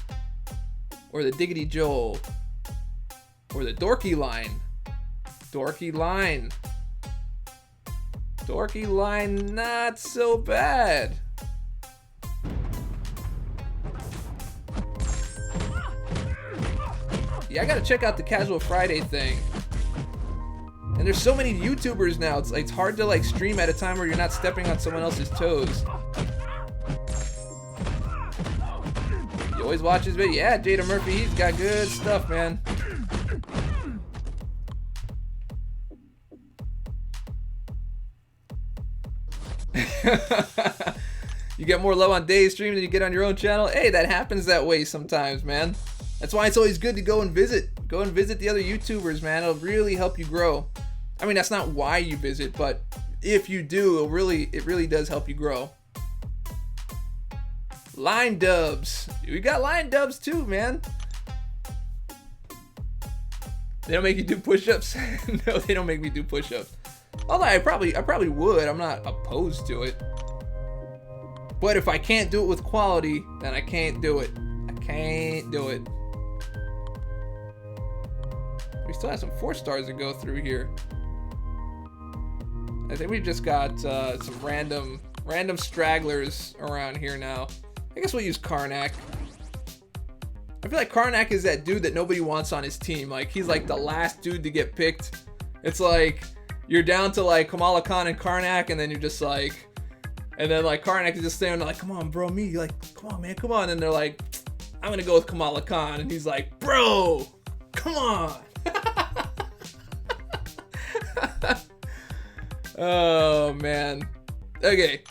Or the Diggity Joel? Or the Dorky Line? Dorky Line. Dorky Line, not so bad. Yeah, I gotta check out the Casual Friday thing. And there's so many YouTubers now, it's hard to like stream at a time where you're not stepping on someone else's toes. You always watch his video. Yeah, Jada Murphy, he's got good stuff, man. You get more love on Dave's stream than you get on your own channel. Hey, that happens that way sometimes, man. That's why it's always good to go and visit the other YouTubers, man. It'll really help you grow. I mean, that's not why you visit, but if you do, it really does help you grow. Line dubs. We got line dubs too, man. They don't make you do push-ups. No, they don't make me do push-ups. Although I probably would. I'm not opposed to it. But if I can't do it with quality, then I can't do it. I can't do it. We still have some 4 stars to go through here. I think we've just got some random stragglers around here now. I guess we'll use Karnak. I feel like Karnak is that dude that nobody wants on his team. Like, he's like the last dude to get picked. It's like you're down to like Kamala Khan and Karnak, and then you're just like, and then like Karnak is just standing there like, come on, bro, me, like, come on, man, come on. And they're like, I'm gonna go with Kamala Khan, and he's like, bro, come on. Oh man. Okay.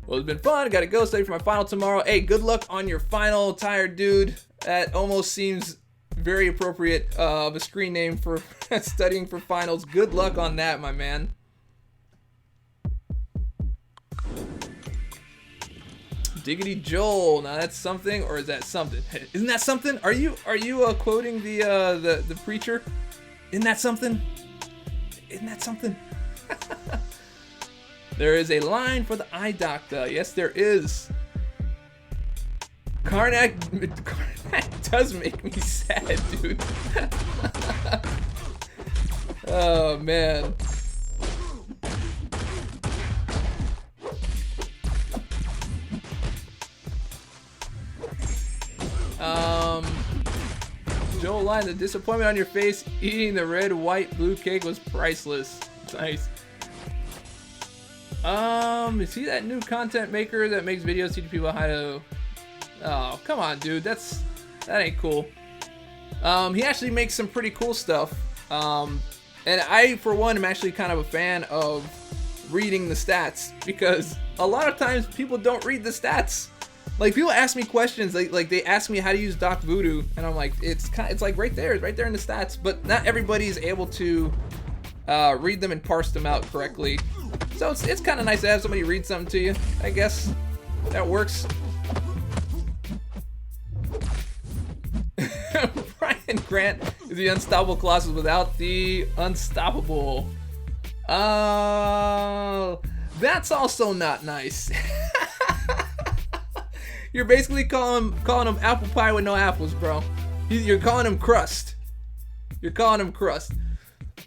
Well, it's been fun. I gotta go study for my final tomorrow. Hey, good luck on your final, tired dude. That almost seems very appropriate of a screen name for studying for finals. Good luck on that, my man. Diggity Joel. Now that's something, or is that something? Isn't that something? Are you quoting the preacher? Isn't that something? Isn't that something? There is a line for the eye doctor. Yes, there is. Karnak does make me sad, dude. Oh man. Joel Line, the disappointment on your face eating the red, white, blue cake was priceless. Nice. Is he that new content maker that makes videos teaching people how to... Oh, come on, dude. That ain't cool. He actually makes some pretty cool stuff. And I, for one, am actually kind of a fan of reading the stats, because a lot of times people don't read the stats. Like, people ask me questions, like they ask me how to use Doc Voodoo, and I'm like, it's like right there, right there in the stats. But not everybody is able to read them and parse them out correctly. So it's kind of nice to have somebody read something to you. I guess that works. Brian Grant is the unstoppable Colossus without the unstoppable. That's also not nice. You're basically calling him apple pie with no apples, bro. You're calling him crust. You're calling him crust.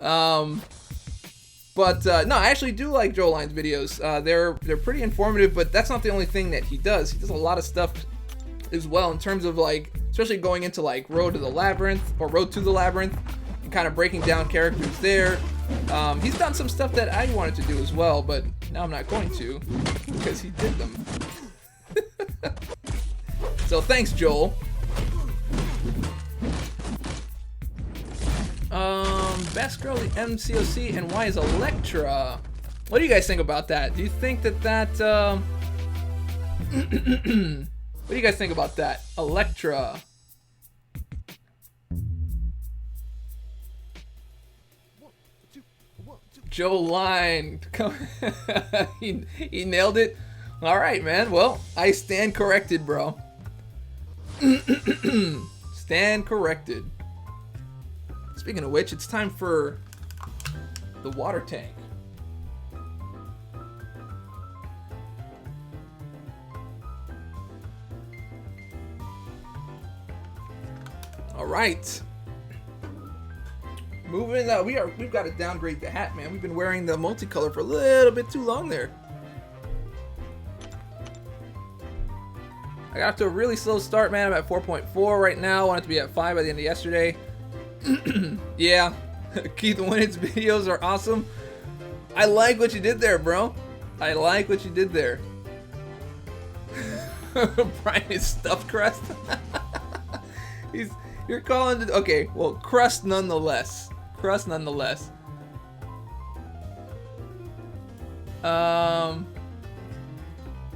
No, I actually do like Joel Line's videos. They're pretty informative, but that's not the only thing that he does. He does a lot of stuff as well in terms of like, especially going into like Road to the Labyrinth or Road to the Labyrinth, and kind of breaking down characters there. He's done some stuff that I wanted to do as well, but now I'm not going to because he did them. So thanks, Joel. Best girl, the MCOC, and why is Electra? What do you guys think about that? Do you think that what do you guys think about that? Electra. Joe Line. He nailed it. All right, man. Well, I stand corrected, bro. Stand corrected. Speaking of which, it's time for the water tank. All right. Moving up, we've got to downgrade the hat, man. We've been wearing the multicolor for a little bit too long there. I got off to a really slow start, man. I'm at 4.4 right now. I wanted to be at 5 by the end of yesterday. Yeah, Keith Winnet's videos are awesome. I like what you did there, bro. I like what you did there. Brian is stuffed crust. You're calling it, okay, well, crust nonetheless. Crust nonetheless.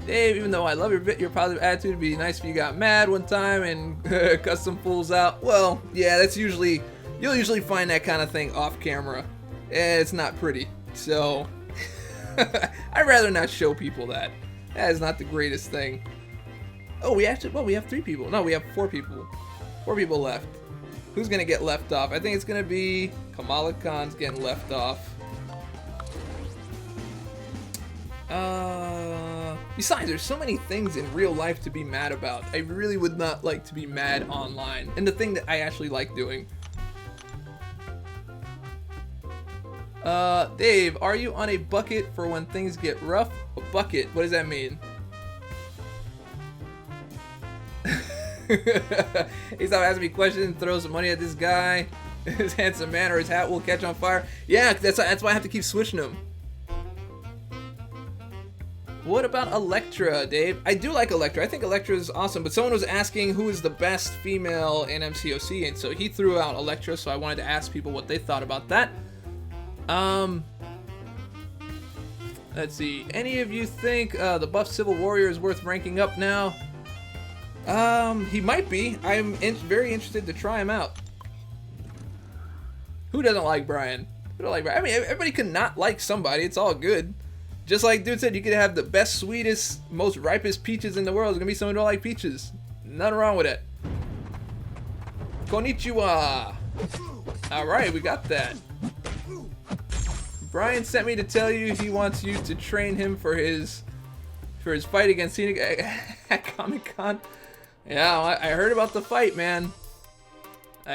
Dave, even though I love your positive attitude, it'd be nice if you got mad one time and cuss some fools out. Well, yeah, that's usually, you'll usually find that kind of thing off camera. It's not pretty, so I'd rather not show people that. That is not the greatest thing. Oh, we have 3 people. No, we have 4 people. 4 people left. Who's gonna get left off? I think it's gonna be Kamala Khan's getting left off. Besides, there's so many things in real life to be mad about. I really would not like to be mad online. And the thing that I actually like doing. Dave, are you on a bucket for when things get rough? A bucket, what does that mean? He stopped asking me questions and throw some money at this guy. His handsome man or his hat will catch on fire. Yeah, that's why I have to keep switching them. What about Electra, Dave? I do like Electra. I think Electra is awesome, but someone was asking who is the best female in MCOC, and so he threw out Electra, so I wanted to ask people what they thought about that. Let's see. Any of you think the buff Civil Warrior is worth ranking up now? He might be. I'm very interested to try him out. Who doesn't like Brian? Who don't like Brian? I mean, everybody can not like somebody. It's all good. Just like dude said, you could have the best, sweetest, most ripest peaches in the world. There's gonna be someone who don't like peaches. Nothing wrong with it. Konnichiwa. All right, we got that. Brian sent me to tell you he wants you to train him for his fight against Scenic at Comic-Con. Yeah, I heard about the fight, man. I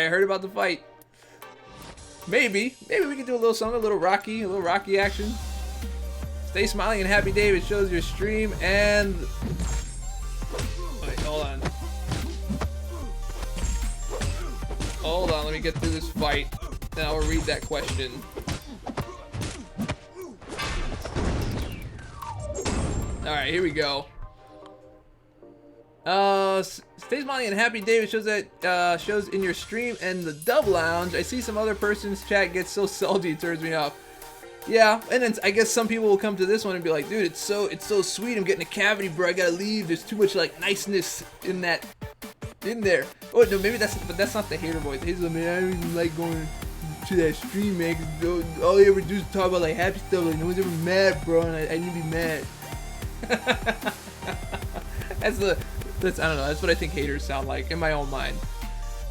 heard about the fight. Maybe we could do a little something, a little Rocky action. Stay smiling and happy, Dave. It shows your stream and. Wait, hold on. Hold on, let me get through this fight. Then I'll read that question. Alright, here we go. Stay smiling and happy, Dave. It shows that shows in your stream and the Dub Lounge. I see some other person's chat gets so salty it turns me off. Yeah, and then I guess some people will come to this one and be like, dude, it's so sweet. I'm getting a cavity, bro. I gotta leave. There's too much like niceness in there. Oh no, maybe that's not the hater voice. He's like, man, I don't even like going to that stream, man. Cause all they ever do is talk about like happy stuff. Like no one's ever mad, bro, and I need to be mad. That's I don't know. That's what I think haters sound like in my own mind.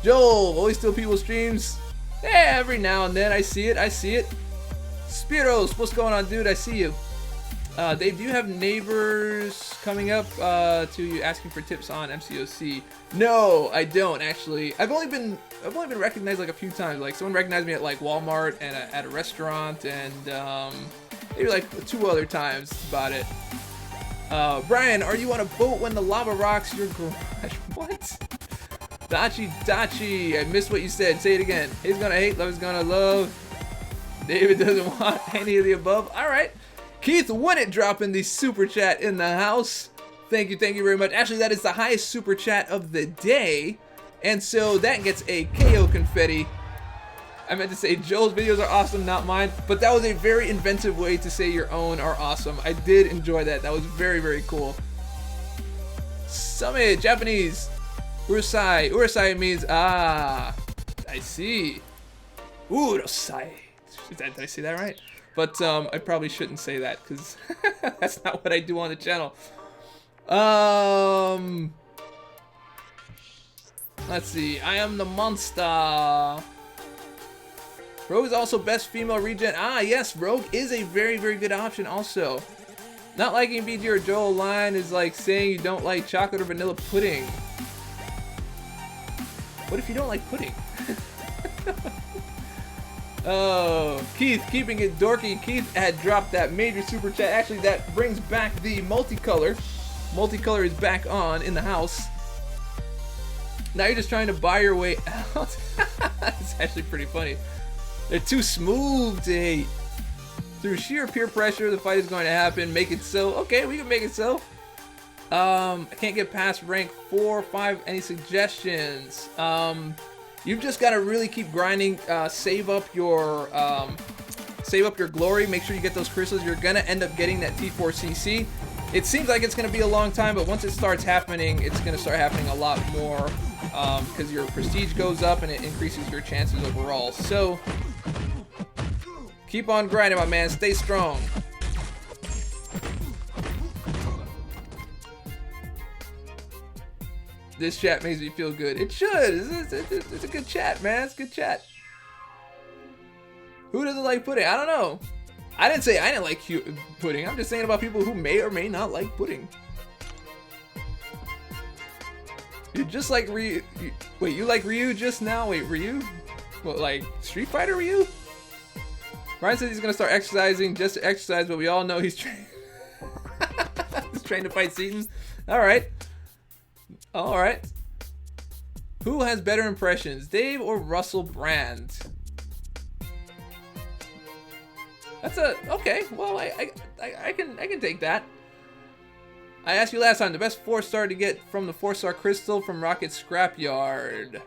Joel, always steal people's streams. Yeah, every now and then I see it. Spiros, what's going on, dude? I see you. Dave, do you have neighbors coming up to you asking for tips on MCOC? No, I don't actually. I've only been recognized like a few times. Like someone recognized me at like Walmart and at a restaurant, and maybe like 2 other times. That's about it. Brian, are you on a boat when the lava rocks your garage? What? Dachi, I missed what you said. Say it again. He's gonna hate, love is gonna love. David doesn't want any of the above. All right. Keith Winnet dropping the super chat in the house. Thank you very much. Actually, that is the highest super chat of the day. And so that gets a KO confetti. I meant to say Joel's videos are awesome, not mine. But that was a very inventive way to say your own are awesome. I did enjoy that. That was very cool. Summit, Japanese. Urusai. Urusai means, I see. Urusai. Did I say that right? But I probably shouldn't say that because that's not what I do on the channel. Let's see. I am the monster. Rogue is also best female regen. Ah, yes, Rogue is a very, very good option also. Not liking BG or Joel line is like saying you don't like chocolate or vanilla pudding. What if you don't like pudding? Oh, Keith, keeping it dorky. Keith had dropped that major super chat. Actually, that brings back the multicolor. Multicolor is back on in the house. Now you're just trying to buy your way out. That's actually pretty funny. They're too smooth to hate. Through sheer peer pressure, the fight is going to happen. Make it so. Okay, we can make it so. I can't get past rank 4 or 5. Any suggestions? You've just got to really keep grinding. Save up your glory. Make sure you get those crystals. You're gonna end up getting that T4CC. It seems like it's gonna be a long time, but once it starts happening, it's gonna start happening a lot more because your prestige goes up and it increases your chances overall. So keep on grinding, my man. Stay strong. This chat makes me feel good. It should. It's a good chat, man. It's a good chat. Who doesn't like pudding? I don't know. I didn't say I didn't like pudding. I'm just saying about people who may or may not like pudding. You're just like Ryu. Wait, you like Ryu just now? Wait, Ryu? What, like Street Fighter Ryu? Ryan says he's gonna start exercising just to exercise, but we all know he's trying. He's trying to fight Seaton. All right. All right. Who has better impressions, Dave or Russell Brand? That's a okay. Well, I can take that. I asked you last time the best 4-star to get from the 4-star crystal from Rocket Scrapyard.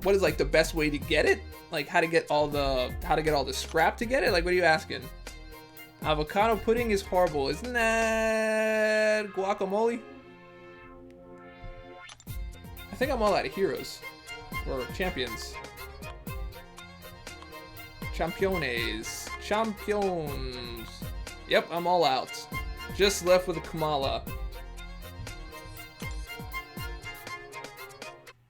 What is like the best way to get it? Like how to get all the scrap to get it? Like what are you asking? Avocado pudding is horrible. Isn't that guacamole? I think I'm all out of heroes. Or champions. Championes. Champions. Yep, I'm all out. Just left with a Kamala.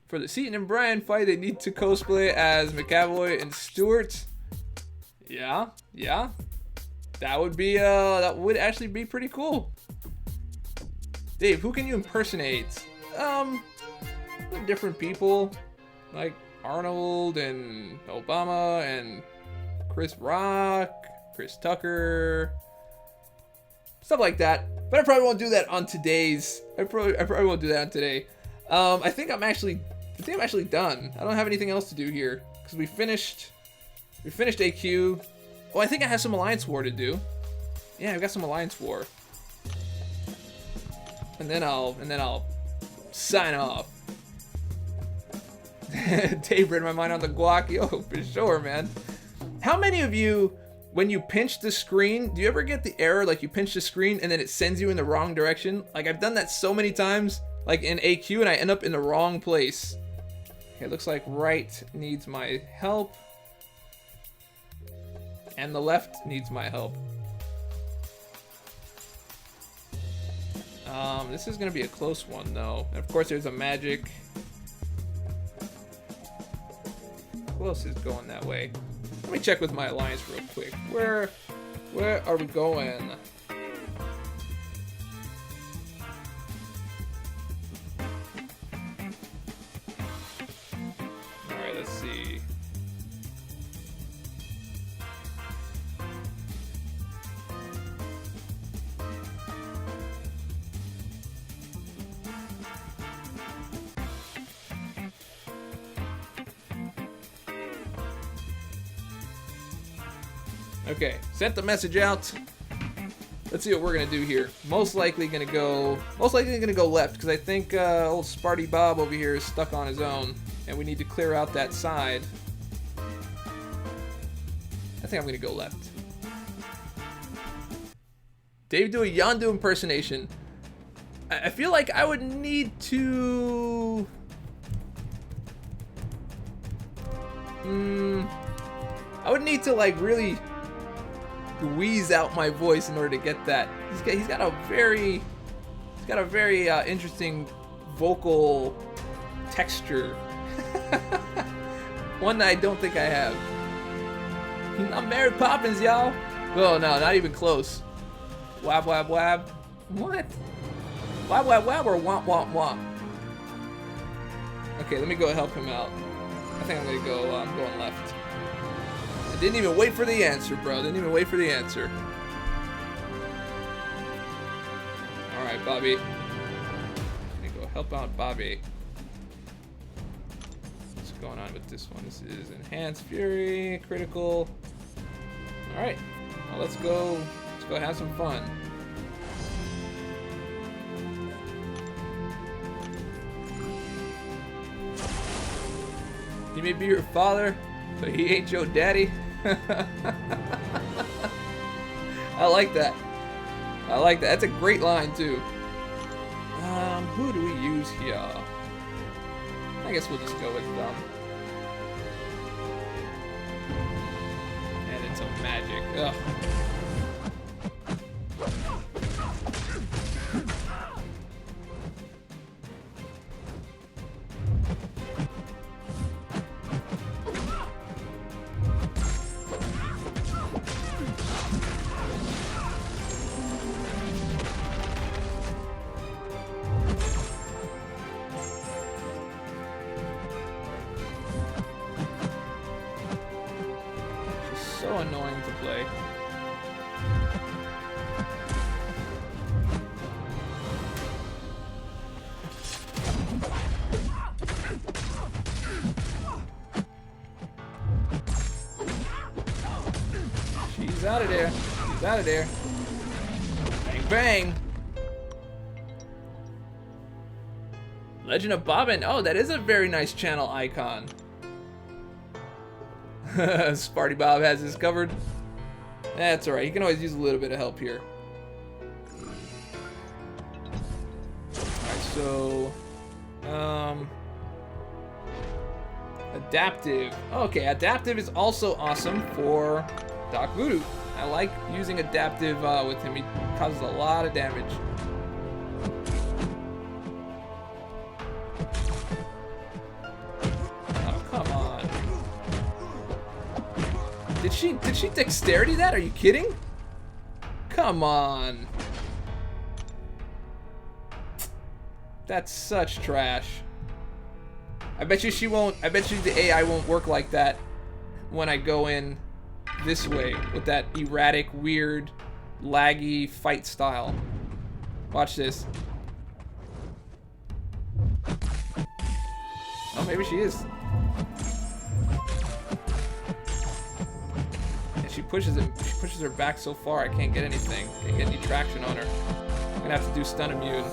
For the Seaton and Brian fight, they need to cosplay as McAvoy and Stewart. Yeah. That would actually be pretty cool. Dave, who can you impersonate? Different people, like Arnold and Obama and Chris Rock, Chris Tucker, stuff like that. But I probably won't do that on today's. I probably won't do that on today. I think I'm actually done. I don't have anything else to do here because we finished AQ. Oh, I think I have some Alliance War to do. Yeah, I've got some Alliance War. And then I'll sign off. Dave read my mind on the guac. Yo, for sure, man. How many of you, when you pinch the screen, do you ever get the error like you pinch the screen and then it sends you in the wrong direction? Like I've done that so many times, like in AQ, and I end up in the wrong place. Okay, it looks like right needs my help. And the left needs my help. This is gonna be a close one though. And of course there's a magic. Who else is going that way? Let me check with my alliance real quick. Where are we going? Alright, let's see. Okay, sent the message out. Let's see what we're gonna do here. Most likely gonna go left because I think old Sparty Bob over here is stuck on his own, and we need to clear out that side. I think I'm gonna go left. Dave, do a Yondu impersonation. I feel like I would need to. I would need to like really wheeze out my voice in order to get that. He's got a very interesting vocal texture. One that I don't think I have. I'm Mary Poppins, y'all. Oh no, not even close. Wab wab wab. What? Wab wab wab or womp womp womp? Okay, let me go help him out. I think I'm gonna go. I'm going left. I didn't even wait for the answer, bro. Didn't even wait for the answer. All right, Bobby. Let me go help out Bobby. What's going on with this one? This is enhanced fury, critical. All right. Well, let's go. Let's go have some fun. He may be your father, but he ain't your daddy. I like that. I like that. That's a great line too. Who do we use here? I guess we'll just go with and it's a magic. Ugh. So annoying to play. She's out of there. She's out of there. Bang bang. Legend of Bobbin. Oh, that is a very nice channel icon. Sparty Bob has this covered. That's alright. He can always use a little bit of help here. Alright, so adaptive. Okay, adaptive is also awesome for Doc Voodoo. I like using adaptive with him. He causes a lot of damage. Oh, come on. Did she dexterity that? Are you kidding? Come on. That's such trash. I bet you she won't. I bet you the AI won't work like that when I go in this way with that erratic, weird, laggy fight style. Watch this. Oh, maybe she is. And she pushes him. She pushes her back so far I can't get anything. Can't get any traction on her. I'm gonna have to do stun immune.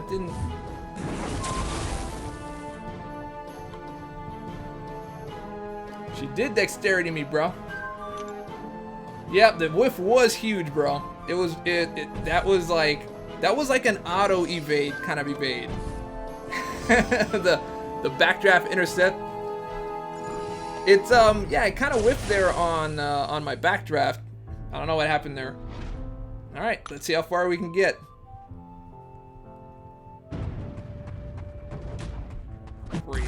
Didn't. She did dexterity me, bro. Yep, the whiff was huge, bro. It was that was like an auto evade kind of evade. the backdraft intercept. It's yeah, it kind of whiffed there on my backdraft. I don't know what happened there. All right, let's see how far we can get. Great.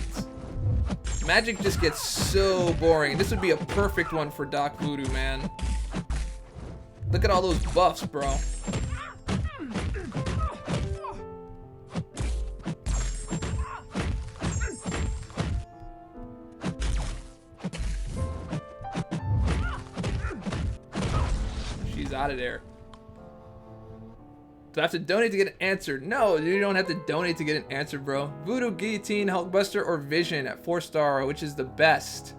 Magic just gets so boring. This would be a perfect one for Doc Voodoo, man. Look at all those buffs, bro. She's out of there. Do I have to donate to get an answer? No, you don't have to donate to get an answer, bro. Voodoo, Guillotine, Hulkbuster, or Vision at 4-star, which is the best?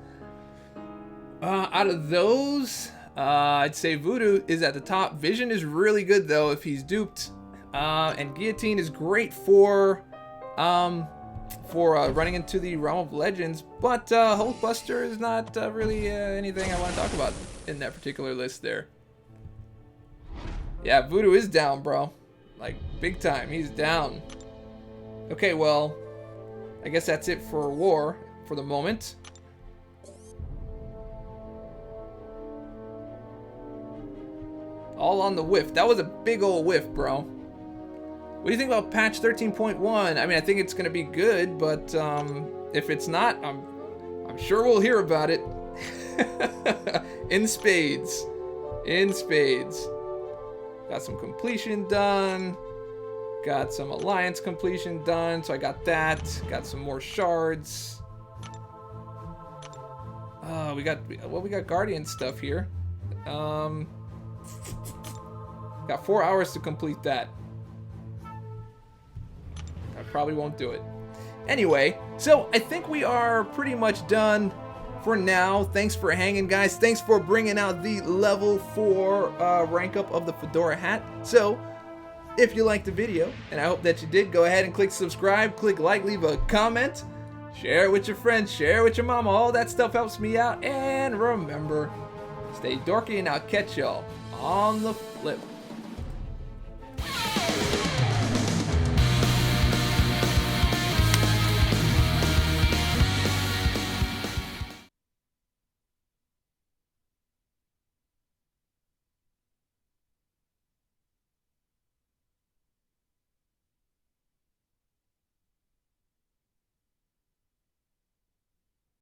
Out of those, I'd say Voodoo is at the top. Vision is really good though if he's duped, and Guillotine is great for running into the realm of legends. But Hulkbuster is not really anything I want to talk about in that particular list there. Yeah, Voodoo is down, bro. Like, big time. He's down. Okay, well, I guess that's it for War for the moment. All on the whiff. That was a big old whiff, bro. What do you think about patch 13.1? I mean, I think it's going to be good, but if it's not, I'm sure we'll hear about it. In spades. In spades. Got some completion done. Got some alliance completion done. So I got that. Got some more shards. We got Guardian stuff here. Got 4 hours to complete that. I probably won't do it. Anyway, so I think we are pretty much done for now. Thanks for hanging, guys. Thanks for bringing out the level 4 rank up of the Fedora hat. So if you liked the video, and I hope that you did, go ahead and click subscribe, click like, leave a comment, share it with your friends, share it with your mama. All that stuff helps me out. And remember, stay dorky, and I'll catch y'all on the flip.